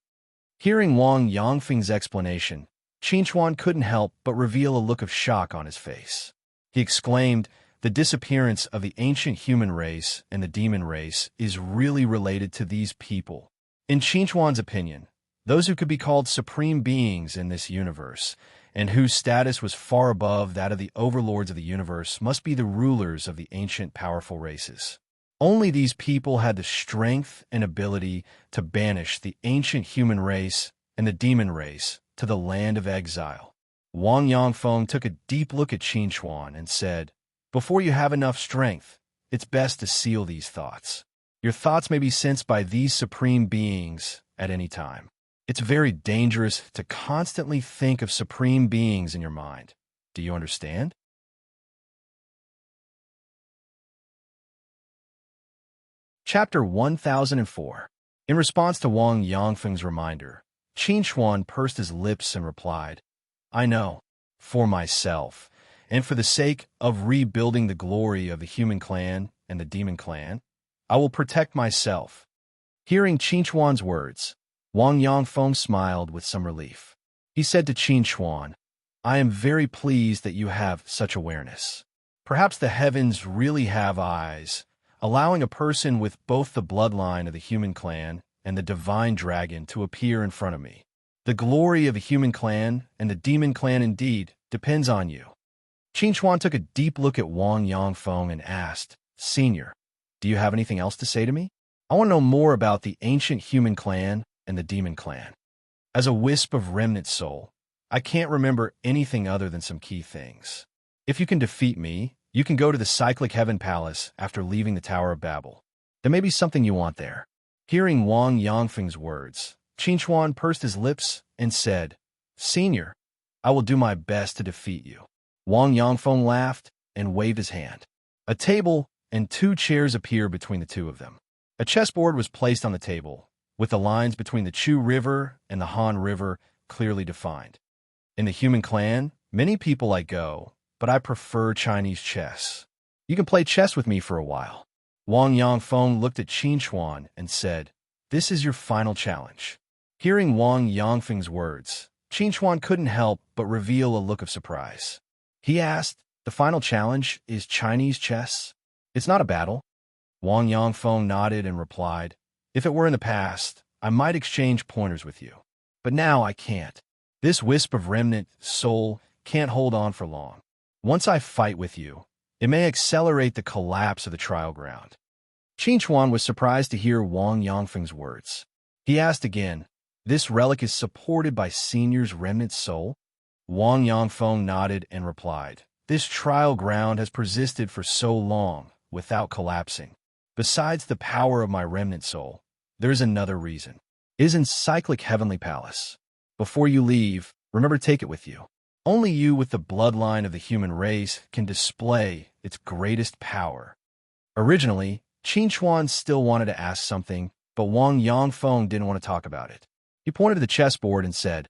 Hearing Wang Yangfeng's explanation, Qin Chuan couldn't help but reveal a look of shock on his face. He exclaimed, "The disappearance of the ancient human race and the demon race is really related to these people." In Qin Chuan's opinion, those who could be called supreme beings in this universe, and whose status was far above that of the overlords of the universe, must be the rulers of the ancient powerful races. Only these people had the strength and ability to banish the ancient human race and the demon race to the land of exile. Wang Yangfeng took a deep look at Qin Chuan and said, "Before you have enough strength, it's best to seal these thoughts. Your thoughts may be sensed by these supreme beings at any time. It's very dangerous to constantly think of supreme beings in your mind. Do you understand?" Chapter 1004. In response to Wang Yangfeng's reminder, Qin Chuan pursed his lips and replied, "I know, for myself, and for the sake of rebuilding the glory of the human clan and the demon clan, I will protect myself." Hearing Qin Chuan's words, Wang Yangfeng smiled with some relief. He said to Qin Chuan, "I am very pleased that you have such awareness. Perhaps the heavens really have eyes, allowing a person with both the bloodline of the human clan and the divine dragon to appear in front of me. The glory of the human clan and the demon clan indeed depends on you." Qin Chuan took a deep look at Wang Yangfeng and asked, "Senior, do you have anything else to say to me? I want to know more about the ancient human clan and the demon clan. As a wisp of remnant soul, I can't remember anything other than some key things. If you can defeat me, you can go to the cyclic heaven palace after leaving the Tower of Babel. There may be something you want there." Hearing Wang Yangfeng's words, Qin Chuan pursed his lips and said, "Senior, I will do my best to defeat you." Wang Yangfeng laughed and waved his hand. A table and 2 chairs appeared between the two of them. A chessboard was placed on the table, with the lines between the Chu River and the Han River clearly defined. In the human clan, many people like Go, but I prefer Chinese chess. You can play chess with me for a while." Wang Yangfeng looked at Qin Chuan and said, "This is your final challenge." Hearing Wang Yangfeng's words, Qin Chuan couldn't help but reveal a look of surprise. He asked, "The final challenge is Chinese chess? It's not a battle?" Wang Yangfeng nodded and replied, "If it were in the past, I might exchange pointers with you. But now I can't. This wisp of remnant soul can't hold on for long. Once I fight with you, it may accelerate the collapse of the trial ground." Qin Chuan was surprised to hear Wang Yangfeng's words. He asked again, "This relic is supported by Senior's remnant soul?" Wang Yangfeng nodded and replied, "This trial ground has persisted for so long without collapsing. Besides the power of my remnant soul, there is another reason. It is in cyclic heavenly palace. Before you leave, remember to take it with you. Only you with the bloodline of the human race can display its greatest power." Originally, Qin Chuan still wanted to ask something, but Wang Yangfeng didn't want to talk about it. He pointed to the chessboard and said,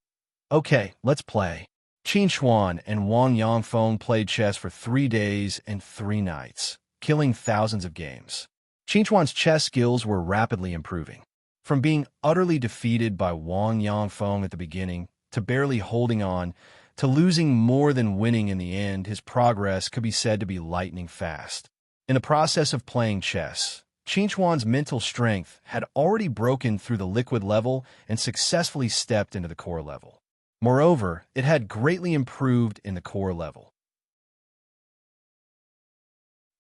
"Okay, let's play." Qin Chuan and Wang Yangfeng played chess for 3 days and 3 nights, killing thousands of games. Qin Chuan's chess skills were rapidly improving. From being utterly defeated by Wang Yangfeng at the beginning, to barely holding on, to losing more than winning in the end, his progress could be said to be lightning fast. In the process of playing chess, Qin Chuan's mental strength had already broken through the liquid level and successfully stepped into the core level. Moreover, it had greatly improved in the core level.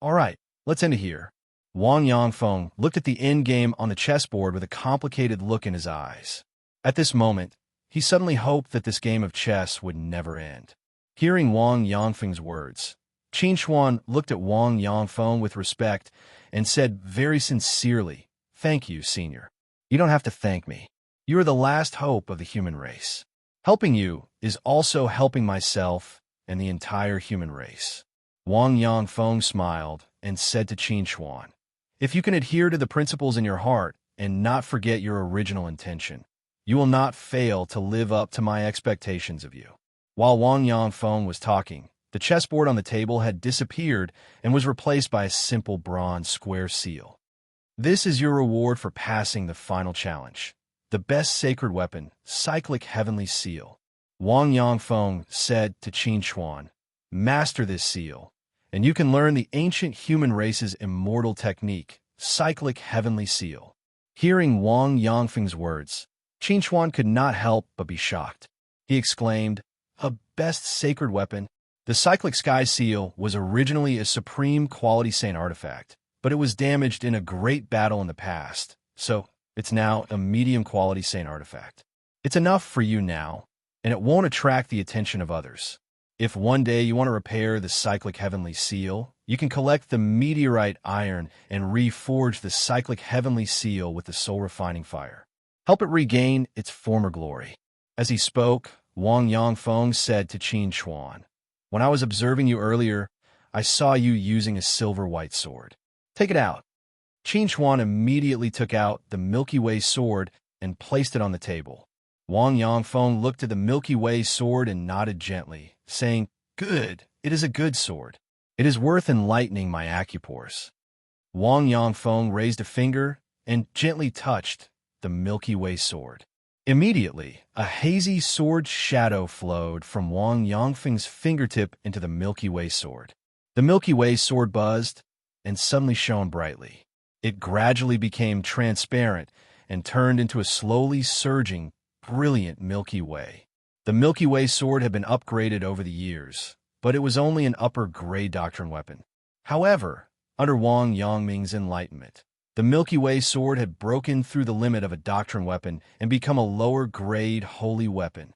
All right, let's end it here. Wang Yangfeng looked at the endgame on the chessboard with a complicated look in his eyes. At this moment, he suddenly hoped that this game of chess would never end. Hearing Wang Yangfeng's words, Qin Chuan looked at Wang Yangfeng with respect and said very sincerely, "Thank you, Senior. You don't have to thank me. You are the last hope of the human race. Helping you is also helping myself and the entire human race." Wang Yangfeng smiled and said to Qin Chuan, "If you can adhere to the principles in your heart and not forget your original intention, you will not fail to live up to my expectations of you." While Wang Yangfeng was talking, the chessboard on the table had disappeared and was replaced by a simple bronze square seal. "This is your reward for passing the final challenge. The best sacred weapon, cyclic heavenly seal." Wang Yangfeng said to Qin Chuan, "Master this seal, and you can learn the ancient human race's immortal technique, cyclic heavenly seal." Hearing Wang Yangfeng's words, Qin Chuan could not help but be shocked. He exclaimed, "A best sacred weapon?" The cyclic sky seal was originally a supreme quality saint artifact, but it was damaged in a great battle in the past, so it's now a medium quality saint artifact. It's enough for you now, and it won't attract the attention of others. If one day you want to repair the cyclic heavenly seal, you can collect the meteorite iron and reforge the cyclic heavenly seal with the soul refining fire. Help it regain its former glory. As he spoke, Wang Yangfeng said to Qin Chuan, "When I was observing you earlier, I saw you using a silver-white sword. Take it out." Qin Chuan immediately took out the Milky Way sword and placed it on the table. Wang Yangfeng looked at the Milky Way sword and nodded gently, saying, "Good, it is a good sword. It is worth enlightening my acupores." Wang Yangfeng raised a finger and gently touched the Milky Way sword. Immediately, a hazy sword shadow flowed from Wang Yangfeng's fingertip into the Milky Way sword. The Milky Way sword buzzed and suddenly shone brightly. It gradually became transparent and turned into a slowly surging, brilliant Milky Way. The Milky Way sword had been upgraded over the years, but it was only an upper-grade doctrine weapon. However, under Wang Yangming's enlightenment, the Milky Way sword had broken through the limit of a doctrine weapon and become a lower-grade holy weapon.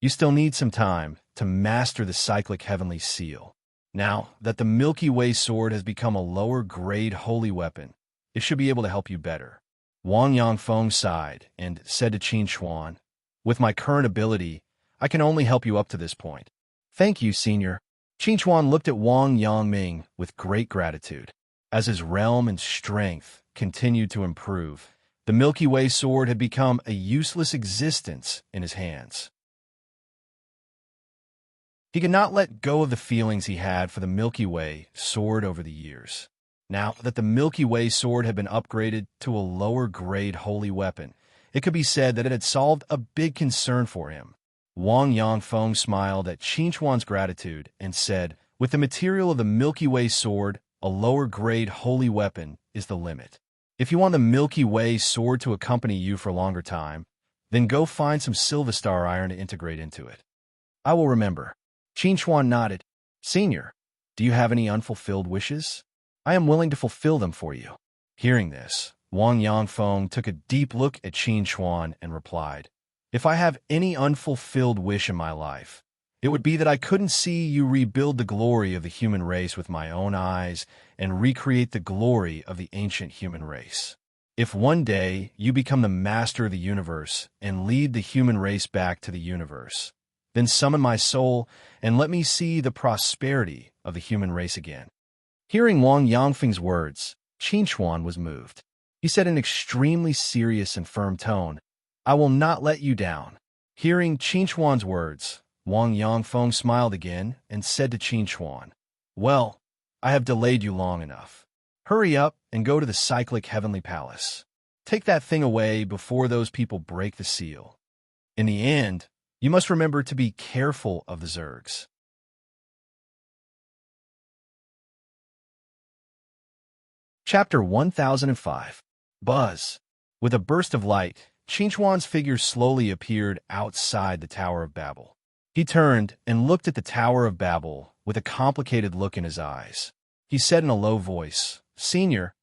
You still need some time to master the cyclic heavenly seal. Now that the Milky Way sword has become a lower-grade holy weapon, it should be able to help you better. Wang Yangfeng sighed and said to Qin Chuan, "With my current ability, I can only help you up to this point." "Thank you, Senior." Qin Chuan looked at Wang Yangming with great gratitude. As his realm and strength continued to improve, the Milky Way sword had become a useless existence in his hands. He could not let go of the feelings he had for the Milky Way sword over the years. Now that the Milky Way sword had been upgraded to a lower-grade holy weapon, it could be said that it had solved a big concern for him. Wang Yangfeng smiled at Qin Chuan's gratitude and said, "With the material of the Milky Way sword, a lower-grade holy weapon is the limit. If you want the Milky Way sword to accompany you for a longer time, then go find some Silverstar iron to integrate into it." "I will remember." Qin Chuan nodded. "Senior, do you have any unfulfilled wishes? I am willing to fulfill them for you." Hearing this, Wang Yangfeng took a deep look at Qin Chuan and replied, "If I have any unfulfilled wish in my life, it would be that I couldn't see you rebuild the glory of the human race with my own eyes and recreate the glory of the ancient human race. If one day you become the master of the universe and lead the human race back to the universe, then summon my soul and let me see the prosperity of the human race again." Hearing Wang Yangfeng's words, Qin Chuan was moved. He said in an extremely serious and firm tone, "I will not let you down." Hearing Qin Chuan's words, Wang Yangfeng smiled again and said to Qin Chuan, "Well, I have delayed you long enough. Hurry up and go to the cyclic heavenly palace. Take that thing away before those people break the seal. In the end, you must remember to be careful of the Zergs." Chapter 1005. Buzz. With a burst of light, Qin Chuan's figure slowly appeared outside the Tower of Babel. He turned and looked at the Tower of Babel with a complicated look in his eyes. He said in a low voice, "Senior,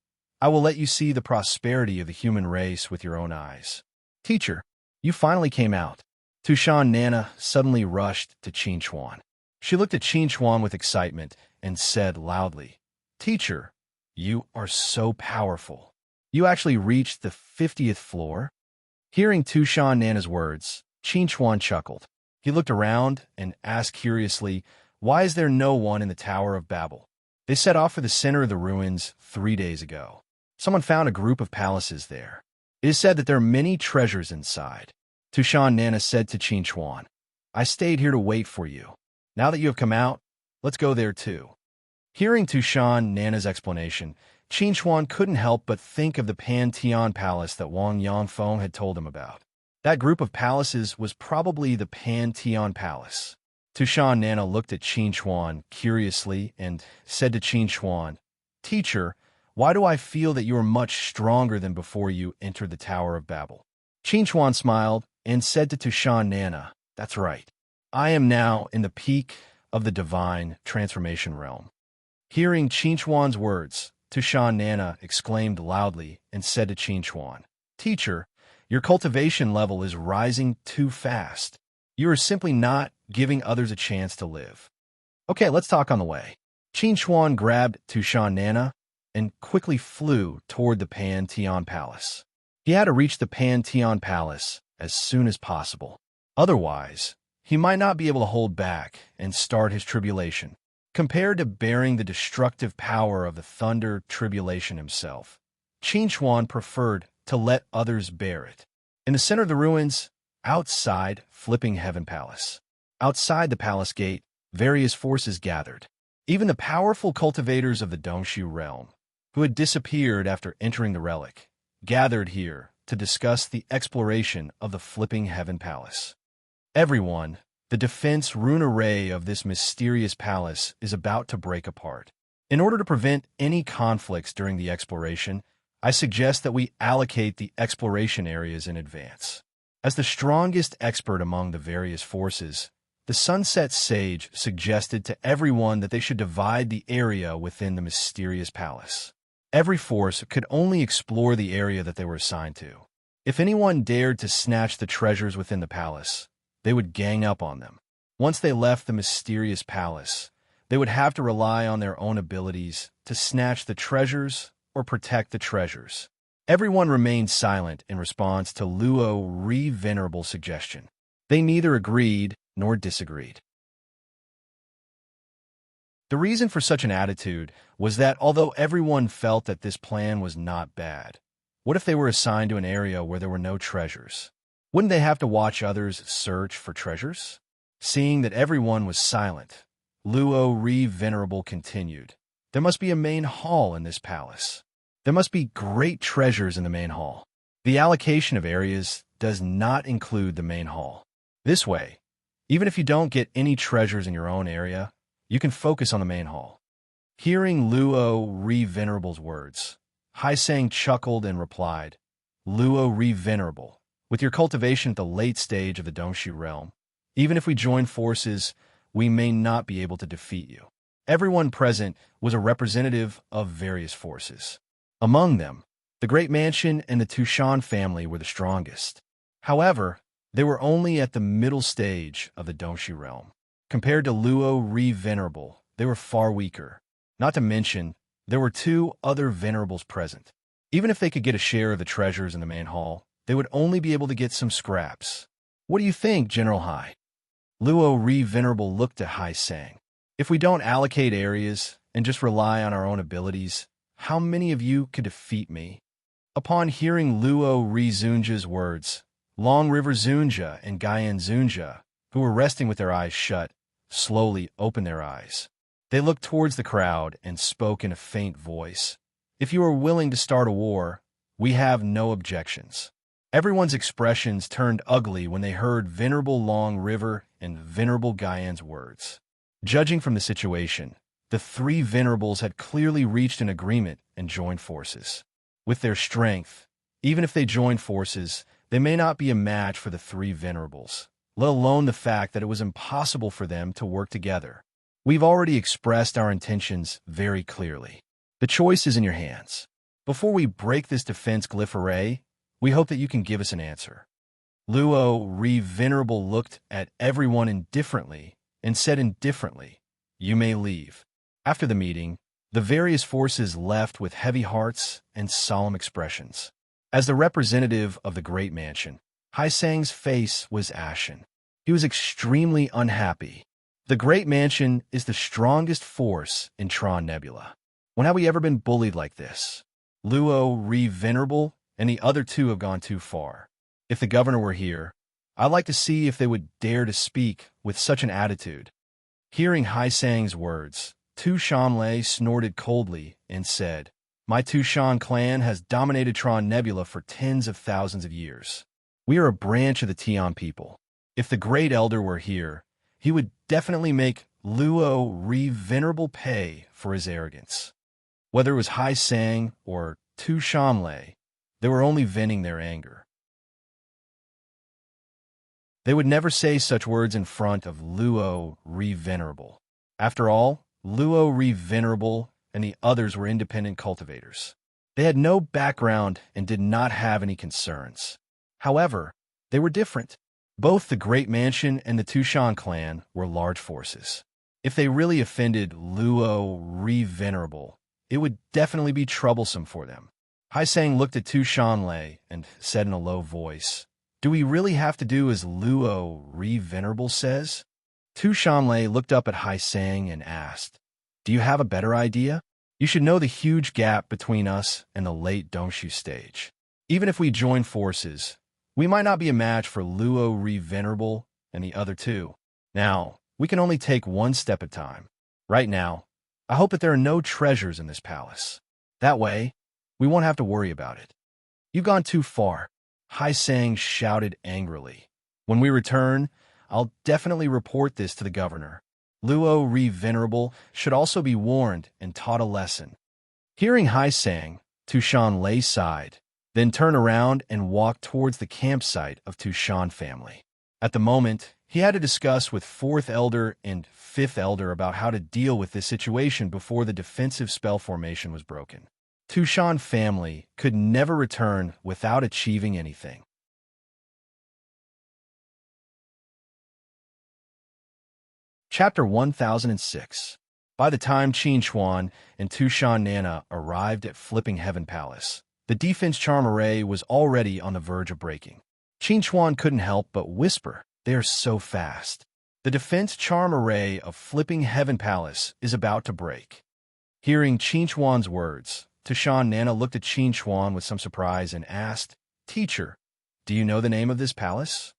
I will let you see the prosperity of the human race with your own eyes." "Teacher, you finally came out." Tushan Nana suddenly rushed to Qin Chuan. She looked at Qin Chuan with excitement and said loudly, "Teacher, you are so powerful. You actually reached the 50th floor?" Hearing Tushan Nana's words, Qin Chuan chuckled. He looked around and asked curiously, "Why is there no one in the Tower of Babel?" "They set off for the center of the ruins 3 days ago. Someone found a group of palaces there. It is said that there are many treasures inside." Tushan Nana said to Qin Chuan, "I stayed here to wait for you. Now that you have come out, let's go there too." Hearing Tushan Nana's explanation, Qin Chuan couldn't help but think of the Pantheon Palace that Wang Yangfeng had told him about. That group of palaces was probably the Pantheon Palace. Tushan Nana looked at Qin Chuan curiously and said to Qin Chuan, "Teacher, why do I feel that you are much stronger than before you entered the Tower of Babel?" Chuan smiled and said to Tushan Nana, "That's right. I am now in the peak of the divine transformation realm." Hearing Chuan's words, Tushan Nana exclaimed loudly and said to Chuan, "Teacher, your cultivation level is rising too fast. You are simply not giving others a chance to live." "Okay, let's talk on the way." Chuan grabbed Tushan Nana and quickly flew toward the Pantheon Palace. He had to reach the Pantheon Palace as soon as possible. Otherwise, he might not be able to hold back and start his tribulation. Compared to bearing the destructive power of the thunder tribulation himself, Chuan preferred to let others bear it. In the center of the ruins, outside Flipping Heaven Palace. Outside the palace gate, various forces gathered. Even the powerful cultivators of the Dongshu realm, who had disappeared after entering the relic, gathered here to discuss the exploration of the Flipping Heaven Palace. Everyone, the defense rune array of this mysterious palace is about to break apart. In order to prevent any conflicts during the exploration, I suggest that we allocate the exploration areas in advance. As the strongest expert among the various forces, the Sunset Sage suggested to everyone that they should divide the area within the mysterious palace. Every force could only explore the area that they were assigned to. If anyone dared to snatch the treasures within the palace, they would gang up on them. Once they left the mysterious palace, they would have to rely on their own abilities to snatch the treasures or protect the treasures. Everyone remained silent in response to Luo Ri's venerable suggestion. They neither agreed nor disagreed. The reason for such an attitude was that although everyone felt that this plan was not bad, what if they were assigned to an area where there were no treasures? Wouldn't they have to watch others search for treasures? Seeing that everyone was silent, Luo Ri Venerable continued, "There must be a main hall in this palace. There must be great treasures in the main hall. The allocation of areas does not include the main hall. This way, even if you don't get any treasures in your own area, you can focus on the main hall." Hearing Luo Ri Venerable's words, Haisang chuckled and replied, "Luo Ri Venerable, with your cultivation at the late stage of the Dongshu realm, even if we join forces, we may not be able to defeat you." Everyone present was a representative of various forces. Among them, the Great Mansion and the Tushan family were the strongest. However, they were only at the middle stage of the Dongshu realm. Compared to Luo Ri Venerable, they were far weaker. Not to mention, there were two other venerables present. Even if they could get a share of the treasures in the main hall, they would only be able to get some scraps. "What do you think, General Hai?" Luo Ri Venerable looked at Hai Sang. "If we don't allocate areas and just rely on our own abilities, how many of you could defeat me?" Upon hearing Luo Ri Zunja's words, Long River Zunja and Guyan Zunja, who were resting with their eyes shut, slowly opened their eyes. They looked towards the crowd and spoke in a faint voice. "If you are willing to start a war, we have no objections." Everyone's expressions turned ugly when they heard Venerable Long River and Venerable Guyan's words. Judging from the situation, the three venerables had clearly reached an agreement and joined forces. With their strength, even if they joined forces, they may not be a match for the three venerables, let alone the fact that it was impossible for them to work together. We've already expressed our intentions very clearly. The choice is in your hands. Before we break this defense glyph array, we hope that you can give us an answer. Luo Ri Venerable looked at everyone indifferently and said indifferently, "You may leave." After the meeting, the various forces left with heavy hearts and solemn expressions. As the representative of the Great Mansion, Haisang's face was ashen. He was extremely unhappy. The Great Mansion is the strongest force in Tron Nebula. When have we ever been bullied like this? Luo Ri Venerable and the other two have gone too far. If the governor were here, I'd like to see if they would dare to speak with such an attitude. Hearing Haisang's words, Tu Shanlei snorted coldly and said, "My Tushan clan has dominated Tron Nebula for tens of thousands of years. We are a branch of the Tian people. If the Great Elder were here, he would definitely make Luo Ri Venerable pay for his arrogance." Whether it was Hai Sang or Tu Shanlei, they were only venting their anger. They would never say such words in front of Luo Re-Venerable. After all, Luo Re-Venerable and the others were independent cultivators. They had no background and did not have any concerns. However, they were different. Both the Great Mansion and the Tushan clan were large forces. If they really offended Luo Re-Venerable, it would definitely be troublesome for them. Hai Sang looked at Tu Shanlei and said in a low voice, "Do we really have to do as Luo Re-Venerable says?" Tu Shanlei looked up at Hai Sang and asked, "Do you have a better idea? You should know the huge gap between us and the late Dongshu stage. Even if we join forces, we might not be a match for Luo Re-Venerable and the other two. Now, we can only take one step at a time. Right now, I hope that there are no treasures in this palace. That way, we won't have to worry about it." "You've gone too far," Hai Sang shouted angrily. "When we return, I'll definitely report this to the governor. Luo Re-Venerable should also be warned and taught a lesson." Hearing Hai Sang, Tushan Lei sighed, then turned around and walked towards the campsite of Tushan family. At the moment, he had to discuss with 4th Elder and 5th Elder about how to deal with this situation before the defensive spell formation was broken. Tushan family could never return without achieving anything. Chapter 1006. By the time Qin Chuan and Tushan Nana arrived at Flipping Heaven Palace, the defense charm array was already on the verge of breaking. Qin Chuan couldn't help but whisper, "They are so fast. The defense charm array of Flipping Heaven Palace is about to break." Hearing Qin Chuan's words, Tushan Nana looked at Qin Chuan with some surprise and asked, "Teacher, do you know the name of this palace?"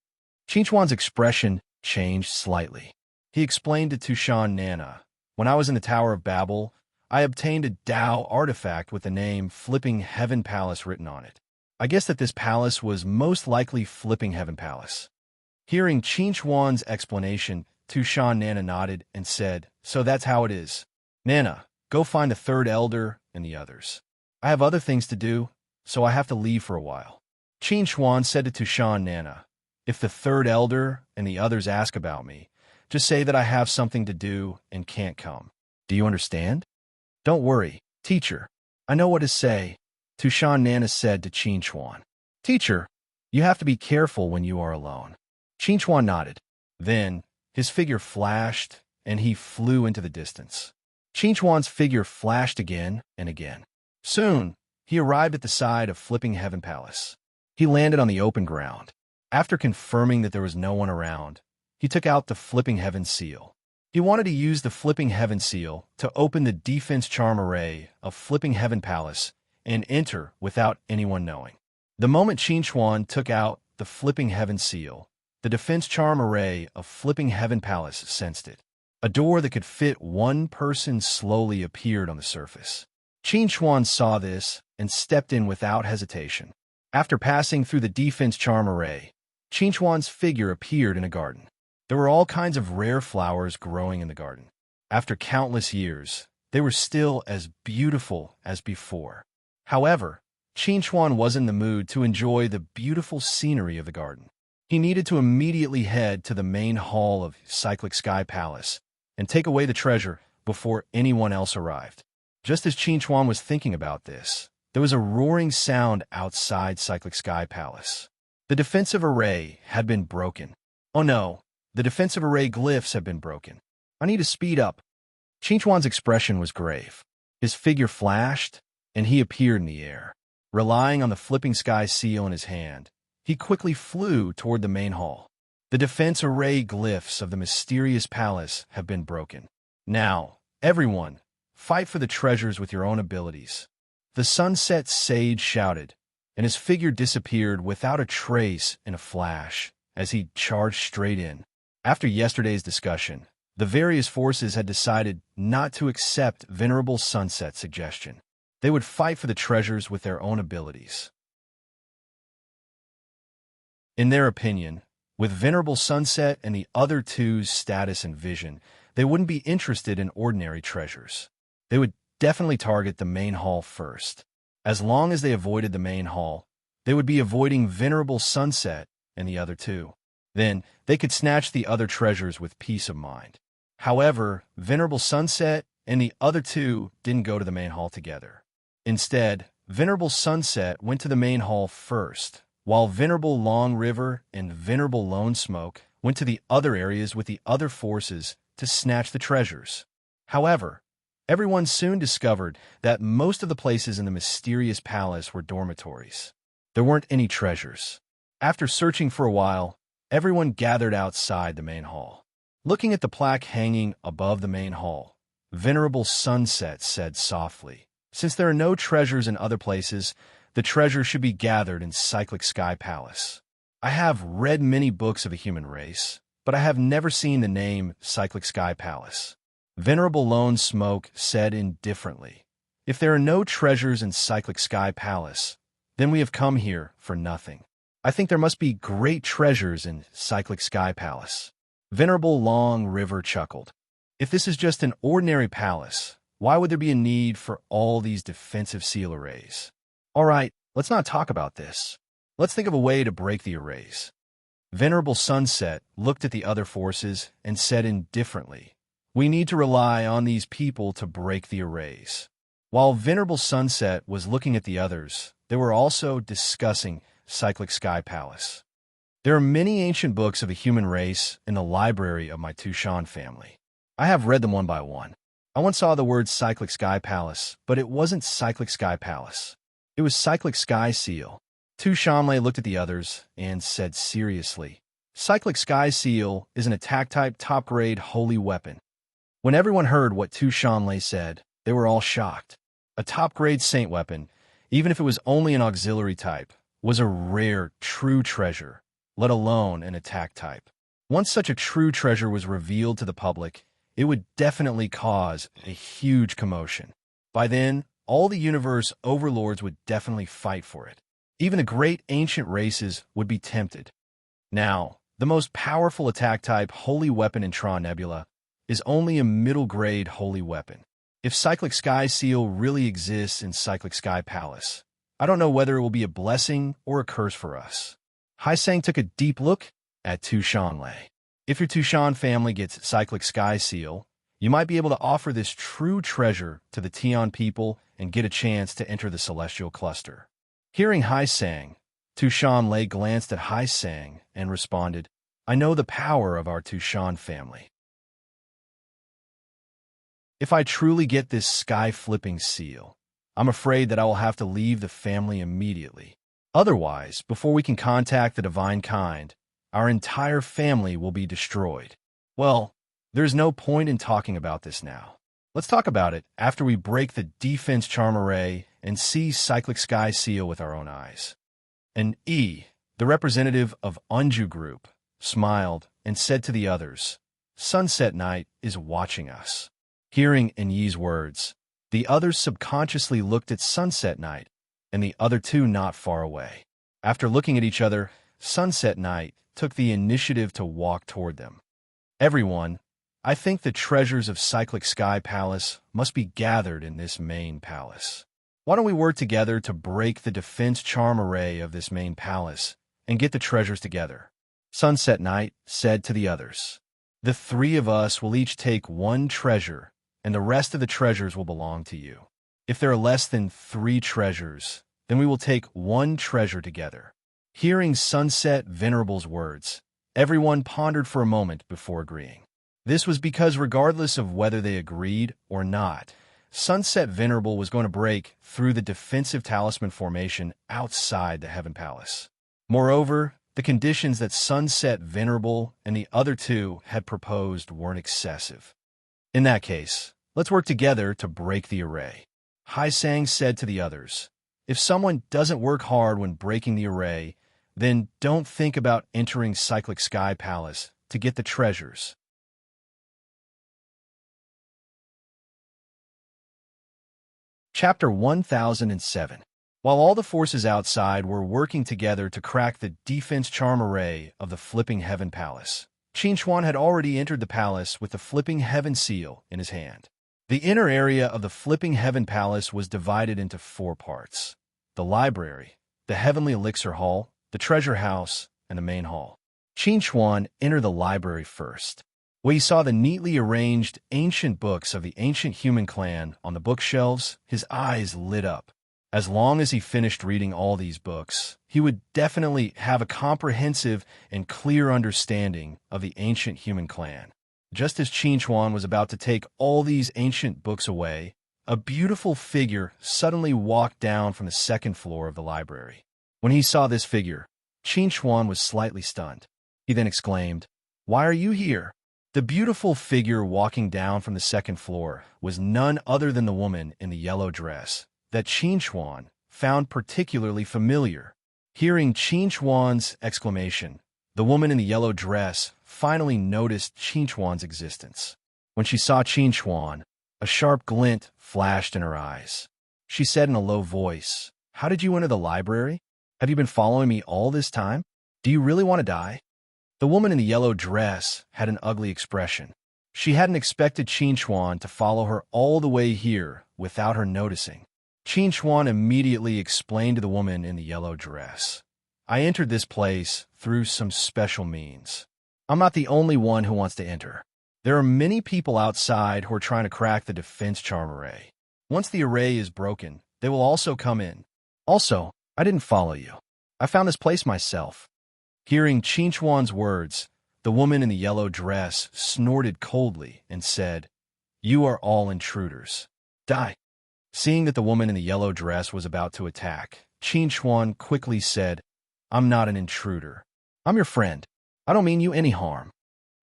Qin Chuan's expression changed slightly. He explained to Tushan Nana, "When I was in the Tower of Babel, I obtained a Dao artifact with the name Flipping Heaven Palace written on it. I guess that this palace was most likely Flipping Heaven Palace." Hearing Qin Chuan's explanation, Tushan Nana nodded and said, "So that's how it is. Nana, go find the 3rd Elder and the others. I have other things to do, so I have to leave for a while." Qin Chuan said to Tushan Nana, "If the 3rd Elder and the others ask about me, just say that I have something to do and can't come. Do you understand?" "Don't worry, teacher. I know what to say," Tushan Nana said to Qin Chuan. "Teacher, you have to be careful when you are alone." Qin Chuan nodded. Then, his figure flashed, and he flew into the distance. Qin Chuan's figure flashed again and again. Soon, he arrived at the side of Flipping Heaven Palace. He landed on the open ground. After confirming that there was no one around, he took out the Flipping Heaven seal. He wanted to use the Flipping Heaven seal to open the defense charm array of Flipping Heaven Palace and enter without anyone knowing. The moment Qin Chuan took out the Flipping Heaven seal, the defense charm array of Flipping Heaven Palace sensed it. A door that could fit one person slowly appeared on the surface. Qin Chuan saw this and stepped in without hesitation. After passing through the defense charm array, Qin Chuan's figure appeared in a garden. There were all kinds of rare flowers growing in the garden. After countless years, they were still as beautiful as before. However, Qin Chuan was in the mood to enjoy the beautiful scenery of the garden. He needed to immediately head to the main hall of Cyclic Sky Palace and take away the treasure before anyone else arrived. Just as Qin Chuan was thinking about this, there was a roaring sound outside Cyclic Sky Palace. The defensive array had been broken. "Oh no, the defensive array glyphs have been broken. I need to speed up." Qin Chuan's expression was grave. His figure flashed, and he appeared in the air. Relying on the Flipping Sky seal in his hand, he quickly flew toward the main hall. "The defense array glyphs of the mysterious palace have been broken. Now, everyone, fight for the treasures with your own abilities." The Sunset Sage shouted, and his figure disappeared without a trace in a flash as he charged straight in. After yesterday's discussion, the various forces had decided not to accept Venerable Sunset's suggestion. They would fight for the treasures with their own abilities. In their opinion, with Venerable Sunset and the other two's status and vision, they wouldn't be interested in ordinary treasures. They would definitely target the main hall first. As long as they avoided the main hall, they would be avoiding Venerable Sunset and the other two. Then they could snatch the other treasures with peace of mind. However, Venerable Sunset and the other two didn't go to the main hall together. Instead, Venerable Sunset went to the main hall first, while Venerable Long River and Venerable Lone Smoke went to the other areas with the other forces to snatch the treasures. However, everyone soon discovered that most of the places in the mysterious palace were dormitories. There weren't any treasures. After searching for a while, everyone gathered outside the main hall. Looking at the plaque hanging above the main hall, Venerable Sunset said softly, "Since there are no treasures in other places, the treasure should be gathered in Cyclic Sky Palace. I have read many books of the human race, but I have never seen the name Cyclic Sky Palace." Venerable Lone Smoke said indifferently, "If there are no treasures in Cyclic Sky Palace, then we have come here for nothing. I think there must be great treasures in Cyclic Sky Palace." Venerable Long River chuckled. "If this is just an ordinary palace, why would there be a need for all these defensive seal arrays? All right, let's not talk about this. Let's think of a way to break the arrays." Venerable Sunset looked at the other forces and said indifferently, "We need to rely on these people to break the arrays." While Venerable Sunset was looking at the others, they were also discussing Cyclic Sky Palace. There are many ancient books of the human race in the library of my Tushan family. I have read them one by one. I once saw the word Cyclic Sky Palace, but it wasn't Cyclic Sky Palace. It was Cyclic Sky Seal. Tushanlei looked at the others and said seriously, "Cyclic Sky Seal is an attack-type top-grade holy weapon." When everyone heard what Tushanlei said, they were all shocked. A top-grade saint weapon, even if it was only an auxiliary type, was a rare, true treasure, let alone an attack type. Once such a true treasure was revealed to the public, it would definitely cause a huge commotion. By then, all the universe overlords would definitely fight for it. Even the great ancient races would be tempted. Now, the most powerful attack type holy weapon in Tron Nebula is only a middle-grade holy weapon. If Cyclic Sky Seal really exists in Cyclic Sky Palace, I don't know whether it will be a blessing or a curse for us. Haisang took a deep look at Tushanlei. If your Tushan family gets Cyclic Sky Seal, you might be able to offer this true treasure to the Tian people and get a chance to enter the Celestial Cluster. Hearing Haisang, Tushanlei glanced at Haisang and responded, "I know the power of our Tushan family. If I truly get this sky-flipping seal, I'm afraid that I will have to leave the family immediately. Otherwise, before we can contact the divine kind, our entire family will be destroyed. Well, there's no point in talking about this now. Let's talk about it after we break the defense charm array and see Cyclic Sky Seal with our own eyes." And E, the representative of Unju Group, smiled and said to the others, "Sunset Night is watching us." Hearing Yi's words, the others subconsciously looked at Sunset Night and the other two not far away. After looking at each other, Sunset Night took the initiative to walk toward them. "Everyone, I think the treasures of Cyclic Sky Palace must be gathered in this main palace. Why don't we work together to break the defense charm array of this main palace and get the treasures together?" Sunset Night said to the others, "The three of us will each take one treasure, and the rest of the treasures will belong to you. If there are less than 3 treasures, then we will take one treasure together." Hearing Sunset Venerable's words, everyone pondered for a moment before agreeing. This was because regardless of whether they agreed or not, Sunset Venerable was going to break through the defensive talisman formation outside the Heaven Palace. Moreover, the conditions that Sunset Venerable and the other two had proposed weren't excessive. In that case, let's work together to break the array. Haisang said to the others, "If someone doesn't work hard when breaking the array, then don't think about entering Cyclic Sky Palace to get the treasures." Chapter 1007. While all the forces outside were working together to crack the defense charm array of the Flipping Heaven Palace, Qinchuan had already entered the palace with the Flipping Heaven Seal in his hand. The inner area of the Flipping Heaven Palace was divided into 4 parts: the library, the Heavenly Elixir Hall, the Treasure House, and the main hall. Qin Chuan entered the library first. When he saw the neatly arranged ancient books of the ancient human clan on the bookshelves, his eyes lit up. As long as he finished reading all these books, he would definitely have a comprehensive and clear understanding of the ancient human clan. Just as Qin Chuan was about to take all these ancient books away, a beautiful figure suddenly walked down from the second floor of the library. When he saw this figure, Qin Chuan was slightly stunned. He then exclaimed, "Why are you here?" The beautiful figure walking down from the second floor was none other than the woman in the yellow dress that Qin Chuan found particularly familiar. Hearing Qin Chuan's exclamation, the woman in the yellow dress finally noticed Qin Chuan's existence. When she saw Qin Chuan, a sharp glint flashed in her eyes. She said in a low voice, "How did you enter the library? Have you been following me all this time? Do you really want to die?" The woman in the yellow dress had an ugly expression. She hadn't expected Qin Chuan to follow her all the way here without her noticing. Qin Chuan immediately explained to the woman in the yellow dress, "I entered this place through some special means. I'm not the only one who wants to enter. There are many people outside who are trying to crack the defense charm array. Once the array is broken, they will also come in. Also, I didn't follow you. I found this place myself." Hearing Qin Chuan's words, the woman in the yellow dress snorted coldly and said, "You are all intruders. Die." Seeing that the woman in the yellow dress was about to attack, Qin Chuan quickly said, "I'm not an intruder. I'm your friend. I don't mean you any harm."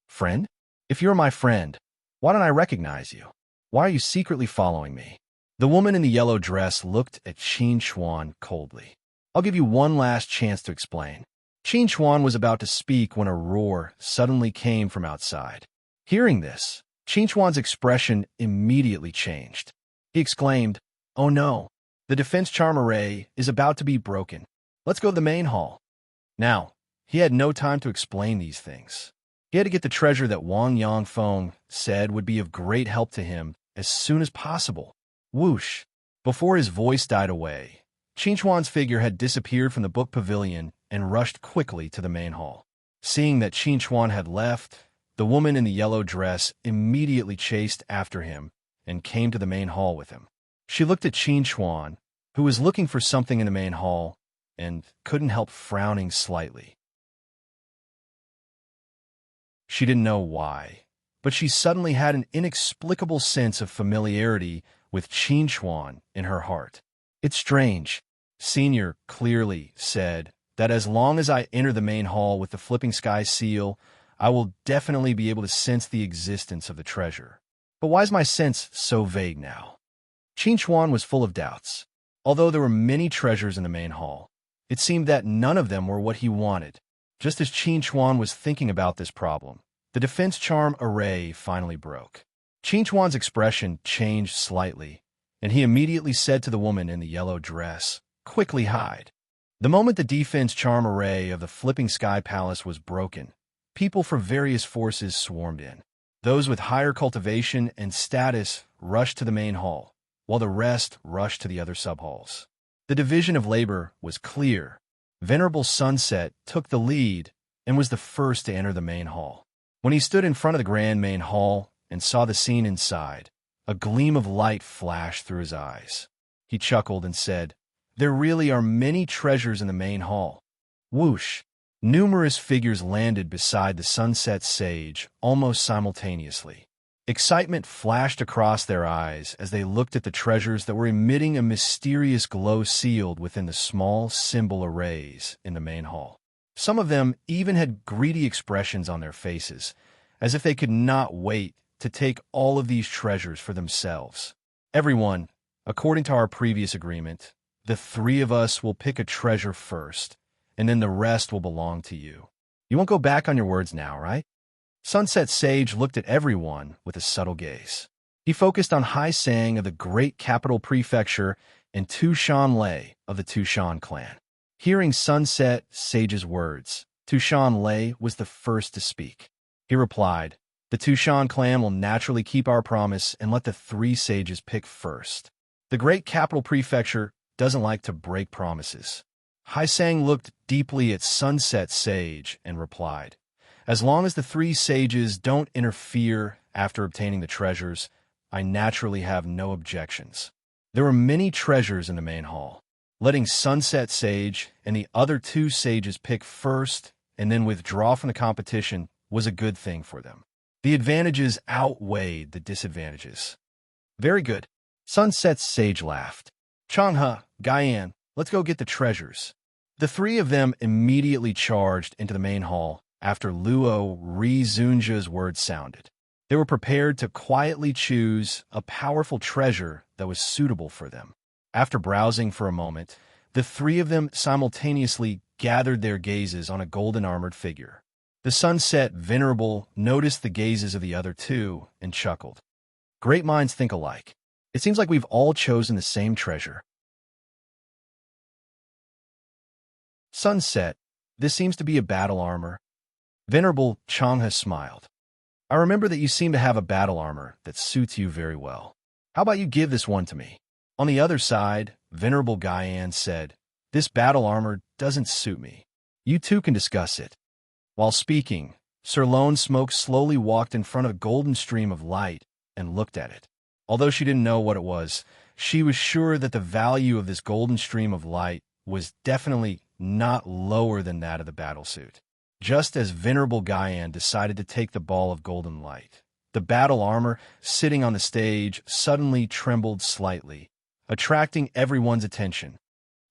"Friend? If you're my friend, why don't I recognize you? Why are you secretly following me?" The woman in the yellow dress looked at Qin Chuan coldly. "I'll give you one last chance to explain." Qin Chuan was about to speak when a roar suddenly came from outside. Hearing this, Qin Chuan's expression immediately changed. He exclaimed, "Oh no, the defense charm array is about to be broken. Let's go to the main hall." Now, he had no time to explain these things. He had to get the treasure that Wang Yangfeng said would be of great help to him as soon as possible. Whoosh! Before his voice died away, Qin Chuan's figure had disappeared from the book pavilion and rushed quickly to the main hall. Seeing that Qin Chuan had left, the woman in the yellow dress immediately chased after him and came to the main hall with him. She looked at Qin Chuan, who was looking for something in the main hall, and couldn't help frowning slightly. She didn't know why, but she suddenly had an inexplicable sense of familiarity with Qin Chuan in her heart. "It's strange," Senior clearly said, "that as long as I enter the main hall with the flipping sky seal, I will definitely be able to sense the existence of the treasure. But why is my sense so vague now?" Qin Chuan was full of doubts. Although there were many treasures in the main hall, it seemed that none of them were what he wanted. Just as Qin Chuan was thinking about this problem, the defense charm array finally broke. Qin Chuan's expression changed slightly, and he immediately said to the woman in the yellow dress, "Quickly hide." The moment the defense charm array of the Flipping Sky Palace was broken, people from various forces swarmed in. Those with higher cultivation and status rushed to the main hall, while the rest rushed to the other sub-halls. The division of labor was clear. Venerable Sunset took the lead and was the first to enter the main hall. When he stood in front of the grand main hall and saw the scene inside, a gleam of light flashed through his eyes. He chuckled and said, "There really are many treasures in the main hall." Whoosh! Numerous figures landed beside the Sunset Sage almost simultaneously. Excitement flashed across their eyes as they looked at the treasures that were emitting a mysterious glow sealed within the small symbol arrays in the main hall. Some of them even had greedy expressions on their faces, as if they could not wait to take all of these treasures for themselves. "Everyone, according to our previous agreement, the three of us will pick a treasure first, and then the rest will belong to you. You won't go back on your words now, right?" Sunset Sage looked at everyone with a subtle gaze. He focused on Hai Sang of the Great Capital Prefecture and Tushan Lei of the Tushan clan. Hearing Sunset Sage's words, Tushan Lei was the first to speak. He replied, "The Tushan clan will naturally keep our promise and let the three sages pick first. The Great Capital Prefecture doesn't like to break promises." Hai Sang looked deeply at Sunset Sage and replied, As long as the three sages don't interfere after obtaining the treasures, I naturally have no objections. There were many treasures in the main hall. Letting Sunset Sage and the other two sages pick first and then withdraw from the competition was a good thing for them. The advantages outweighed the disadvantages. Very good. Sunset Sage laughed. Changhe, Guyan, let's go get the treasures. The three of them immediately charged into the main hall after Luo Rizunja's words sounded. They were prepared to quietly choose a powerful treasure that was suitable for them. After browsing for a moment, the three of them simultaneously gathered their gazes on a golden-armored figure. The Sunset Venerable noticed the gazes of the other two and chuckled. Great minds think alike. It seems like we've all chosen the same treasure. Sunset, this seems to be a battle armor. Venerable Changhe smiled. I remember that you seem to have a battle armor that suits you very well. How about you give this one to me? On the other side, Venerable Guyan said, this battle armor doesn't suit me. You two can discuss it. While speaking, Sir Lone Smoke slowly walked in front of a golden stream of light and looked at it. Although she didn't know what it was, she was sure that the value of this golden stream of light was definitely not lower than that of the battlesuit. Just as Venerable Guyan decided to take the ball of golden light, the battle armor sitting on the stage suddenly trembled slightly, attracting everyone's attention.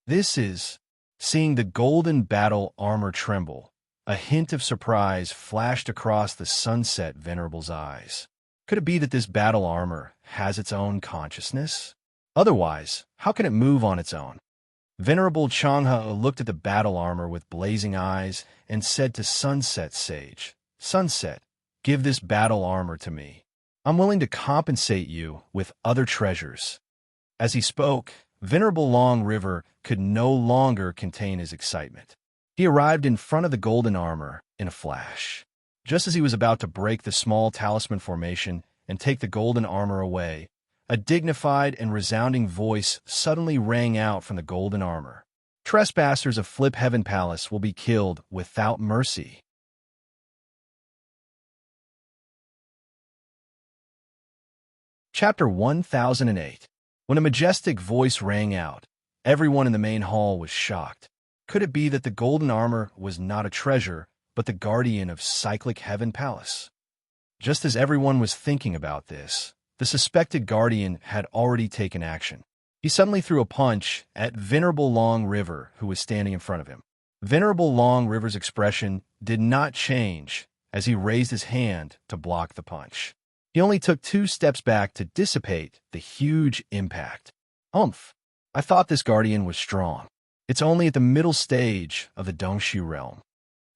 Seeing the golden battle armor tremble, a hint of surprise flashed across the Sunset Venerable's eyes. Could it be that this battle armor has its own consciousness? Otherwise, how can it move on its own? Venerable Changhe looked at the battle armor with blazing eyes and said to Sunset Sage, Sunset, give this battle armor to me. I'm willing to compensate you with other treasures. As he spoke, Venerable Long River could no longer contain his excitement. He arrived in front of the golden armor in a flash. Just as he was about to break the small talisman formation and take the golden armor away, a dignified and resounding voice suddenly rang out from the golden armor. Trespassers of Flip Heaven Palace will be killed without mercy. Chapter 1008. When a majestic voice rang out, everyone in the main hall was shocked. Could it be that the golden armor was not a treasure, but the guardian of Cyclic Heaven Palace? Just as everyone was thinking about this, the suspected guardian had already taken action. He suddenly threw a punch at Venerable Long River, who was standing in front of him. Venerable Long River's expression did not change as he raised his hand to block the punch. He only took 2 steps back to dissipate the huge impact. Humph! I thought this guardian was strong. It's only at the middle stage of the Dongshu realm.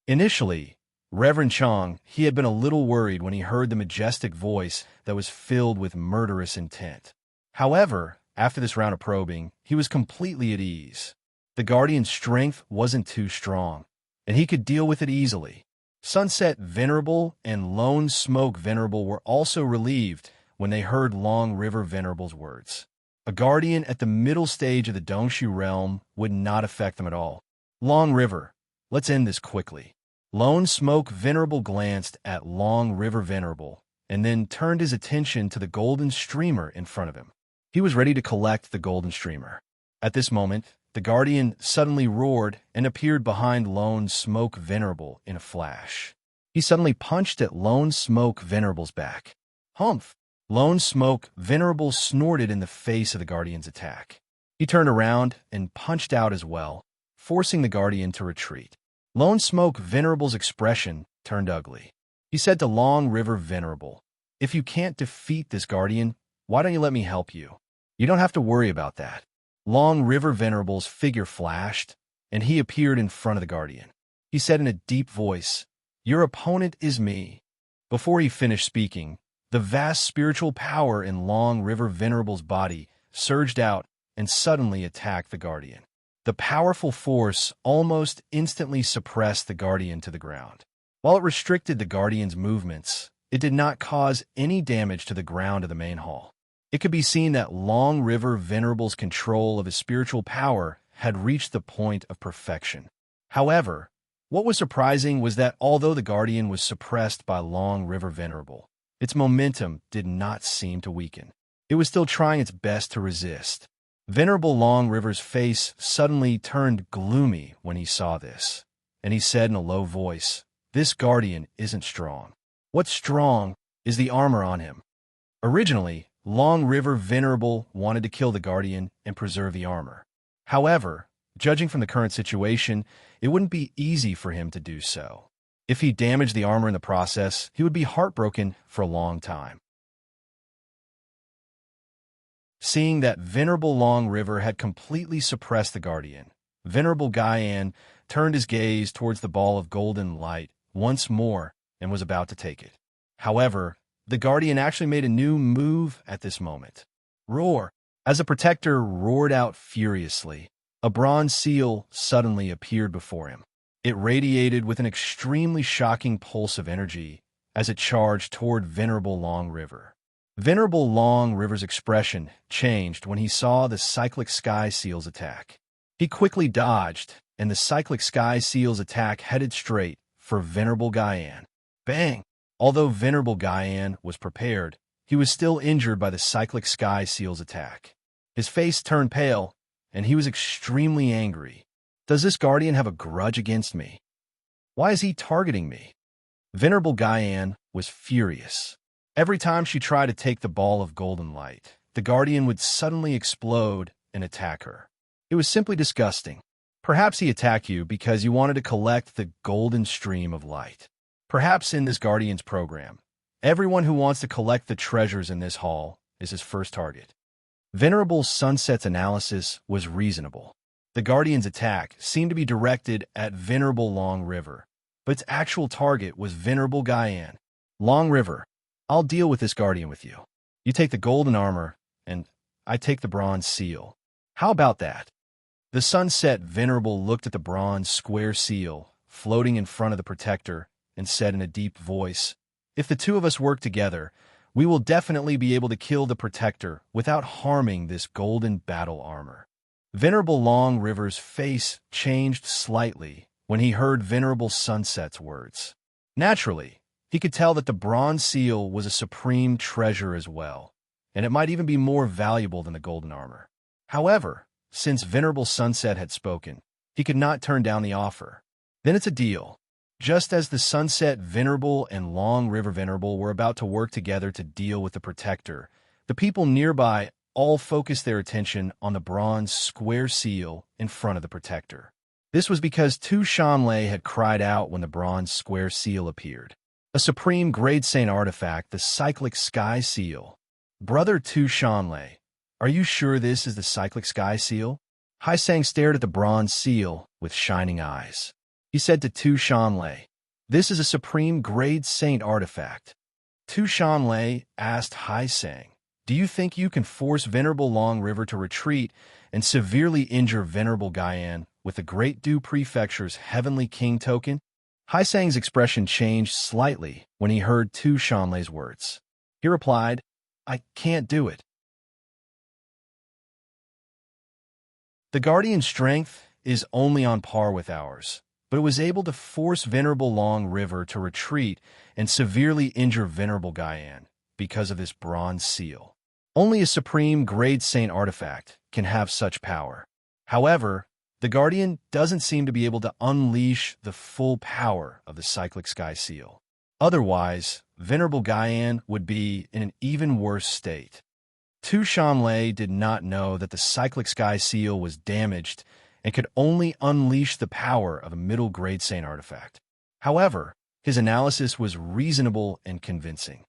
Initially, Reverend Chang, he had been a little worried when he heard the majestic voice that was filled with murderous intent. However, after this round of probing, he was completely at ease. The guardian's strength wasn't too strong, and he could deal with it easily. Sunset Venerable and Lone Smoke Venerable were also relieved when they heard Long River Venerable's words. A guardian at the middle stage of the Dongshu realm would not affect them at all. Long River, let's end this quickly. Lone Smoke Venerable glanced at Long River Venerable and then turned his attention to the golden streamer in front of him. He was ready to collect the golden streamer. At this moment, the guardian suddenly roared and appeared behind Lone Smoke Venerable in a flash. He suddenly punched at Lone Smoke Venerable's back. Humph! Lone Smoke Venerable snorted in the face of the guardian's attack. He turned around and punched out as well, forcing the guardian to retreat. Lone Smoke Venerable's expression turned ugly. He said to Long River Venerable, if you can't defeat this guardian, why don't you let me help you? You don't have to worry about that. Long River Venerable's figure flashed, and he appeared in front of the guardian. He said in a deep voice, your opponent is me. Before he finished speaking, the vast spiritual power in Long River Venerable's body surged out and suddenly attacked the guardian. The powerful force almost instantly suppressed the guardian to the ground. While it restricted the guardian's movements, it did not cause any damage to the ground of the main hall. It could be seen that Long River Venerable's control of his spiritual power had reached the point of perfection. However, What was surprising was that although the Guardian was suppressed by Long River Venerable, its momentum did not seem to weaken. It was still trying its best to resist. Venerable Long River's face suddenly turned gloomy when he saw this, and he said in a low voice, "This Guardian isn't strong. What's strong is the armor on him." Originally, Long River Venerable wanted to kill the Guardian and preserve the armor. However, judging from the current situation, it wouldn't be easy for him to do so. If he damaged the armor in the process, he would be heartbroken for a long time. Seeing that Venerable Long River had completely suppressed the Guardian, Venerable Gaian turned his gaze towards the ball of golden light once more and was about to take it. However, the Guardian actually made a new move at this moment. Roar! As the Protector roared out furiously, a bronze seal suddenly appeared before him. It radiated with an extremely shocking pulse of energy as it charged toward Venerable Long River. Venerable Long River's expression changed when he saw the cyclic sky seal's attack. He quickly dodged, and the cyclic sky seal's attack headed straight for Venerable Gaian. Bang! Although Venerable Gaian was prepared, he was still injured by the cyclic sky seal's attack. His face turned pale, and he was extremely angry. Does this Guardian have a grudge against me? Why is he targeting me? Venerable Gaian was furious. Every time she tried to take the ball of golden light, the Guardian would suddenly explode and attack her. It was simply disgusting. Perhaps he attacked you because you wanted to collect the golden stream of light. Perhaps in this Guardian's program, everyone who wants to collect the treasures in this hall is his first target. Venerable Sunset's analysis was reasonable. The Guardian's attack seemed to be directed at Venerable Long River, but its actual target was Venerable Gaian. Long River, I'll deal with this Guardian with you. You take the golden armor, and I take the bronze seal. How about that? The Sunset Venerable looked at the bronze square seal floating in front of the Protector and said in a deep voice, "If the two of us work together, we will definitely be able to kill the Protector without harming this golden battle armor." Venerable Long River's face changed slightly when he heard Venerable Sunset's words. Naturally, he could tell that the bronze seal was a supreme treasure as well, and it might even be more valuable than the golden armor. However, since Venerable Sunset had spoken, he could not turn down the offer. Then it's a deal. Just as the Sunset Venerable and Long River Venerable were about to work together to deal with the Protector, the people nearby all focused their attention on the bronze square seal in front of the Protector. This was because Tu Shanlei had cried out when the bronze square seal appeared. A supreme grade Saint artifact, the cyclic sky seal. Brother Tu Shanlei, are you sure this is the cyclic sky seal? Hai Sang stared at the bronze seal with shining eyes. He said to Tu Shanlei, "This is a supreme grade Saint artifact." Tu Shanlei asked Hai Sang, "Do you think you can force Venerable Long River to retreat and severely injure Venerable Gaian with the Great Dew Prefecture's Heavenly King token?" Hai Sang's expression changed slightly when he heard Tu Shanlei's words. He replied, "I can't do it." The Guardian's strength is only on par with ours, but it was able to force Venerable Long River to retreat and severely injure Venerable Gaian because of this bronze seal. Only a supreme grade Saint artifact can have such power. However, the Guardian doesn't seem to be able to unleash the full power of the cyclic sky seal. Otherwise, Venerable Gaian would be in an even worse state. Tu Shanlei did not know that the cyclic sky seal was damaged and could only unleash the power of a middle grade Saint artifact. However, his analysis was reasonable and convincing.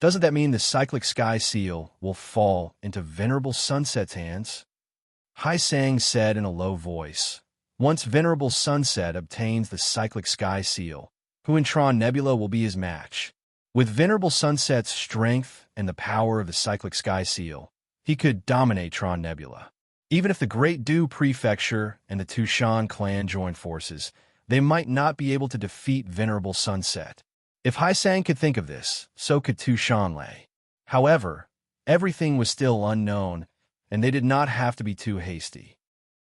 Doesn't that mean the cyclic sky seal will fall into Venerable Sunset's hands? Hai Sang said in a low voice, "Once Venerable Sunset obtains the cyclic sky seal, Huantron Nebula will be his match. With Venerable Sunset's strength and the power of the cyclic sky seal, he could dominate Tron Nebula. Even if the Great Dew Prefecture and the Tushan clan join forces, they might not be able to defeat Venerable Sunset. If Hai Sang could think of this, so could Tu Shanlei. However, everything was still unknown, and they did not have to be too hasty.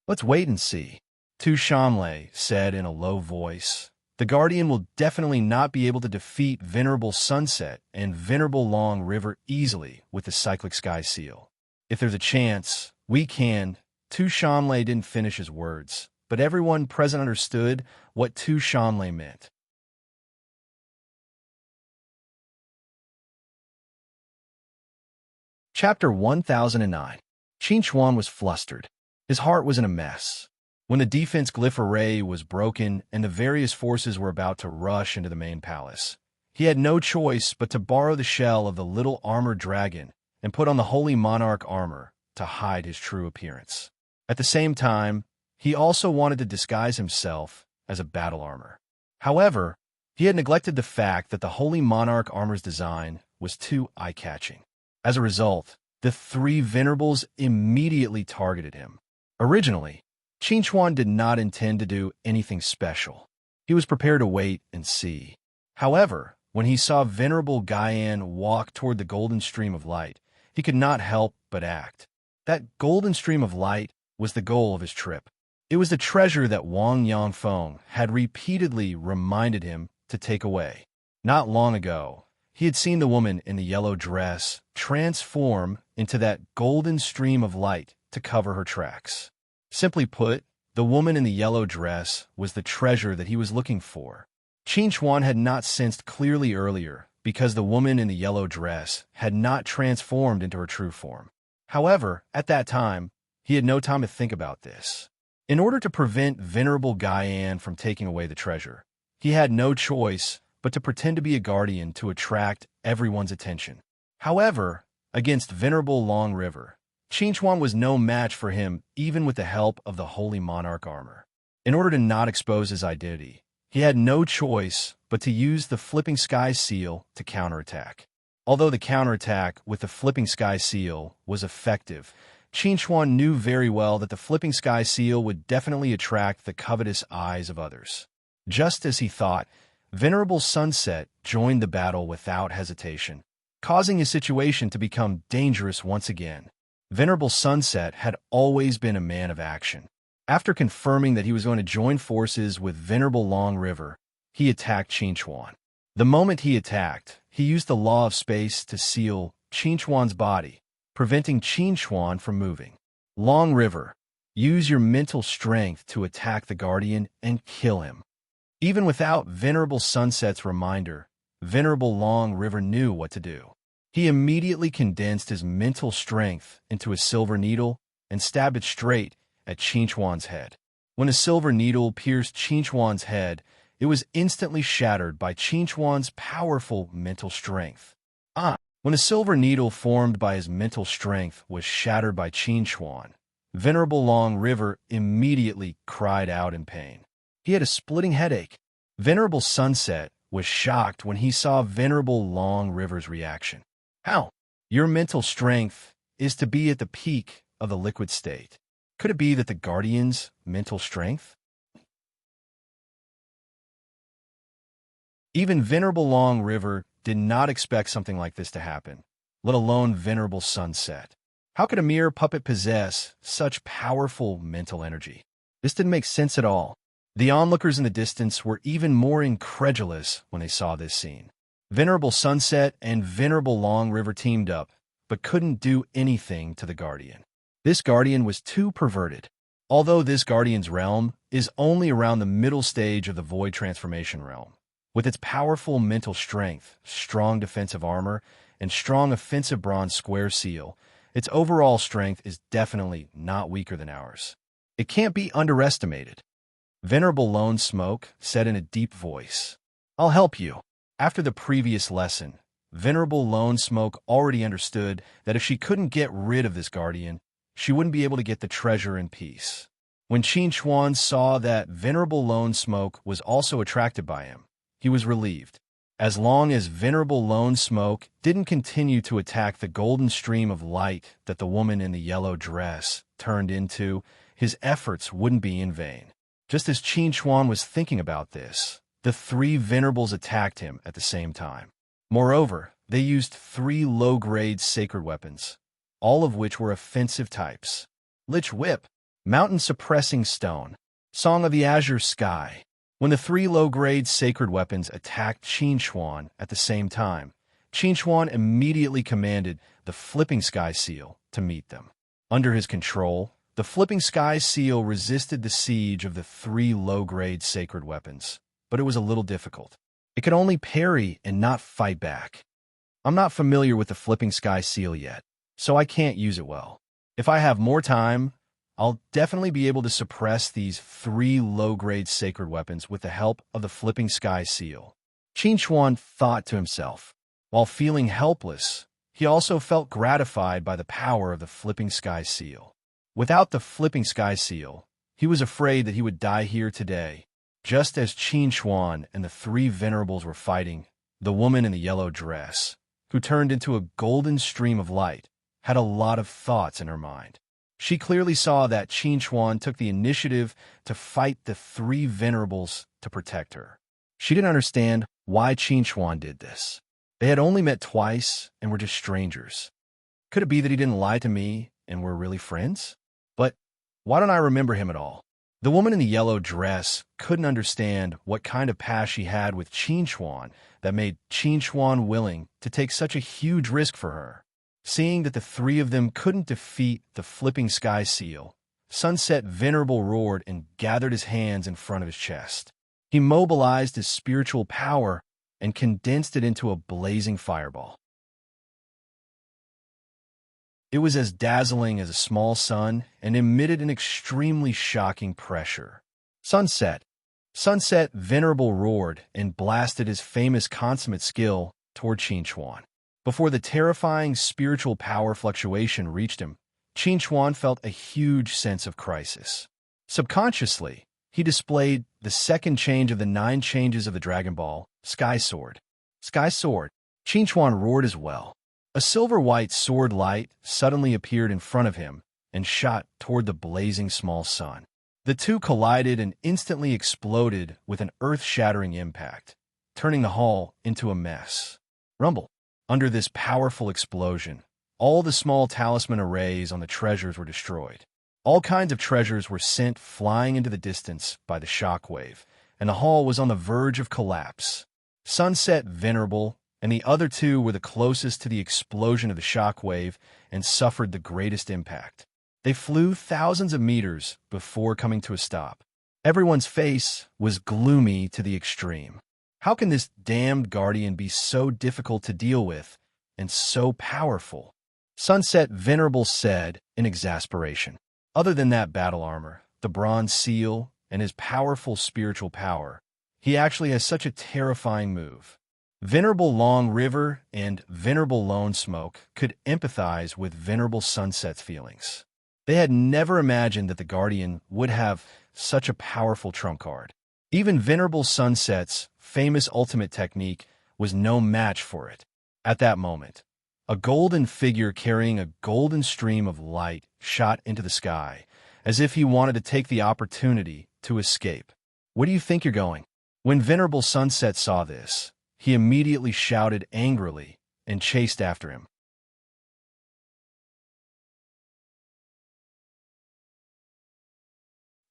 Let's wait and see." Tu Shamlay said in a low voice, "The Guardian will definitely not be able to defeat Venerable Sunset and Venerable Long River easily with the Cyclic Sky Seal. If there's a chance, we can." Tu Shamlay didn't finish his words, but everyone present understood what Tu Shamlay meant. Chapter 1009. Qin Chuan was flustered. His heart was in a mess. When the defense glyph array was broken and the various forces were about to rush into the main palace, he had no choice but to borrow the shell of the little armored dragon and put on the Holy Monarch armor to hide his true appearance. At the same time, he also wanted to disguise himself as a battle armor. However, he had neglected the fact that the Holy Monarch armor's design was too eye-catching. As a result, the three venerables immediately targeted him. Originally, Qin Chuan did not intend to do anything special. He was prepared to wait and see. However, when he saw Venerable Gaian walk toward the golden stream of light, he could not help but act. That golden stream of light was the goal of his trip. It was the treasure that Wang Yangfeng had repeatedly reminded him to take away. Not long ago, he had seen the woman in the yellow dress transform into that golden stream of light to cover her tracks. Simply put, the woman in the yellow dress was the treasure that he was looking for. Qin Chuan had not sensed clearly earlier because the woman in the yellow dress had not transformed into her true form. However, at that time, he had no time to think about this. In order to prevent Venerable Gaian from taking away the treasure, he had no choice but to pretend to be a guardian to attract everyone's attention. However, against Venerable Long River, Qin Chuan was no match for him even with the help of the Holy Monarch armor. In order to not expose his identity, he had no choice but to use the Flipping Sky Seal to counterattack. Although the counterattack with the Flipping Sky Seal was effective, Qin Chuan knew very well that the Flipping Sky Seal would definitely attract the covetous eyes of others. Just as he thought, Venerable Sunset joined the battle without hesitation, causing his situation to become dangerous once again. Venerable Sunset had always been a man of action. After confirming that he was going to join forces with Venerable Long River, he attacked Qin Chuan. The moment he attacked, he used the law of space to seal Qin Chuan's body, preventing Qin Chuan from moving. Long River, use your mental strength to attack the Guardian and kill him. Even without Venerable Sunset's reminder, Venerable Long River knew what to do. He immediately condensed his mental strength into a silver needle and stabbed it straight at Qin Chuan's head. When a silver needle pierced Qin Chuan's head, it was instantly shattered by Qin Chuan's powerful mental strength. When a silver needle formed by his mental strength was shattered by Qin Chuan, Venerable Long River immediately cried out in pain. He had a splitting headache. Venerable Sunset was shocked when he saw Venerable Long River's reaction. How? Your mental strength is to be at the peak of the liquid state. Could it be that the Guardian's mental strength? Even Venerable Long River did not expect something like this to happen, let alone Venerable Sunset. How could a mere puppet possess such powerful mental energy? This didn't make sense at all. The onlookers in the distance were even more incredulous when they saw this scene. Venerable Sunset and Venerable Long River teamed up, but couldn't do anything to the Guardian. This Guardian was too perverted. Although this Guardian's realm is only around the middle stage of the Void Transformation realm, with its powerful mental strength, strong defensive armor, and strong offensive bronze square seal, its overall strength is definitely not weaker than ours. It can't be underestimated. Venerable Lone Smoke said in a deep voice, "I'll help you." After the previous lesson, Venerable Lone Smoke already understood that if she couldn't get rid of this Guardian, she wouldn't be able to get the treasure in peace. When Qin Chuan saw that Venerable Lone Smoke was also attracted by him, he was relieved. As long as Venerable Lone Smoke didn't continue to attack the golden stream of light that the woman in the yellow dress turned into, his efforts wouldn't be in vain. Just as Qin Chuan was thinking about this, the three venerables attacked him at the same time. Moreover, they used 3 low-grade sacred weapons, all of which were offensive types. Lich Whip, Mountain Suppressing Stone, Song of the Azure Sky. When the three low-grade sacred weapons attacked Qin Xuan at the same time, Qin Xuan immediately commanded the Flipping Sky Seal to meet them. Under his control, the Flipping Sky Seal resisted the siege of the three low-grade sacred weapons, but it was a little difficult. It could only parry and not fight back. I'm not familiar with the Flipping Sky Seal yet, so I can't use it well. If I have more time, I'll definitely be able to suppress these three low-grade sacred weapons with the help of the Flipping Sky Seal. Qin Xuan thought to himself. While feeling helpless, he also felt gratified by the power of the Flipping Sky Seal. Without the Flipping Sky Seal, he was afraid that he would die here today. Just as Qin Xuan and the three venerables were fighting, the woman in the yellow dress, who turned into a golden stream of light, had a lot of thoughts in her mind. She clearly saw that Qin Xuan took the initiative to fight the three venerables to protect her. She didn't understand why Qin Xuan did this. They had only met twice and were just strangers. Could it be that he didn't lie to me and we're really friends? But why don't I remember him at all? The woman in the yellow dress couldn't understand what kind of past she had with Qin Xuan that made Qin Xuan willing to take such a huge risk for her. Seeing that the three of them couldn't defeat the Flipping Sky Seal, Sunset Venerable roared and gathered his hands in front of his chest. He mobilized his spiritual power and condensed it into a blazing fireball. It was as dazzling as a small sun and emitted an extremely shocking pressure. Sunset Venerable roared and blasted his famous consummate skill toward Qin Xuan. Before the terrifying spiritual power fluctuation reached him, Qin Xuan felt a huge sense of crisis. Subconsciously, he displayed the second change of the 9 changes of the Dragon Ball, Sky Sword. Sky Sword. Qin Xuan roared as well. A silver-white sword light suddenly appeared in front of him and shot toward the blazing small sun. The two collided and instantly exploded with an earth-shattering impact, turning the hall into a mess. Rumble. Under this powerful explosion, all the small talisman arrays on the treasures were destroyed. All kinds of treasures were sent flying into the distance by the shockwave, and the hall was on the verge of collapse. Sunset Venerable and the other two were the closest to the explosion of the shockwave and suffered the greatest impact. They flew thousands of meters before coming to a stop. Everyone's face was gloomy to the extreme. How can this damned guardian be so difficult to deal with and so powerful? Sunset Venerable said in exasperation. Other than that battle armor, the bronze seal, and his powerful spiritual power, he actually has such a terrifying move. Venerable Long River and Venerable Lone Smoke could empathize with Venerable Sunset's feelings. They had never imagined that the Guardian would have such a powerful trump card. Even Venerable Sunset's famous ultimate technique was no match for it. At that moment, a golden figure carrying a golden stream of light shot into the sky, as if he wanted to take the opportunity to escape. Where do you think you're going? When Venerable Sunset saw this, he immediately shouted angrily and chased after him.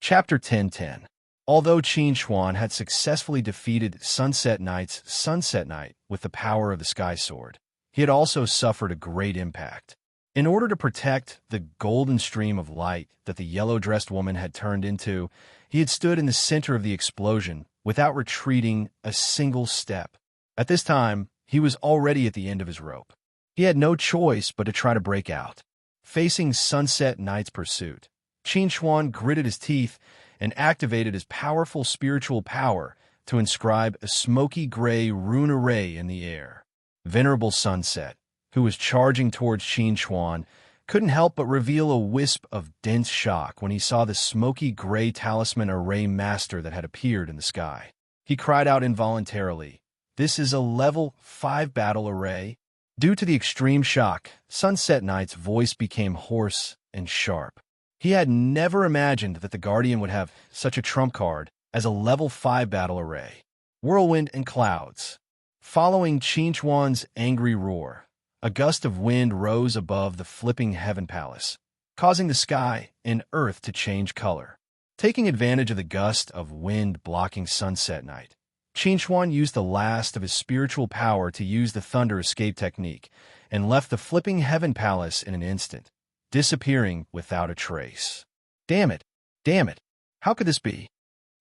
Chapter 1010. Although Qin Xuan had successfully defeated Sunset Knight's Sunset Knight with the power of the Sky Sword, he had also suffered a great impact. In order to protect the golden stream of light that the yellow-dressed woman had turned into, he had stood in the center of the explosion without retreating a single step. At this time, he was already at the end of his rope. He had no choice but to try to break out. Facing Sunset Knight's pursuit, Qin Xuan gritted his teeth and activated his powerful spiritual power to inscribe a smoky gray rune array in the air. Venerable Sunset, who was charging towards Qin Xuan, couldn't help but reveal a wisp of dense shock when he saw the smoky gray talisman array master that had appeared in the sky. He cried out involuntarily, "This is a level 5 battle array." Due to the extreme shock, Sunset Knight's voice became hoarse and sharp. He had never imagined that the Guardian would have such a trump card as a level 5 battle array. Whirlwind and clouds. Following Qin Xuan's angry roar, a gust of wind rose above the flipping heaven palace, causing the sky and earth to change color. Taking advantage of the gust of wind blocking sunset night, Qin used the last of his spiritual power to use the thunder escape technique and left the flipping heaven palace in an instant, disappearing without a trace. Damn it! Damn it! How could this be?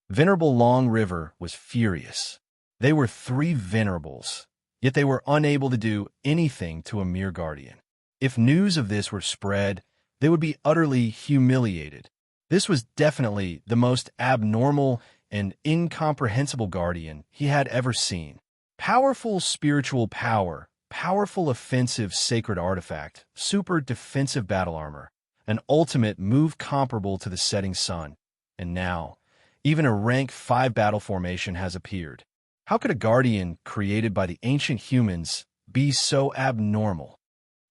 Venerable Long River was furious. They were 3 venerables, yet they were unable to do anything to a mere guardian. If news of this were spread, they would be utterly humiliated. This was definitely the most abnormal and incomprehensible guardian he had ever seen. Powerful spiritual power, powerful offensive sacred artifact, super defensive battle armor, an ultimate move comparable to the setting sun. And now, even a rank 5 battle formation has appeared. How could a guardian created by the ancient humans be so abnormal?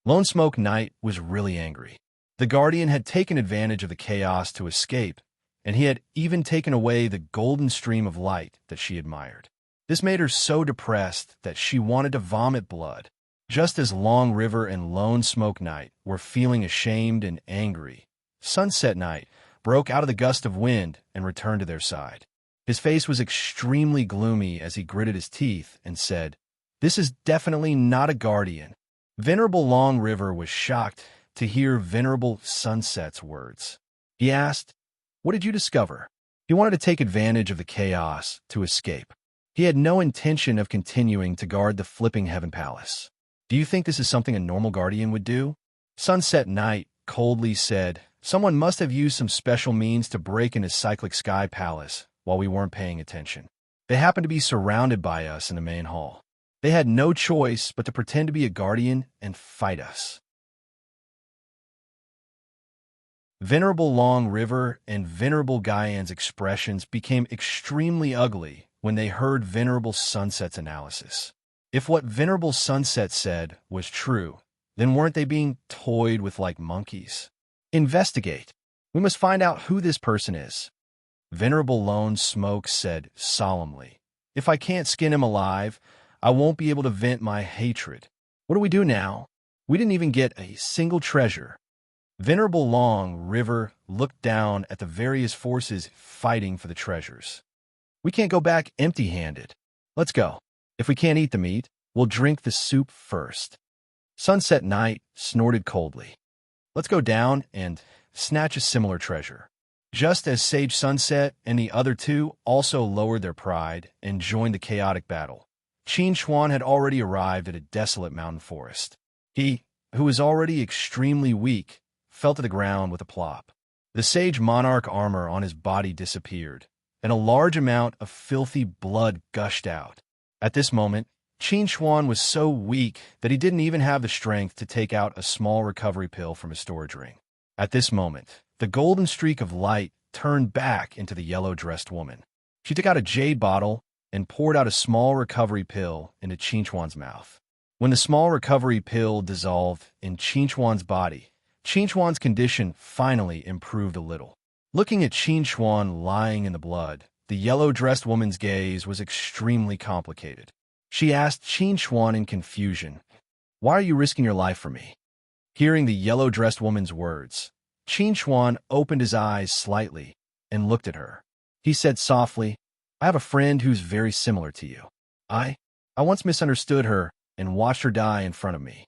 Lone Smoke Knight was really angry. The guardian had taken advantage of the chaos to escape, and he had even taken away the golden stream of light that she admired. This made her so depressed that she wanted to vomit blood. Just as Long River and Lone Smoke Knight were feeling ashamed and angry, Sunset Knight broke out of the gust of wind and returned to their side. His face was extremely gloomy as he gritted his teeth and said, "This is definitely not a guardian." Venerable Long River was shocked to hear Venerable Sunset's words. He asked, "What did you discover?" He wanted to take advantage of the chaos to escape. He had no intention of continuing to guard the flipping heaven palace. "Do you think this is something a normal guardian would do?" Sunset Knight coldly said, "Someone must have used some special means to break into Cyclic Sky Palace while we weren't paying attention. They happened to be surrounded by us in the main hall. They had no choice but to pretend to be a guardian and fight us." Venerable Long River and Venerable Gaian's expressions became extremely ugly when they heard Venerable Sunset's analysis. If what Venerable Sunset said was true, then weren't they being toyed with like monkeys? "Investigate. We must find out who this person is." Venerable Lone Smoke said solemnly, "If I can't skin him alive, I won't be able to vent my hatred. What do we do now? We didn't even get a single treasure." Venerable Long River looked down at the various forces fighting for the treasures. "We can't go back empty-handed. Let's go. If we can't eat the meat, we'll drink the soup first." Sunset Knight snorted coldly. "Let's go down and snatch a similar treasure." Just as Sage Sunset and the other 2 also lowered their pride and joined the chaotic battle, Qin had already arrived at a desolate mountain forest. He, who was already extremely weak, fell to the ground with a plop. The Sage Monarch armor on his body disappeared, and a large amount of filthy blood gushed out. At this moment, Qin was so weak that he didn't even have the strength to take out a small recovery pill from his storage ring. At this moment, the golden streak of light turned back into the yellow-dressed woman. She took out a jade bottle and poured out a small recovery pill into Qin's mouth. When the small recovery pill dissolved in Qin's body, Qin's condition finally improved a little. Looking at Qin lying in the blood, the yellow-dressed woman's gaze was extremely complicated. She asked Qin in confusion, "Why are you risking your life for me?" Hearing the yellow-dressed woman's words, Qin opened his eyes slightly and looked at her. He said softly, "I have a friend who's very similar to you. I once misunderstood her and watched her die in front of me.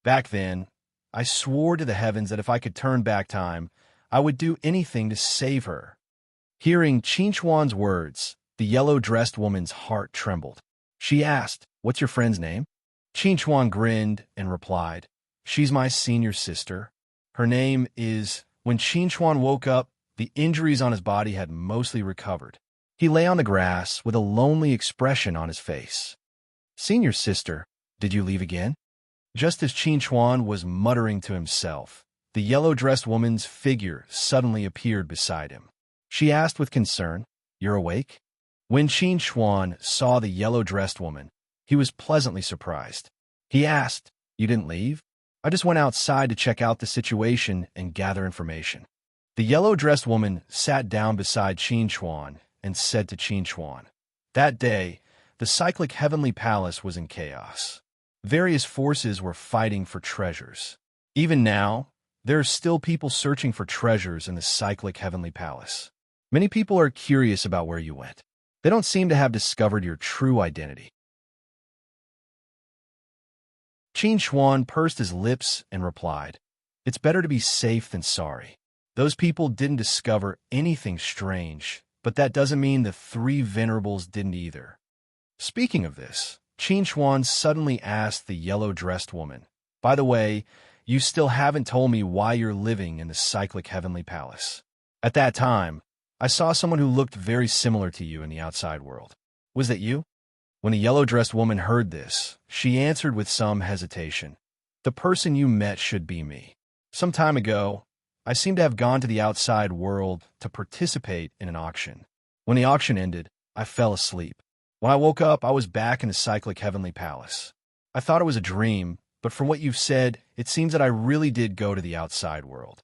Back then, I swore to the heavens that if I could turn back time, I would do anything to save her." Hearing Qin's words, the yellow-dressed woman's heart trembled. She asked, "What's your friend's name?" Qin grinned and replied, "She's my senior sister. Her name is..." When Qin woke up, the injuries on his body had mostly recovered. He lay on the grass with a lonely expression on his face. "Senior sister, did you leave again?" Just as Qin was muttering to himself, the yellow-dressed woman's figure suddenly appeared beside him. She asked with concern, "You're awake?" When Qin saw the yellow-dressed woman, he was pleasantly surprised. He asked, "You didn't leave?" "I just went outside to check out the situation and gather information." The yellow-dressed woman sat down beside Qin and said to Qin, "That day, the cyclic heavenly palace was in chaos. Various forces were fighting for treasures. Even now, there are still people searching for treasures in the cyclic heavenly palace. Many people are curious about where you went. They don't seem to have discovered your true identity. Qin Xuan pursed his lips and replied, "It's better to be safe than sorry. Those people didn't discover anything strange, but that doesn't mean the three venerables didn't either." Speaking of this, Qin Xuan suddenly asked the yellow-dressed woman, "By the way, you still haven't told me why you're living in the cyclic heavenly palace. At that time, I saw someone who looked very similar to you in the outside world. Was that you?" When the yellow-dressed woman heard this, she answered with some hesitation, "The person you met should be me. Some time ago, I seem to have gone to the outside world to participate in an auction. When the auction ended, I fell asleep. When I woke up, I was back in the cyclic heavenly palace. I thought it was a dream, but from what you've said, it seems that I really did go to the outside world."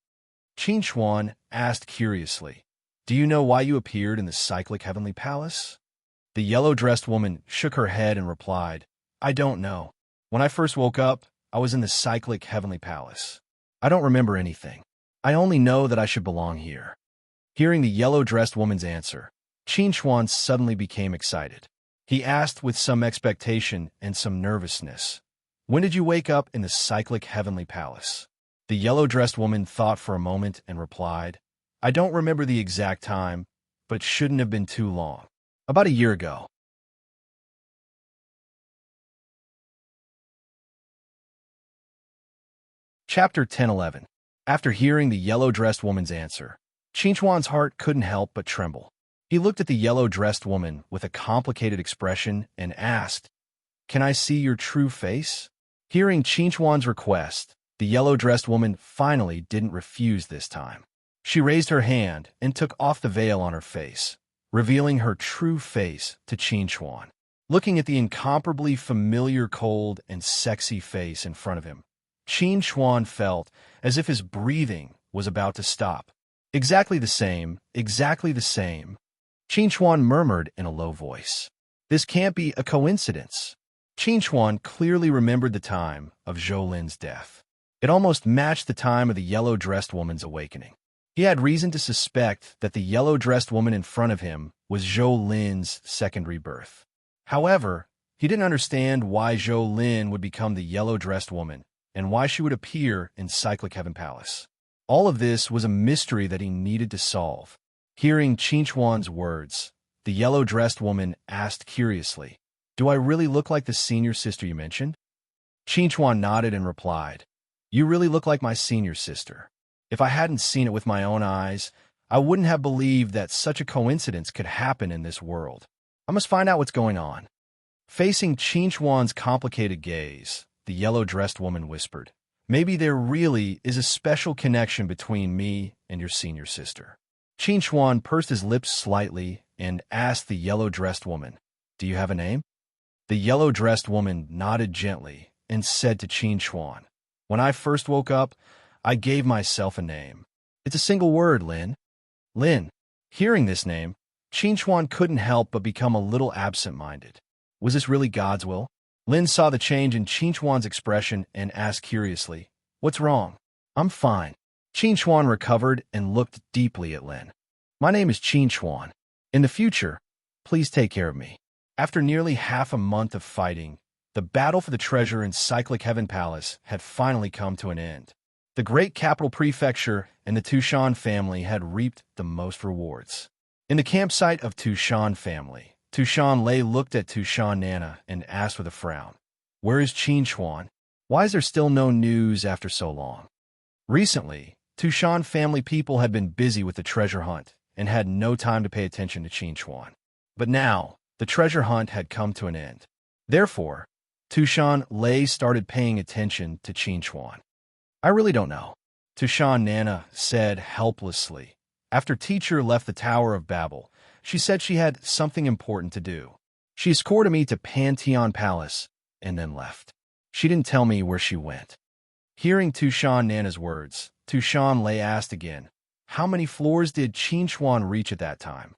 Qin Xuan asked curiously, "Do you know why you appeared in the cyclic heavenly palace?" The yellow-dressed woman shook her head and replied, "I don't know. When I first woke up, I was in the cyclic heavenly palace. I don't remember anything. I only know that I should belong here." Hearing the yellow-dressed woman's answer, Qin Xuan suddenly became excited. He asked with some expectation and some nervousness, "When did you wake up in the cyclic heavenly palace?" The yellow-dressed woman thought for a moment and replied, "I don't remember the exact time, but it shouldn't have been too long. About a year ago." Chapter 10:11. After hearing the yellow-dressed woman's answer, Qin Xuan's heart couldn't help but tremble. He looked at the yellow-dressed woman with a complicated expression and asked, "Can I see your true face?" Hearing Qin Xuan's request, the yellow-dressed woman finally didn't refuse this time. She raised her hand and took off the veil on her face, revealing her true face to Qin Xuan. Looking at the incomparably familiar, cold, and sexy face in front of him, Qin Xuan felt as if his breathing was about to stop. Exactly the same, exactly the same," Qin Xuan murmured in a low voice. "This can't be a coincidence." Qin Xuan clearly remembered the time of Zhou Lin's death. It almost matched the time of the yellow-dressed woman's awakening. He had reason to suspect that the yellow-dressed woman in front of him was Zhou Lin's second rebirth. However, he didn't understand why Zhou Lin would become the yellow-dressed woman and why she would appear in Cyclic Heaven Palace. All of this was a mystery that he needed to solve. Hearing Qin Xuan's words, the yellow-dressed woman asked curiously, "Do I really look like the senior sister you mentioned?" Qin Xuan nodded and replied, "You really look like my senior sister. If I hadn't seen it with my own eyes, I wouldn't have believed that such a coincidence could happen in this world. I must find out what's going on." Facing Qin Xuan's complicated gaze, the yellow-dressed woman whispered, "Maybe there really is a special connection between me and your senior sister." Qin Xuan pursed his lips slightly and asked the yellow-dressed woman, "Do you have a name?" The yellow-dressed woman nodded gently and said to Qin Xuan, "When I first woke up, I gave myself a name. It's a single word, Lin. Lin." Hearing this name, Qin Xuan couldn't help but become a little absent-minded. Was this really God's will? Lin saw the change in Qin Xuan's expression and asked curiously, "What's wrong?" "I'm fine." Qin Xuan recovered and looked deeply at Lin. "My name is Qin Xuan. In the future, please take care of me." After nearly half a month of fighting, the battle for the treasure in Cyclic Heaven Palace had finally come to an end. The great capital prefecture and the Tushan family had reaped the most rewards. In the campsite of Tushan family, Tushan Lei looked at Tushan Nana and asked with a frown, "Where is Qin Xuan? Why is there still no news after so long?" Recently, Tushan family people had been busy with the treasure hunt and had no time to pay attention to Qin Xuan. But now, the treasure hunt had come to an end. Therefore, Tushan Lei started paying attention to Qin Xuan. "I really don't know," Tushan Nana said helplessly. After teacher left the Tower of Babel, she said she had something important to do. She escorted me to Pantheon Palace and then left. She didn't tell me where she went. Hearing Tushan Nana's words, Tushan Lei asked again, "How many floors did Qin Xuan reach at that time?"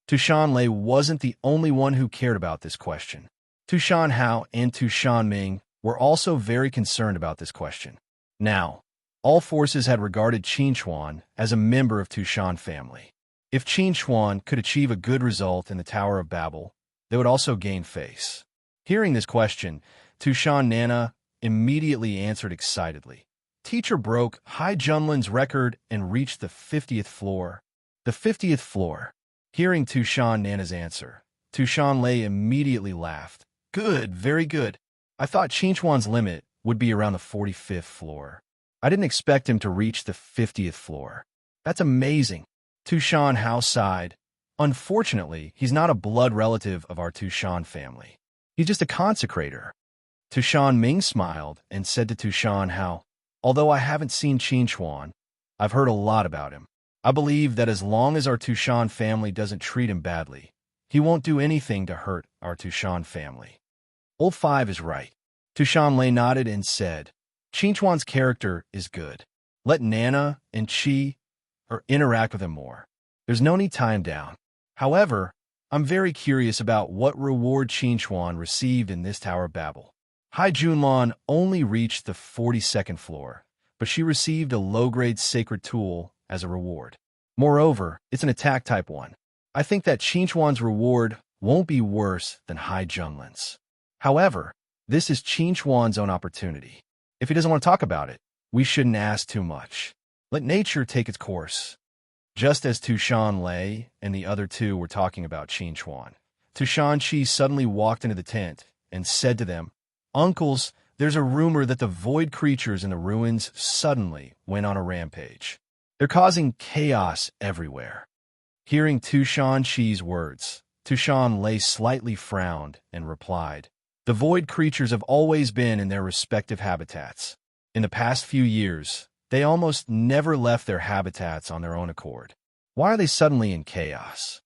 Tushan Lei wasn't the only one who cared about this question. Tushan Hao and Tushan Ming were also very concerned about this question. Now, all forces had regarded Qin Chuan as a member of Tushan family. If Qin Chuan could achieve a good result in the Tower of Babel, they would also gain face. Hearing this question, Tushan Nana immediately answered excitedly. Teacher broke Hai Junlin's record and reached the 50th floor. The 50th floor. Hearing Tushan Nana's answer, Tushan Lei immediately laughed. Good, very good. I thought Qin Chuan's limit would be around the 45th floor. I didn't expect him to reach the 50th floor. That's amazing. Tushan Hao sighed. Unfortunately, he's not a blood relative of our Tushan family. He's just a consecrator. Tushan Ming smiled and said to Tushan Hao, although I haven't seen Qin Chuan, I've heard a lot about him. I believe that as long as our Tushan family doesn't treat him badly, he won't do anything to hurt our Tushan family. Old Five is right. Tushan Lei nodded and said, Qin Chuan's character is good. Let Nana and Qi interact with him more. There's no need to tie him down. However, I'm very curious about what reward Qin Chuan received in this Tower of Babel. Hai Junlan only reached the 42nd floor, but she received a low-grade sacred tool as a reward. Moreover, it's an attack type 1. I think that Qin Chuan's reward won't be worse than Hai Junlin's. However, this is Qin Chuan's own opportunity. If he doesn't want to talk about it, we shouldn't ask too much. Let nature take its course. Just as Tushan Lei and the other two were talking about Qin Chuan, Tushan Qi suddenly walked into the tent and said to them, Uncles, there's a rumor that the void creatures in the ruins suddenly went on a rampage. They're causing chaos everywhere. Hearing Tushan Qi's words, Tushan Lei slightly frowned and replied, the void creatures have always been in their respective habitats. In the past few years, they almost never left their habitats on their own accord. Why are they suddenly in chaos?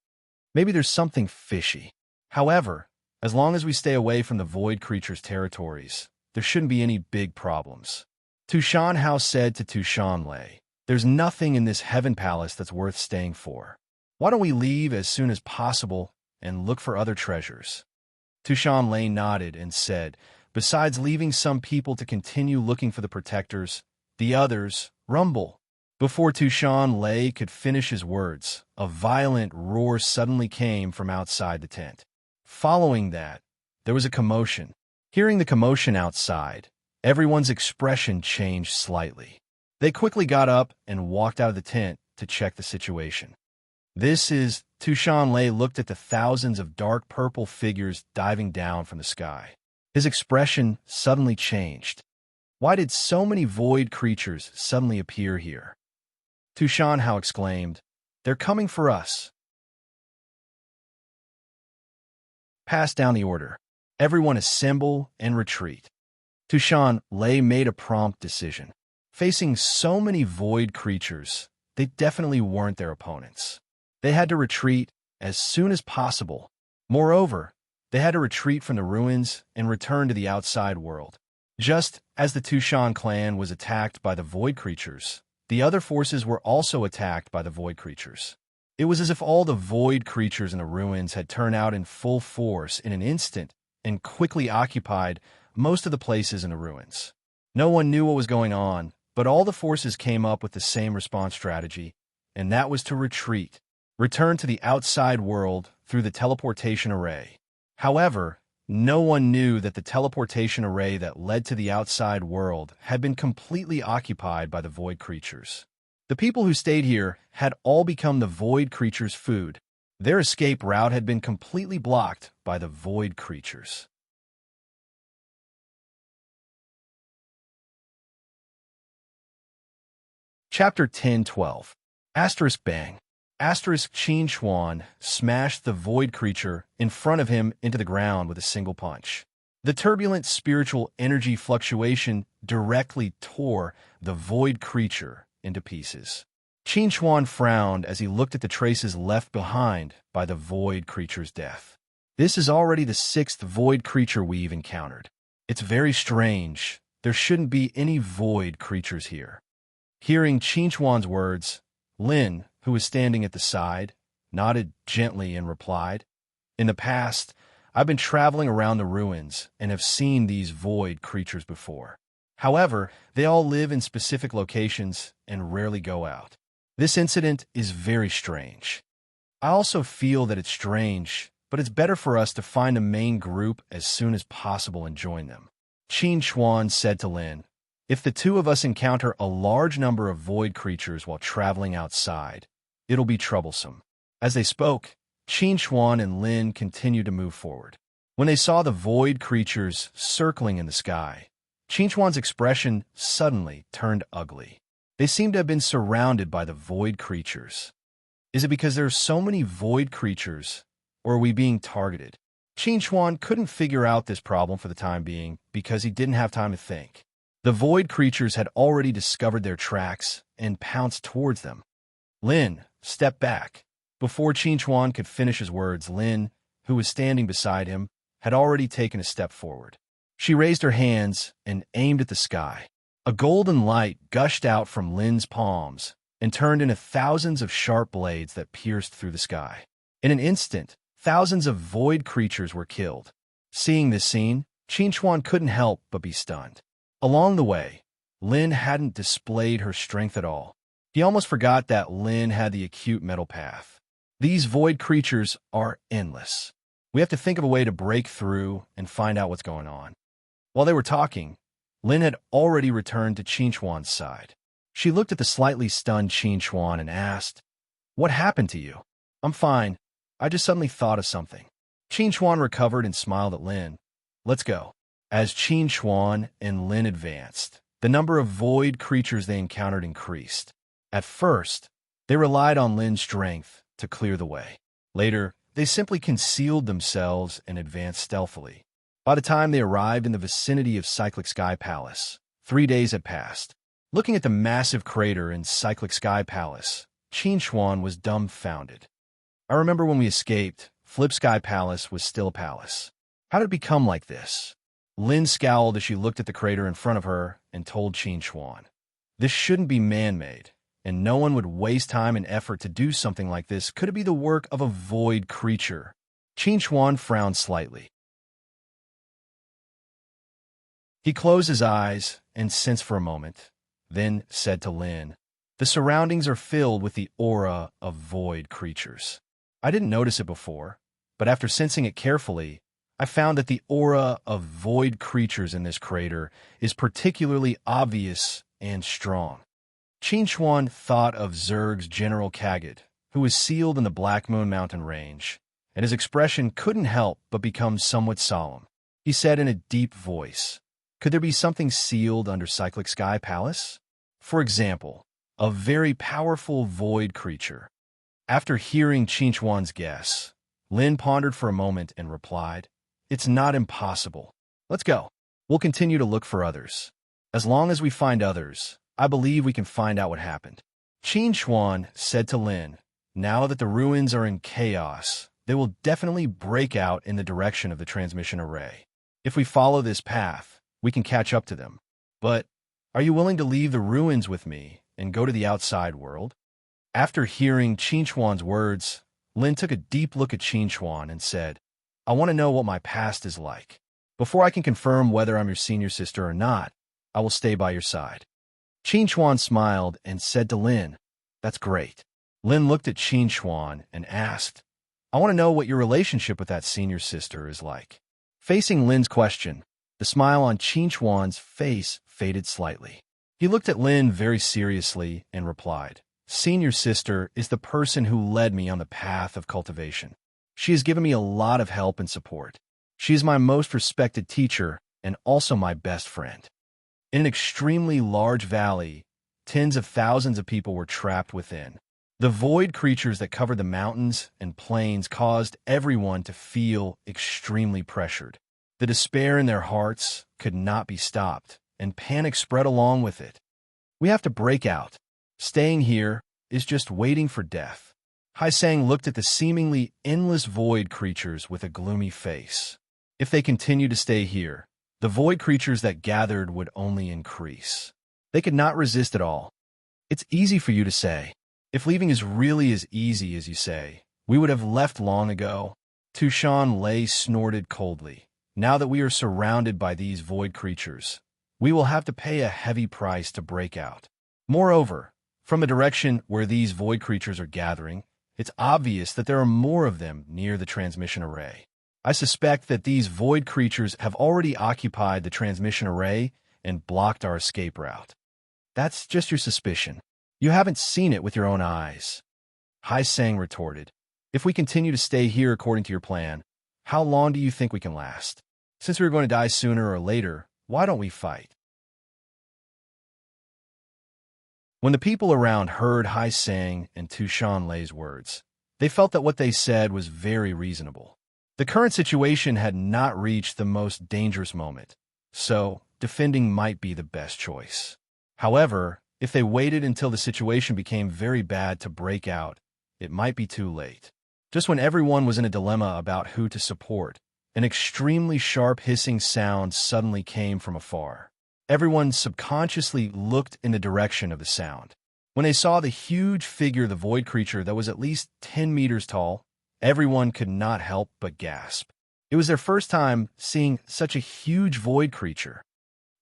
Maybe there's something fishy. However, as long as we stay away from the void creatures' territories, there shouldn't be any big problems. Tushan Hao said to Tushan Lei, there's nothing in this heaven palace that's worth staying for. Why don't we leave as soon as possible and look for other treasures? Tushan Lei nodded and said, besides leaving some people to continue looking for the protectors, the others rumble. Before Tushan Lei could finish his words, a violent roar suddenly came from outside the tent. Following that, there was a commotion. Hearing the commotion outside, everyone's expression changed slightly. They quickly got up and walked out of the tent to check the situation. Tushan Lei looked at the thousands of dark purple figures diving down from the sky. His expression suddenly changed. Why did so many void creatures suddenly appear here? Tushan Hao exclaimed, they're coming for us. Pass down the order. Everyone assemble and retreat. Tushan Lei made a prompt decision. Facing so many void creatures, they definitely weren't their opponents. They had to retreat as soon as possible. Moreover, they had to retreat from the ruins and return to the outside world. Just as the Tushan clan was attacked by the void creatures, the other forces were also attacked by the void creatures. It was as if all the void creatures in the ruins had turned out in full force in an instant and quickly occupied most of the places in the ruins. No one knew what was going on, but all the forces came up with the same response strategy, and that was to retreat, return to the outside world through the teleportation array. However, no one knew that the teleportation array that led to the outside world had been completely occupied by the void creatures. The people who stayed here had all become the void creatures' food. Their escape route had been completely blocked by the void creatures. Chapter 10:12. Asterisk bang. Asterisk Qin Chuan smashed the void creature in front of him into the ground with a single punch. The turbulent spiritual energy fluctuation directly tore the void creature into pieces. Qin Chuan frowned as he looked at the traces left behind by the void creature's death. This is already the 6th void creature we've encountered. It's very strange. There shouldn't be any void creatures here. Hearing Qin Chuan's words, Lin, who was standing at the side, nodded gently and replied, in the past, I've been traveling around the ruins and have seen these void creatures before. However, they all live in specific locations and rarely go out. This incident is very strange. I also feel that it's strange, but it's better for us to find a main group as soon as possible and join them. Qin Xuan said to Lin, if the two of us encounter a large number of void creatures while traveling outside, it'll be troublesome. As they spoke, Qin Xuan and Lin continued to move forward. When they saw the void creatures circling in the sky, Qin Xuan's expression suddenly turned ugly. They seemed to have been surrounded by the void creatures. Is it because there are so many void creatures, or are we being targeted? Qin Xuan couldn't figure out this problem for the time being because he didn't have time to think. The void creatures had already discovered their tracks and pounced towards them. Lin, step back. Before Qin Xuan could finish his words, Lin, who was standing beside him, had already taken a step forward. She raised her hands and aimed at the sky. A golden light gushed out from Lin's palms and turned into thousands of sharp blades that pierced through the sky. In an instant, thousands of void creatures were killed. Seeing this scene, Qin Xuan couldn't help but be stunned. Along the way, Lin hadn't displayed her strength at all. He almost forgot that Lin had the acute metal path. These void creatures are endless. We have to think of a way to break through and find out what's going on. While they were talking, Lin had already returned to Qin Xuan's side. She looked at the slightly stunned Qin Xuan and asked, "What happened to you?" "I'm fine. I just suddenly thought of something." Qin Xuan recovered and smiled at Lin. "Let's go." As Qin Xuan and Lin advanced, the number of void creatures they encountered increased. At first, they relied on Lin's strength to clear the way. Later, they simply concealed themselves and advanced stealthily. By the time they arrived in the vicinity of Cyclic Sky Palace, 3 days had passed. Looking at the massive crater in Cyclic Sky Palace, Qin Xuan was dumbfounded. "I remember when we escaped, Flip Sky Palace was still a palace. How did it become like this?" Lin scowled as she looked at the crater in front of her and told Qin Xuan, "This shouldn't be man-made, and no one would waste time and effort to do something like this. Could it be the work of a void creature?" Qin Xuan frowned slightly. He closed his eyes and sensed for a moment, then said to Lin, "The surroundings are filled with the aura of void creatures. I didn't notice it before, but after sensing it carefully, I found that the aura of void creatures in this crater is particularly obvious and strong." Qin Xuan thought of Zerg's General Kagid, who was sealed in the Black Moon Mountain range, and his expression couldn't help but become somewhat solemn. He said in a deep voice, "Could there be something sealed under Cyclic Sky Palace? For example, a very powerful void creature." After hearing Qin Xuan's guess, Lin pondered for a moment and replied, "It's not impossible. Let's go. We'll continue to look for others. As long as we find others, I believe we can find out what happened." Qin Xuan said to Lin, "Now that the ruins are in chaos, they will definitely break out in the direction of the transmission array. If we follow this path, we can catch up to them. But are you willing to leave the ruins with me and go to the outside world?" After hearing Qin Xuan's words, Lin took a deep look at Qin Xuan and said, "I want to know what my past is like. Before I can confirm whether I'm your senior sister or not, I will stay by your side." Qin Xuan smiled and said to Lin, "That's great." Lin looked at Qin Xuan and asked, "I want to know what your relationship with that senior sister is like." Facing Lin's question, the smile on Qin Xuan's face faded slightly. He looked at Lin very seriously and replied, "Senior sister is the person who led me on the path of cultivation. She has given me a lot of help and support. She is my most respected teacher and also my best friend." In an extremely large valley, tens of thousands of people were trapped within. The void creatures that covered the mountains and plains caused everyone to feel extremely pressured. The despair in their hearts could not be stopped, and panic spread along with it. "We have to break out. Staying here is just waiting for death." Hai Sang looked at the seemingly endless void creatures with a gloomy face. If they continued to stay here, the void creatures that gathered would only increase. They could not resist at all. "It's easy for you to say. If leaving is really as easy as you say, we would have left long ago. Tushan Lei snorted coldly. Now that we are surrounded by these void creatures, we will have to pay a heavy price to break out. Moreover, from a direction where these void creatures are gathering, it's obvious that there are more of them near the transmission array. I suspect that these void creatures have already occupied the transmission array and blocked our escape route. That's just your suspicion. You haven't seen it with your own eyes. Hai Sang retorted. If we continue to stay here according to your plan, how long do you think we can last? Since we are going to die sooner or later, why don't we fight? When the people around heard Hai Sang and Tushan Lei's words, they felt that what they said was very reasonable. The current situation had not reached the most dangerous moment, so defending might be the best choice. However, if they waited until the situation became very bad to break out, it might be too late. Just when everyone was in a dilemma about who to support, an extremely sharp hissing sound suddenly came from afar. Everyone subconsciously looked in the direction of the sound. When they saw the huge figure of the void creature that was at least 10 meters tall, everyone could not help but gasp. It was their first time seeing such a huge void creature.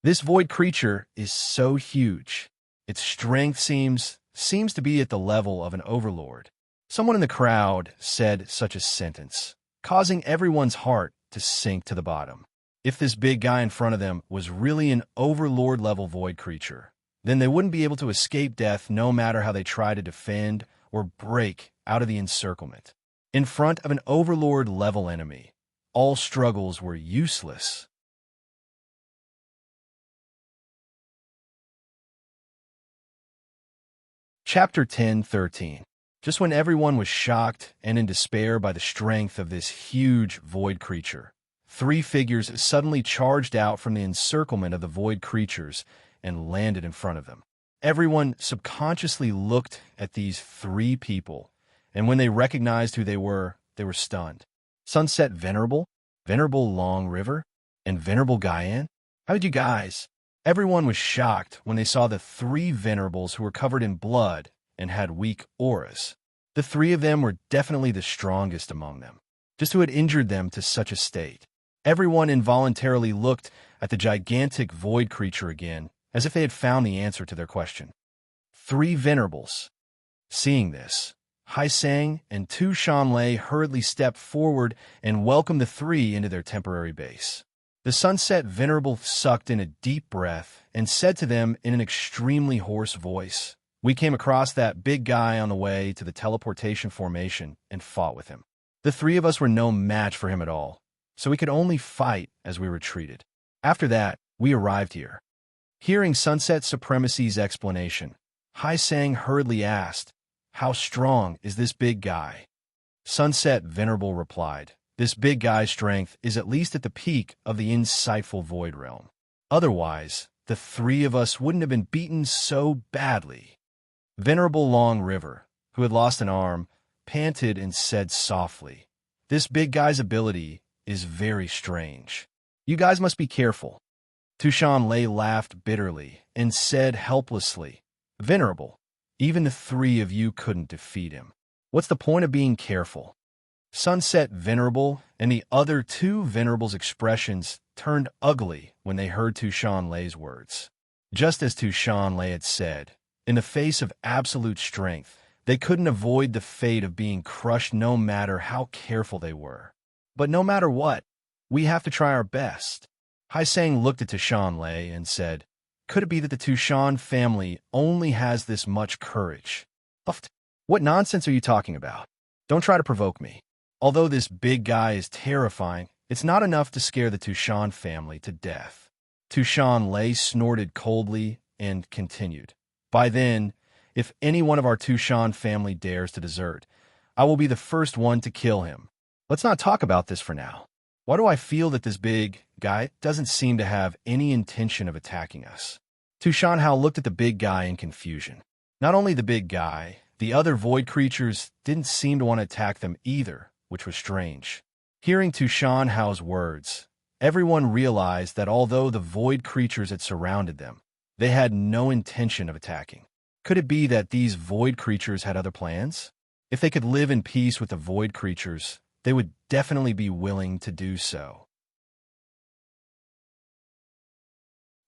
This void creature is so huge. Its strength seems to be at the level of an overlord. Someone in the crowd said such a sentence, causing everyone's heart to sink to the bottom. If this big guy in front of them was really an overlord-level void creature, then they wouldn't be able to escape death no matter how they try to defend or break out of the encirclement. In front of an overlord-level enemy, all struggles were useless. Chapter 10:13. Just when everyone was shocked and in despair by the strength of this huge void creature, three figures suddenly charged out from the encirclement of the void creatures and landed in front of them. Everyone subconsciously looked at these three people, and when they recognized who they were stunned. Sunset Venerable, Venerable Long River, and Venerable Gaian? How did you guys? Everyone was shocked when they saw the three venerables who were covered in blood and had weak auras. The three of them were definitely the strongest among them. Just who had injured them to such a state? Everyone involuntarily looked at the gigantic void creature again, as if they had found the answer to their question. Three venerables. Seeing this, Hai Sang and Tushan Lei hurriedly stepped forward and welcomed the three into their temporary base. The Sunset Venerable sucked in a deep breath and said to them in an extremely hoarse voice, "We came across that big guy on the way to the teleportation formation and fought with him. The three of us were no match for him at all, so we could only fight as we retreated. After that, we arrived here." Hearing Sunset Supremacy's explanation, Hai Sang hurriedly asked, "How strong is this big guy?" Sunset Venerable replied, "This big guy's strength is at least at the peak of the insightful Void Realm. Otherwise, the three of us wouldn't have been beaten so badly." Venerable Long River, who had lost an arm, panted and said softly, "This big guy's ability is very strange. You guys must be careful." Tushan Lei laughed bitterly and said helplessly, "Venerable, even the three of you couldn't defeat him. What's the point of being careful?" Sunset Venerable and the other two Venerables' expressions turned ugly when they heard Tushan Lei's words. Just as Tushan Lei had said, in the face of absolute strength, they couldn't avoid the fate of being crushed no matter how careful they were. But no matter what, we have to try our best. Hai Sang looked at Tushan Lei and said, "Could it be that the Tushan family only has this much courage?" "What nonsense are you talking about? Don't try to provoke me. Although this big guy is terrifying, it's not enough to scare the Tushan family to death." Tushan Lei snorted coldly and continued, "By then, if any one of our Tushan family dares to desert, I will be the first one to kill him. Let's not talk about this for now. Why do I feel that this big guy doesn't seem to have any intention of attacking us?" Tushan Hao looked at the big guy in confusion. Not only the big guy, the other void creatures didn't seem to want to attack them either, which was strange. Hearing Tushan Hao's words, everyone realized that although the void creatures had surrounded them, they had no intention of attacking. Could it be that these void creatures had other plans? If they could live in peace with the void creatures, they would definitely be willing to do so.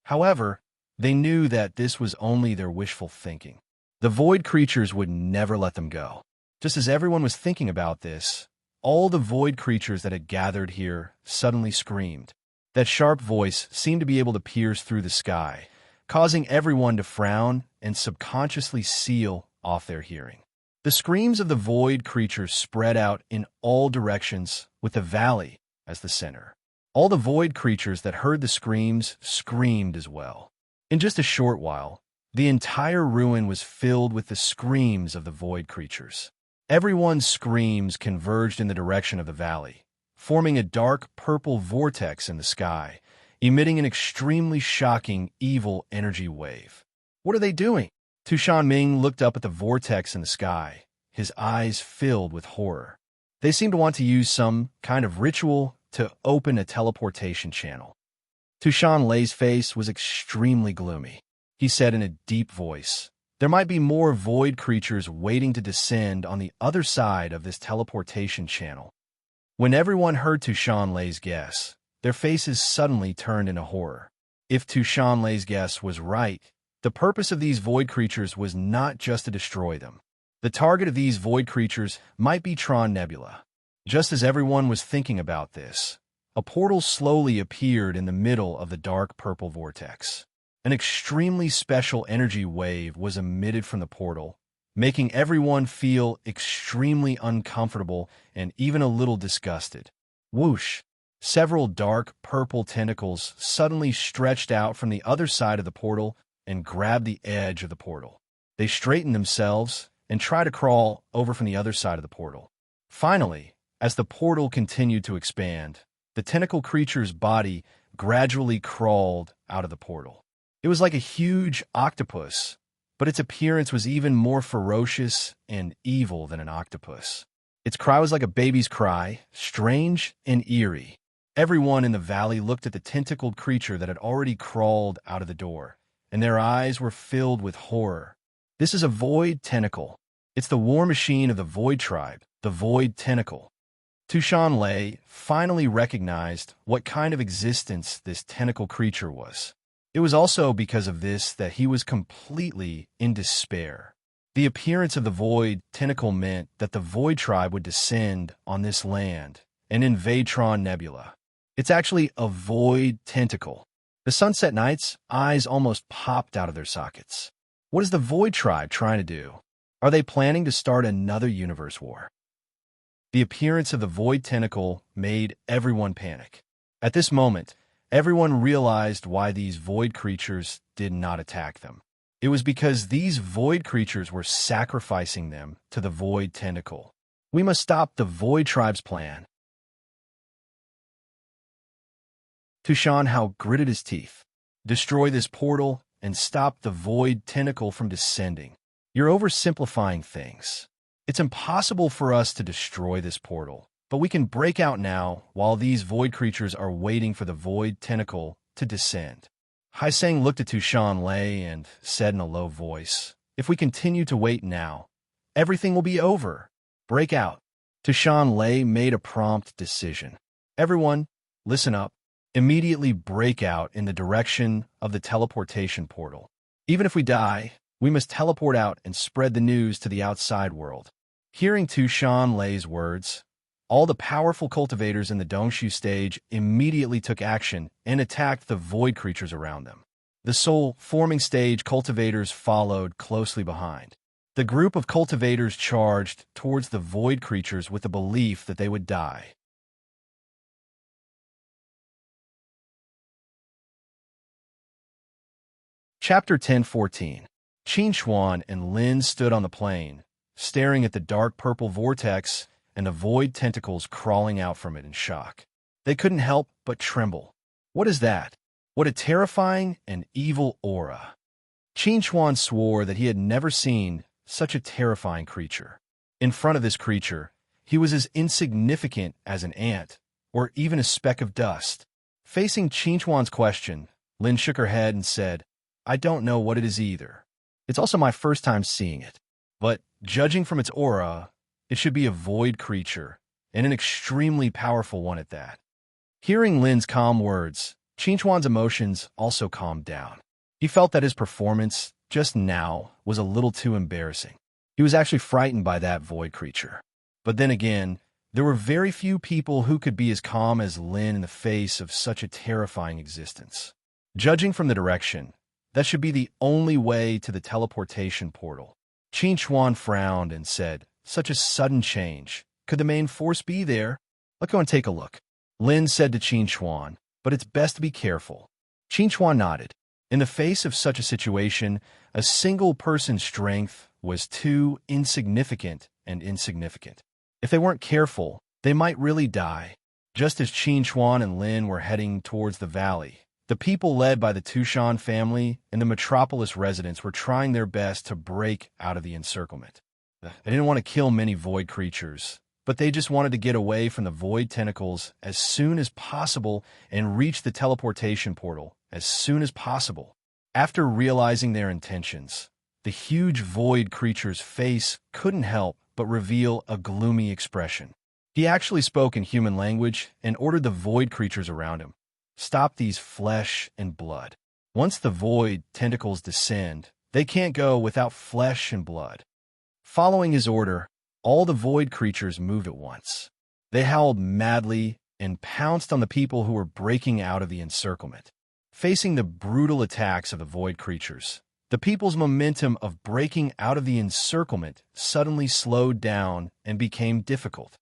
However, they knew that this was only their wishful thinking. The void creatures would never let them go. Just as everyone was thinking about this, all the void creatures that had gathered here suddenly screamed. That sharp voice seemed to be able to pierce through the sky, causing everyone to frown and subconsciously seal off their hearing. The screams of the void creatures spread out in all directions, with the valley as the center. All the void creatures that heard the screams screamed as well. In just a short while, the entire ruin was filled with the screams of the void creatures. Everyone's screams converged in the direction of the valley, forming a dark purple vortex in the sky, emitting an extremely shocking, evil energy wave. What are they doing? Tu Shanming looked up at the vortex in the sky, his eyes filled with horror. They seemed to want to use some kind of ritual to open a teleportation channel. Tu Shanlei's face was extremely gloomy. He said in a deep voice, "There might be more void creatures waiting to descend on the other side of this teleportation channel." When everyone heard Tu Shanlei's guess, their faces suddenly turned into horror. If Tu Shanlei's guess was right, the purpose of these void creatures was not just to destroy them. The target of these void creatures might be Tron Nebula. Just as everyone was thinking about this, a portal slowly appeared in the middle of the dark purple vortex. An extremely special energy wave was emitted from the portal, making everyone feel extremely uncomfortable and even a little disgusted. Whoosh! Several dark purple tentacles suddenly stretched out from the other side of the portal and grabbed the edge of the portal. They straightened themselves and tried to crawl over from the other side of the portal. Finally, as the portal continued to expand, the tentacle creature's body gradually crawled out of the portal. It was like a huge octopus, but its appearance was even more ferocious and evil than an octopus. Its cry was like a baby's cry, strange and eerie. Everyone in the valley looked at the tentacled creature that had already crawled out of the door, and their eyes were filled with horror. This is a void tentacle. It's the war machine of the void tribe, the void tentacle. Tu Shanlei finally recognized what kind of existence this tentacle creature was. It was also because of this that he was completely in despair. The appearance of the void tentacle meant that the void tribe would descend on this land and invade Tron Nebula. It's actually a void tentacle. The Sunset Knights' eyes almost popped out of their sockets. What is the void tribe trying to do? Are they planning to start another universe war? The appearance of the void tentacle made everyone panic. At this moment, everyone realized why these void creatures did not attack them. It was because these void creatures were sacrificing them to the void tentacle. We must stop the void tribe's plan. Tu Shanhao gritted his teeth. Destroy this portal and stop the void tentacle from descending. You're oversimplifying things. It's impossible for us to destroy this portal, but we can break out now while these void creatures are waiting for the void tentacle to descend. Hai Seng looked at Tu Shanlei and said in a low voice, "If we continue to wait now, everything will be over. Break out." Tu Shanlei made a prompt decision. Everyone, listen up. Immediately break out in the direction of the teleportation portal. Even if we die, we must teleport out and spread the news to the outside world. Hearing Tu Shanlei's words, all the powerful cultivators in the Dongshu stage immediately took action and attacked the void creatures around them. The soul-forming stage cultivators followed closely behind. The group of cultivators charged towards the void creatures with the belief that they would die. Chapter 10:14. Qin Xuan and Lin stood on the plain, staring at the dark purple vortex and the void tentacles crawling out from it in shock. They couldn't help but tremble. What is that? What a terrifying and evil aura. Qin Xuan swore that he had never seen such a terrifying creature. In front of this creature, he was as insignificant as an ant, or even a speck of dust. Facing Qin Xuan's question, Lin shook her head and said, "I don't know what it is either. It's also my first time seeing it. But judging from its aura, it should be a void creature, and an extremely powerful one at that. Hearing Lin's calm words, Qinchuan's emotions also calmed down. He felt that his performance, just now, was a little too embarrassing. He was actually frightened by that void creature. But then again, there were very few people who could be as calm as Lin in the face of such a terrifying existence. Judging from the direction, that should be the only way to the teleportation portal. Qinchuan frowned and said, "Such a sudden change. Could the main force be there? Let's go and take a look." Lin said to Qinchuan, "But it's best to be careful." Qinchuan nodded. In the face of such a situation, a single person's strength was too insignificant and insignificant. If they weren't careful, they might really die. Just as Qinchuan and Lin were heading towards the valley, the people led by the Tushan family and the metropolis residents were trying their best to break out of the encirclement. They didn't want to kill many void creatures, but they just wanted to get away from the void tentacles as soon as possible and reach the teleportation portal as soon as possible. After realizing their intentions, the huge void creature's face couldn't help but reveal a gloomy expression. He actually spoke in human language and ordered the void creatures around him, "Stop these flesh and blood. Once the void tentacles descend, they can't go without flesh and blood." Following his order, all the void creatures moved at once. They howled madly and pounced on the people who were breaking out of the encirclement. Facing the brutal attacks of the void creatures, the people's momentum of breaking out of the encirclement suddenly slowed down and became difficult.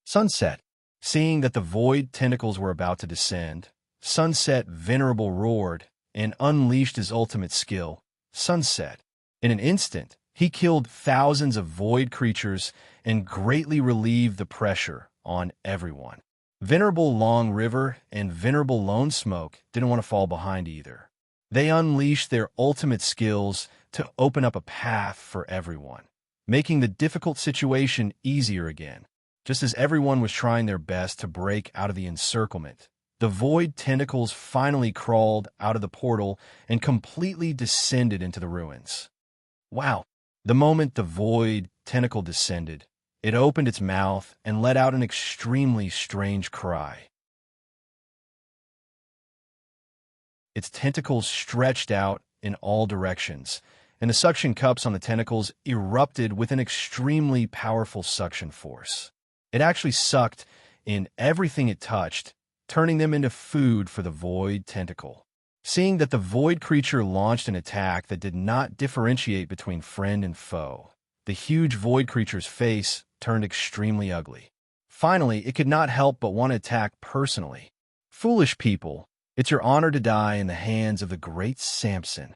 Sunset. Seeing that the void tentacles were about to descend, Sunset Venerable roared and unleashed his ultimate skill, Sunset. In an instant, he killed thousands of void creatures and greatly relieved the pressure on everyone. Venerable Long River and Venerable Lone Smoke didn't want to fall behind either. They unleashed their ultimate skills to open up a path for everyone, making the difficult situation easier again. Just as everyone was trying their best to break out of the encirclement, the void tentacles finally crawled out of the portal and completely descended into the ruins. Wow! The moment the void tentacle descended, it opened its mouth and let out an extremely strange cry. Its tentacles stretched out in all directions, and the suction cups on the tentacles erupted with an extremely powerful suction force. It actually sucked in everything it touched, turning them into food for the void tentacle. Seeing that the void creature launched an attack that did not differentiate between friend and foe, the huge void creature's face turned extremely ugly. Finally, it could not help but want to attack personally. "Foolish people, it's your honor to die in the hands of the great Samson."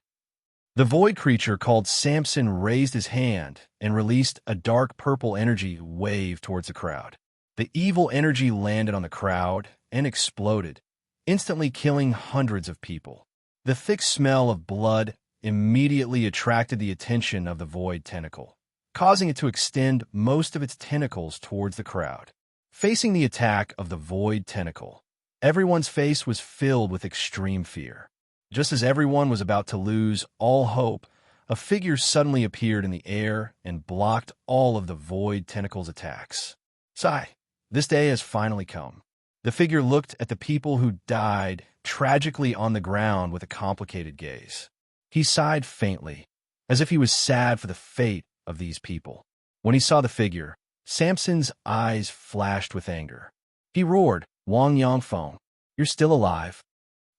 The void creature called Samson raised his hand and released a dark purple energy wave towards the crowd. The evil energy landed on the crowd and exploded, instantly killing hundreds of people. The thick smell of blood immediately attracted the attention of the void tentacle, causing it to extend most of its tentacles towards the crowd. Facing the attack of the void tentacle, everyone's face was filled with extreme fear. Just as everyone was about to lose all hope, a figure suddenly appeared in the air and blocked all of the void tentacle's attacks. Sigh, this day has finally come. The figure looked at the people who died tragically on the ground with a complicated gaze. He sighed faintly, as if he was sad for the fate of these people. When he saw the figure, Samson's eyes flashed with anger. He roared, "Wang Yangfeng, you're still alive."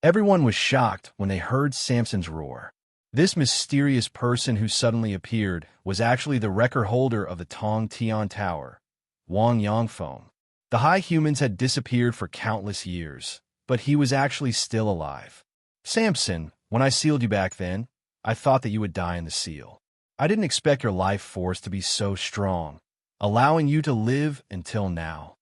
Everyone was shocked when they heard Samson's roar. This mysterious person who suddenly appeared was actually the record holder of the Tong Tian Tower, Wang Yangfeng. The high humans had disappeared for countless years, but he was actually still alive. "Samson, when I sealed you back then, I thought that you would die in the seal. I didn't expect your life force to be so strong, allowing you to live until now."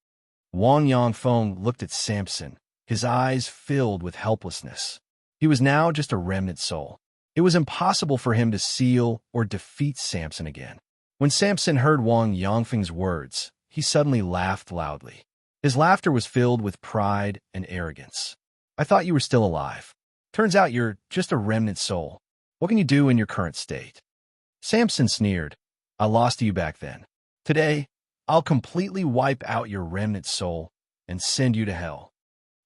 Wang Yangfeng looked at Samson, his eyes filled with helplessness. He was now just a remnant soul. It was impossible for him to seal or defeat Samson again. When Samson heard Wang Yangfeng's words, he suddenly laughed loudly. His laughter was filled with pride and arrogance. "I thought you were still alive. Turns out you're just a remnant soul. What can you do in your current state?" Samson sneered. "I lost to you back then. Today, I'll completely wipe out your remnant soul and send you to hell.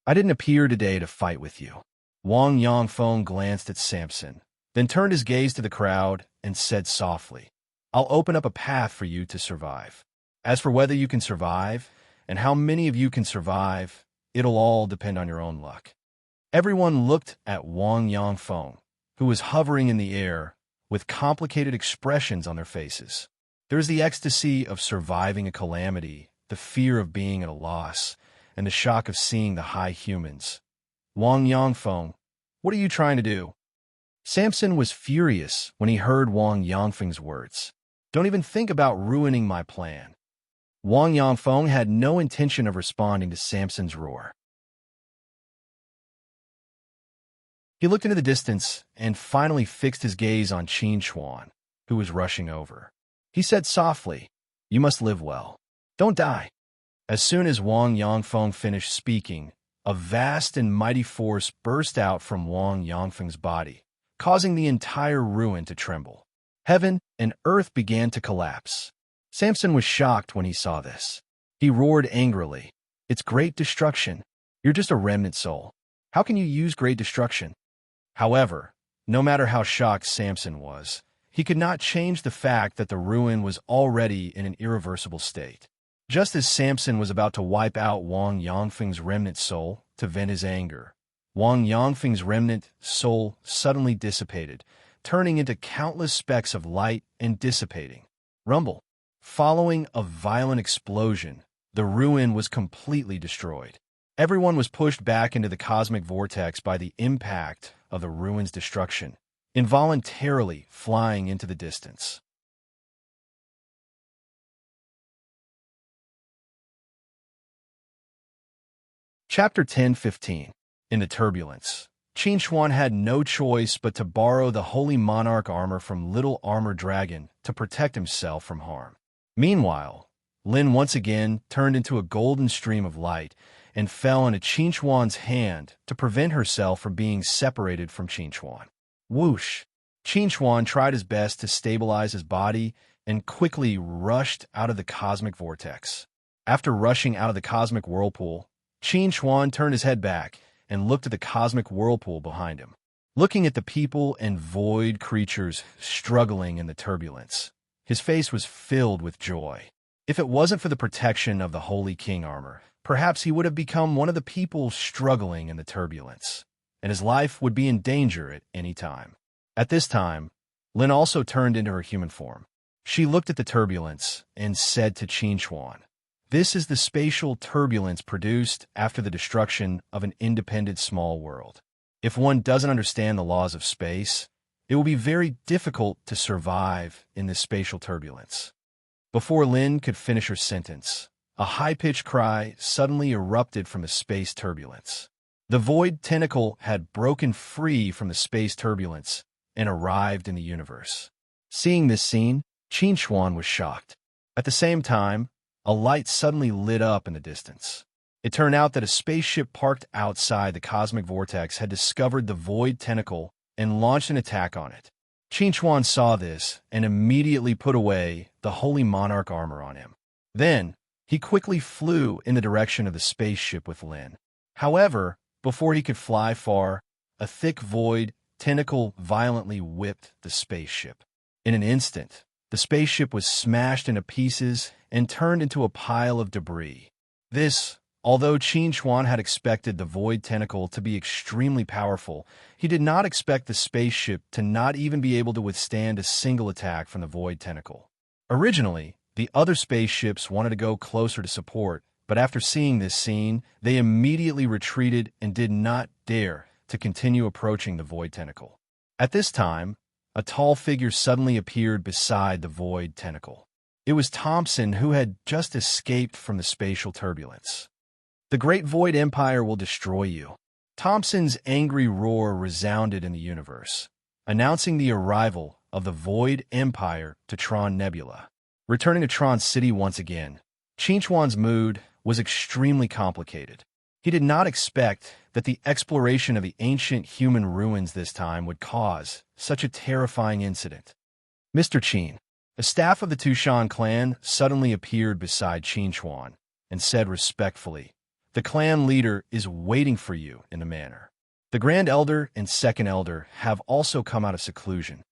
I didn't appear today to fight with you. Wang Yangfeng glanced at Samson, then turned his gaze to the crowd and said softly, I'll open up a path for you to survive. As for whether you can survive, and how many of you can survive, it'll all depend on your own luck. Everyone looked at Wang Yangfeng, who was hovering in the air with complicated expressions on their faces. There is the ecstasy of surviving a calamity, the fear of being at a loss, and the shock of seeing the high humans. Wang Yangfeng, what are you trying to do? Samson was furious when he heard Wang Yangfeng's words. Don't even think about ruining my plan. Wang Yangfeng had no intention of responding to Samson's roar. He looked into the distance and finally fixed his gaze on Qin Chuan, who was rushing over. He said softly, You must live well. Don't die. As soon as Wang Yangfeng finished speaking, a vast and mighty force burst out from Wang Yangfeng's body, causing the entire ruin to tremble. Heaven and earth began to collapse. Samson was shocked when he saw this. He roared angrily, It's great destruction. You're just a remnant soul. How can you use great destruction? However, no matter how shocked Samson was, he could not change the fact that the ruin was already in an irreversible state. Just as Samson was about to wipe out Wang Yangfeng's remnant soul to vent his anger, Wang Yangfeng's remnant soul suddenly dissipated, turning into countless specks of light and dissipating. Rumble. Following a violent explosion, the ruin was completely destroyed. Everyone was pushed back into the cosmic vortex by the impact of the ruin's destruction, involuntarily flying into the distance. Chapter 10:15. In the turbulence, Qin Chuan had no choice but to borrow the Holy Monarch armor from Little Armor Dragon to protect himself from harm. Meanwhile, Lin once again turned into a golden stream of light and fell into Qin Chuan's hand to prevent herself from being separated from Qin Chuan. Whoosh! Qin Chuan tried his best to stabilize his body and quickly rushed out of the cosmic vortex. After rushing out of the cosmic whirlpool, Qin Chuan turned his head back and looked at the cosmic whirlpool behind him. Looking at the people and void creatures struggling in the turbulence, his face was filled with joy. If it wasn't for the protection of the Holy King armor, perhaps he would have become one of the people struggling in the turbulence, and his life would be in danger at any time. At this time, Lin also turned into her human form. She looked at the turbulence and said to Qin Chuan, This is the spatial turbulence produced after the destruction of an independent small world. If one doesn't understand the laws of space, it will be very difficult to survive in this spatial turbulence. Before Lin could finish her sentence, a high-pitched cry suddenly erupted from the space turbulence. The void tentacle had broken free from the space turbulence and arrived in the universe. Seeing this scene, Qin Chuan was shocked. At the same time, a light suddenly lit up in the distance. It turned out that a spaceship parked outside the cosmic vortex had discovered the void tentacle and launched an attack on it. Qin Chuan saw this and immediately put away the Holy Monarch armor on him. Then, he quickly flew in the direction of the spaceship with Lin. However, before he could fly far, a thick void tentacle violently whipped the spaceship. In an instant, the spaceship was smashed into pieces and turned into a pile of debris. This, although Qin Chuan had expected the void tentacle to be extremely powerful, he did not expect the spaceship to not even be able to withstand a single attack from the void tentacle. Originally, the other spaceships wanted to go closer to support, but after seeing this scene, they immediately retreated and did not dare to continue approaching the void tentacle. At this time, a tall figure suddenly appeared beside the void tentacle. It was Thompson, who had just escaped from the spatial turbulence. The Great Void Empire will destroy you. Thompson's angry roar resounded in the universe, announcing the arrival of the Void Empire to Tron Nebula. Returning to Tron City once again, Qin Chuan's mood was extremely complicated. He did not expect that the exploration of the ancient human ruins this time would cause such a terrifying incident. Mr. Qin, A staff of the Tushan clan suddenly appeared beside Qin and said respectfully, "The clan leader is waiting for you in the manor. The Grand Elder and Second Elder have also come out of seclusion."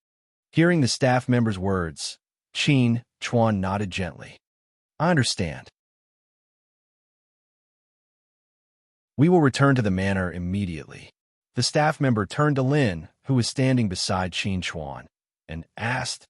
Hearing the staff member's words, Qin Chuan nodded gently. "I understand. We will return to the manor immediately." The staff member turned to Lin, who was standing beside Qin Chuan, and asked,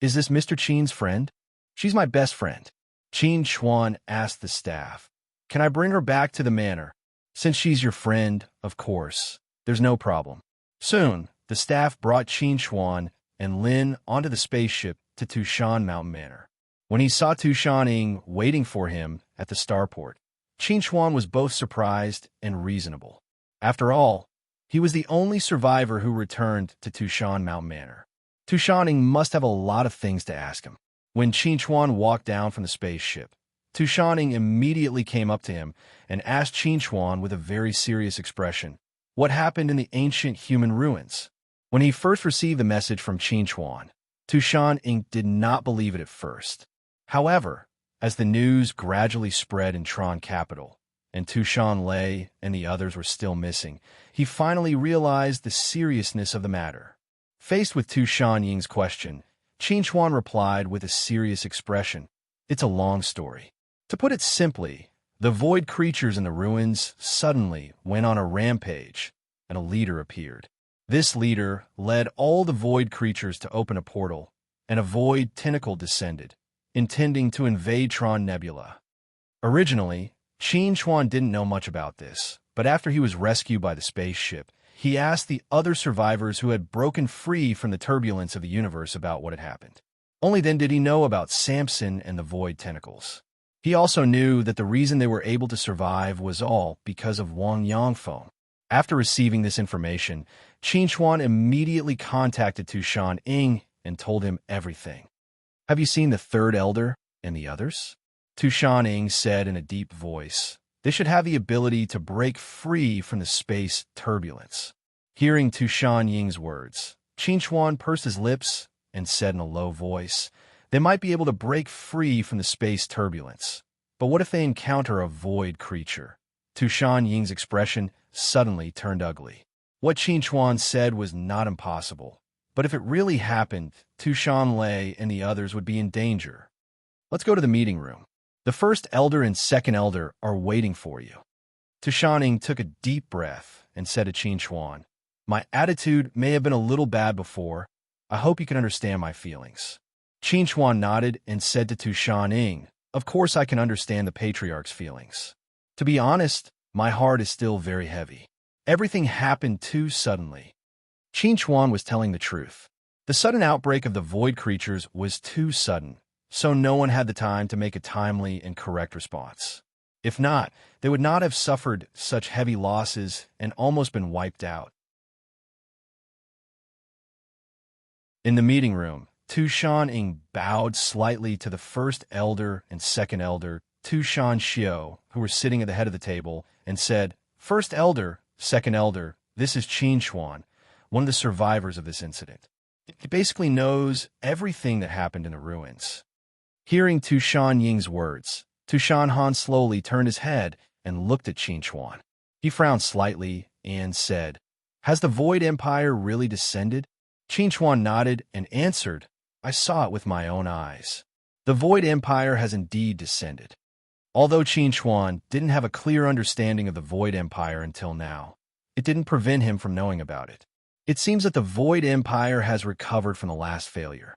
"Is this Mr. Qin's friend?" "She's my best friend." Qin Chuan asked the staff, "Can I bring her back to the manor?" "Since she's your friend, of course. There's no problem." Soon, the staff brought Qin Chuan and Lin onto the spaceship to Tushan Mountain Manor. When he saw Tushan Ying waiting for him at the starport, Qin Chuan was both surprised and reasonable. After all, he was the only survivor who returned to Tushan Mountain Manor. Tushan Ying must have a lot of things to ask him. When Qin Chuan walked down from the spaceship, Tushan Ying immediately came up to him and asked Qin Chuan with a very serious expression, what happened in the ancient human ruins. When he first received the message from Qin Chuan, Tushan Ying did not believe it at first. However, as the news gradually spread in Tron capital, and Tushan Lei and the others were still missing, he finally realized the seriousness of the matter. Faced with Tushan Ying's question, Qin Chuan replied with a serious expression, "It's a long story. To put it simply, the void creatures in the ruins suddenly went on a rampage, and a leader appeared. This leader led all the void creatures to open a portal, and a void tentacle descended, intending to invade Tron Nebula. Originally, Qin Chuan didn't know much about this, but after he was rescued by the spaceship, he asked the other survivors who had broken free from the turbulence of the universe about what had happened. Only then did he know about Samson and the void tentacles. He also knew that the reason they were able to survive was all because of Wang Yangfeng. After receiving this information, Qin Chuan immediately contacted Tushan Ying and told him everything. "Have you seen the third elder and the others?" Tushan Ying said in a deep voice. They should have the ability to break free from the space turbulence. Hearing Tushan Ying's words, Qin Chuan pursed his lips and said in a low voice, "They might be able to break free from the space turbulence. But what if they encounter a void creature?" Tushan Ying's expression suddenly turned ugly. What Qin Chuan said was not impossible, but if it really happened, Tushan Lei and the others would be in danger. "Let's go to the meeting room. The first elder and second elder are waiting for you." Tushan Ying took a deep breath and said to Qin Chuan, "My attitude may have been a little bad before. I hope you can understand my feelings." Qin Chuan nodded and said to Tushan Ying, "Of course I can understand the patriarch's feelings. To be honest, my heart is still very heavy. Everything happened too suddenly." Qin Chuan was telling the truth. The sudden outbreak of the void creatures was too sudden, so no one had the time to make a timely and correct response. If not, they would not have suffered such heavy losses and almost been wiped out. In the meeting room, Tushan Ying bowed slightly to the first elder and second elder, Tushan Xiao, who were sitting at the head of the table, and said, "First elder, second elder, this is Qin Chuan, one of the survivors of this incident. He basically knows everything that happened in the ruins." Hearing Tushan Ying's words, Tushan Han slowly turned his head and looked at Qin Chuan. He frowned slightly and said, "Has the Void Empire really descended?" Qin Chuan nodded and answered, "I saw it with my own eyes. The Void Empire has indeed descended." Although Qin Chuan didn't have a clear understanding of the Void Empire until now, it didn't prevent him from knowing about it. It seems that the Void Empire has recovered from the last failure,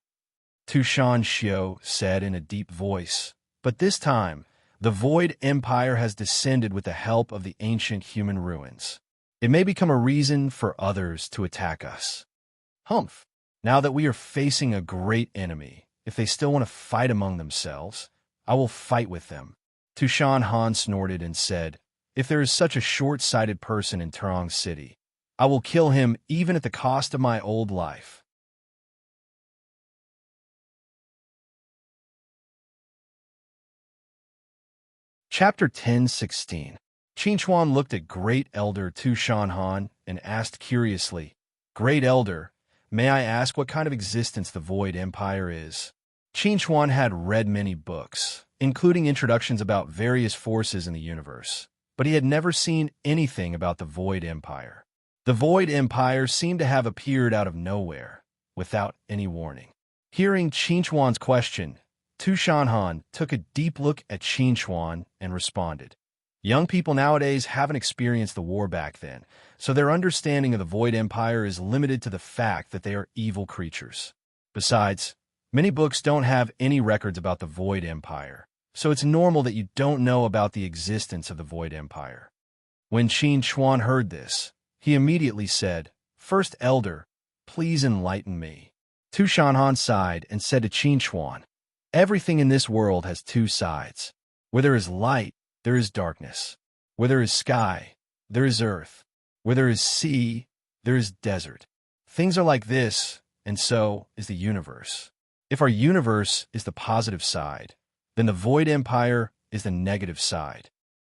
Tushan Xiao said in a deep voice. But this time, the Void Empire has descended with the help of the ancient human ruins. It may become a reason for others to attack us. Humph! Now that we are facing a great enemy, if they still want to fight among themselves, I will fight with them. Tushan Han snorted and said, "If there is such a short-sighted person in Terong City, I will kill him even at the cost of my old life." Chapter 10:16. Qin Chuan looked at Great Elder Tushan Han and asked curiously, "Great Elder, may I ask what kind of existence the Void Empire is?" Qin Chuan had read many books, including introductions about various forces in the universe, but he had never seen anything about the Void Empire. The Void Empire seemed to have appeared out of nowhere, without any warning. Hearing Qin Chuan's question, Tu Shanhan took a deep look at Qin Chuan and responded. Young people nowadays haven't experienced the war back then, so their understanding of the Void Empire is limited to the fact that they are evil creatures. Besides, many books don't have any records about the Void Empire, so it's normal that you don't know about the existence of the Void Empire. When Qin Chuan heard this, he immediately said, First Elder, please enlighten me. Tu Shanhan sighed and said to Qin Chuan, Everything in this world has two sides. Where there is light, there is darkness. Where there is sky, there is earth. Where there is sea, there is desert. Things are like this, and so is the universe. If our universe is the positive side, then the Void Empire is the negative side.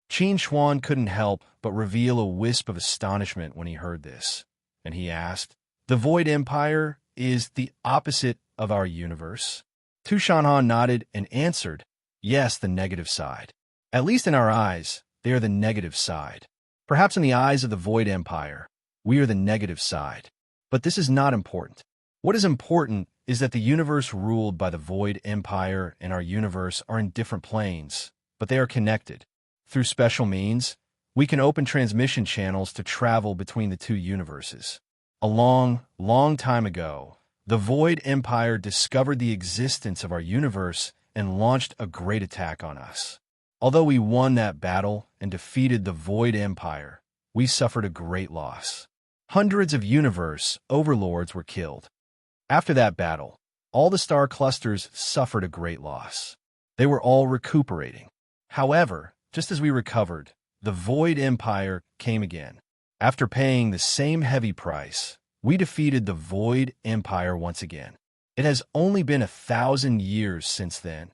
Qin Chuan couldn't help but reveal a wisp of astonishment when he heard this, and he asked, The Void Empire is the opposite of our universe? Tu Shanhan nodded and answered, Yes, the negative side. At least in our eyes, they are the negative side. Perhaps in the eyes of the Void Empire, we are the negative side. But this is not important. What is important is that the universe ruled by the Void Empire and our universe are in different planes, but they are connected. Through special means, we can open transmission channels to travel between the two universes. A long, long time ago, the Void Empire discovered the existence of our universe and launched a great attack on us. Although we won that battle and defeated the Void Empire, we suffered a great loss. Hundreds of universe overlords were killed. After that battle, all the star clusters suffered a great loss. They were all recuperating. However, just as we recovered, the Void Empire came again. After paying the same heavy price, we defeated the Void Empire once again. It has only been 1,000 years since then,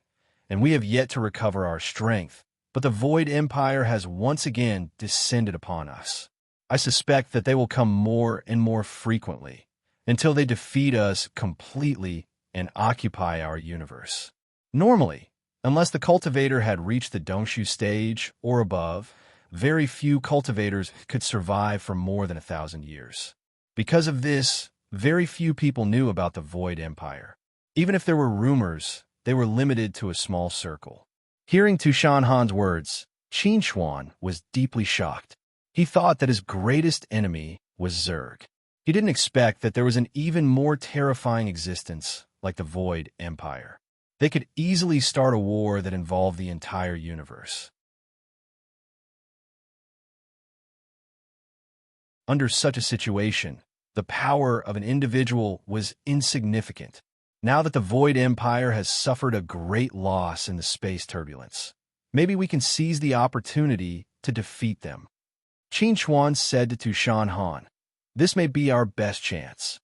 and we have yet to recover our strength, but the Void Empire has once again descended upon us. I suspect that they will come more and more frequently, until they defeat us completely and occupy our universe. Normally, unless the cultivator had reached the Dongshu stage or above, very few cultivators could survive for more than 1,000 years. Because of this, very few people knew about the Void Empire. Even if there were rumors, they were limited to a small circle. Hearing Tu Shanhan's words, Qin Chuan was deeply shocked. He thought that his greatest enemy was Zerg. He didn't expect that there was an even more terrifying existence like the Void Empire. They could easily start a war that involved the entire universe. Under such a situation, the power of an individual was insignificant. Now that the Void Empire has suffered a great loss in the space turbulence, maybe we can seize the opportunity to defeat them. Qin Chuan said to Tu Shanhan, This may be our best chance.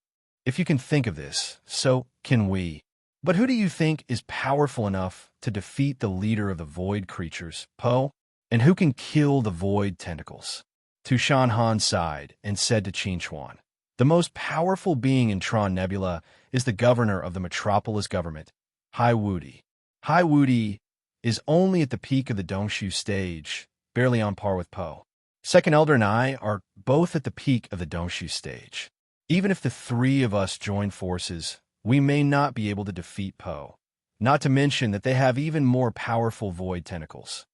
If you can think of this, so can we. But who do you think is powerful enough to defeat the leader of the Void creatures, Po? And who can kill the Void tentacles? Tu Shanhan sighed and said to Qin Chuan, The most powerful being in Tron Nebula is the governor of the metropolis government, Hai Wudi. Hai Wudi is only at the peak of the Dongshu stage, barely on par with Po. Second Elder and I are both at the peak of the Dongshu stage. Even if the three of us join forces, we may not be able to defeat Po, not to mention that they have even more powerful Void tentacles.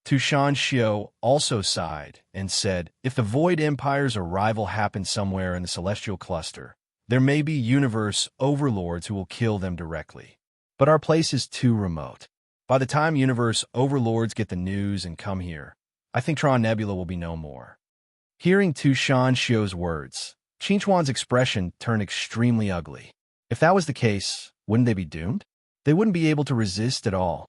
Tu Shanxiu also sighed and said, If the Void Empire's arrival happens somewhere in the celestial cluster, there may be universe overlords who will kill them directly. But our place is too remote. By the time universe overlords get the news and come here, I think Tron Nebula will be no more. Hearing Tu Shanxiu's words, Qin Chuan's expression turned extremely ugly. If that was the case, wouldn't they be doomed? They wouldn't be able to resist at all.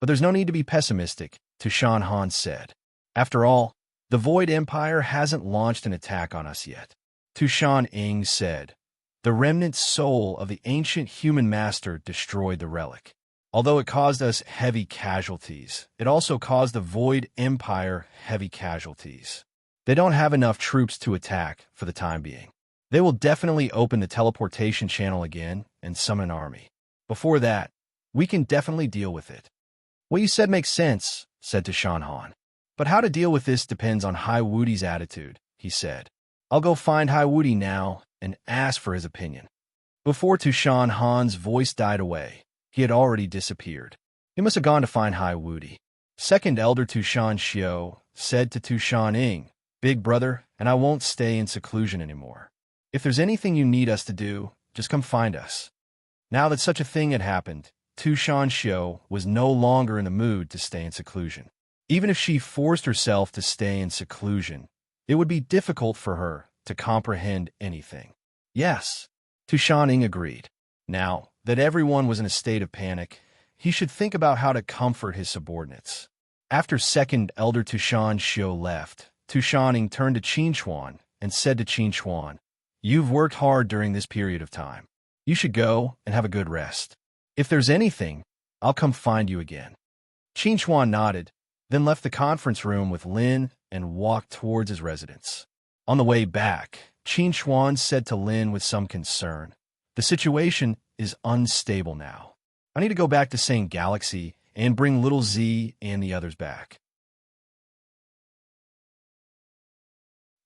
But there's no need to be pessimistic, Tu Shanhan said. After all, the Void Empire hasn't launched an attack on us yet. Tu Shan said, The remnant soul of the ancient human master destroyed the relic. Although it caused us heavy casualties, it also caused the Void Empire heavy casualties. They don't have enough troops to attack for the time being. They will definitely open the teleportation channel again and summon an army. Before that, We can definitely deal with it. What you said makes sense, said Tushan Han. But how to deal with this depends on Hai Wudi's attitude, he said. I'll go find Hai Wudi now and ask for his opinion. Before Tushan Han's voice died away, he had already disappeared. He must have gone to find Hai Wudi. Second elder Tushan Xiao said to Tushan Ing, Big brother, and I won't stay in seclusion anymore. If there's anything you need us to do, just come find us. Now that such a thing had happened, Tushan Xiao was no longer in the mood to stay in seclusion. Even if she forced herself to stay in seclusion, it would be difficult for her to comprehend anything. Yes, Tushan Ing agreed. Now that everyone was in a state of panic, he should think about how to comfort his subordinates. After second elder Tushan Xiao left, Tushan Ing turned to Qin Chuan and said to Qin Chuan, You've worked hard during this period of time. You should go and have a good rest. If there's anything, I'll come find you again. Qin Chuan nodded, then left the conference room with Lin and walked towards his residence. On the way back, Qin Chuan said to Lin with some concern, The situation is unstable now. I need to go back to Sane Galaxy and bring little Z and the others back.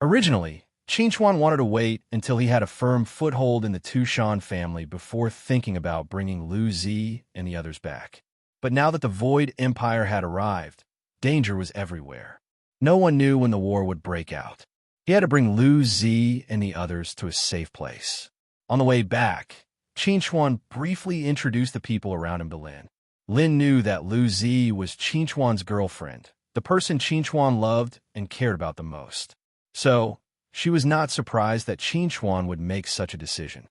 Originally, Qin Chuan wanted to wait until he had a firm foothold in the Tushan family before thinking about bringing Lu Zi and the others back. But now that the Void Empire had arrived, danger was everywhere. No one knew when the war would break out. He had to bring Lu Zi and the others to a safe place. On the way back, Qin Chuan briefly introduced the people around him to Lin. Lin knew that Lu Zi was Qin Chuan's girlfriend, the person Qin Chuan loved and cared about the most. So, she was not surprised that Qin Chuan would make such a decision.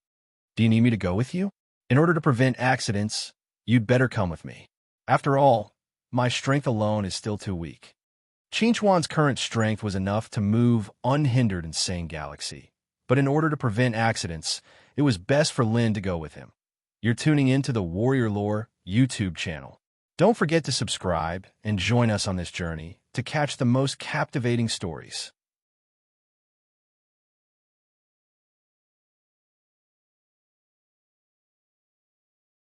Do you need me to go with you? In order to prevent accidents, you'd better come with me. After all, my strength alone is still too weak. Qin Chuan's current strength was enough to move unhindered in Sane Galaxy, but in order to prevent accidents, it was best for Lin to go with him. You're tuning into the Warrior Lore YouTube channel. Don't forget to subscribe and join us on this journey to catch the most captivating stories.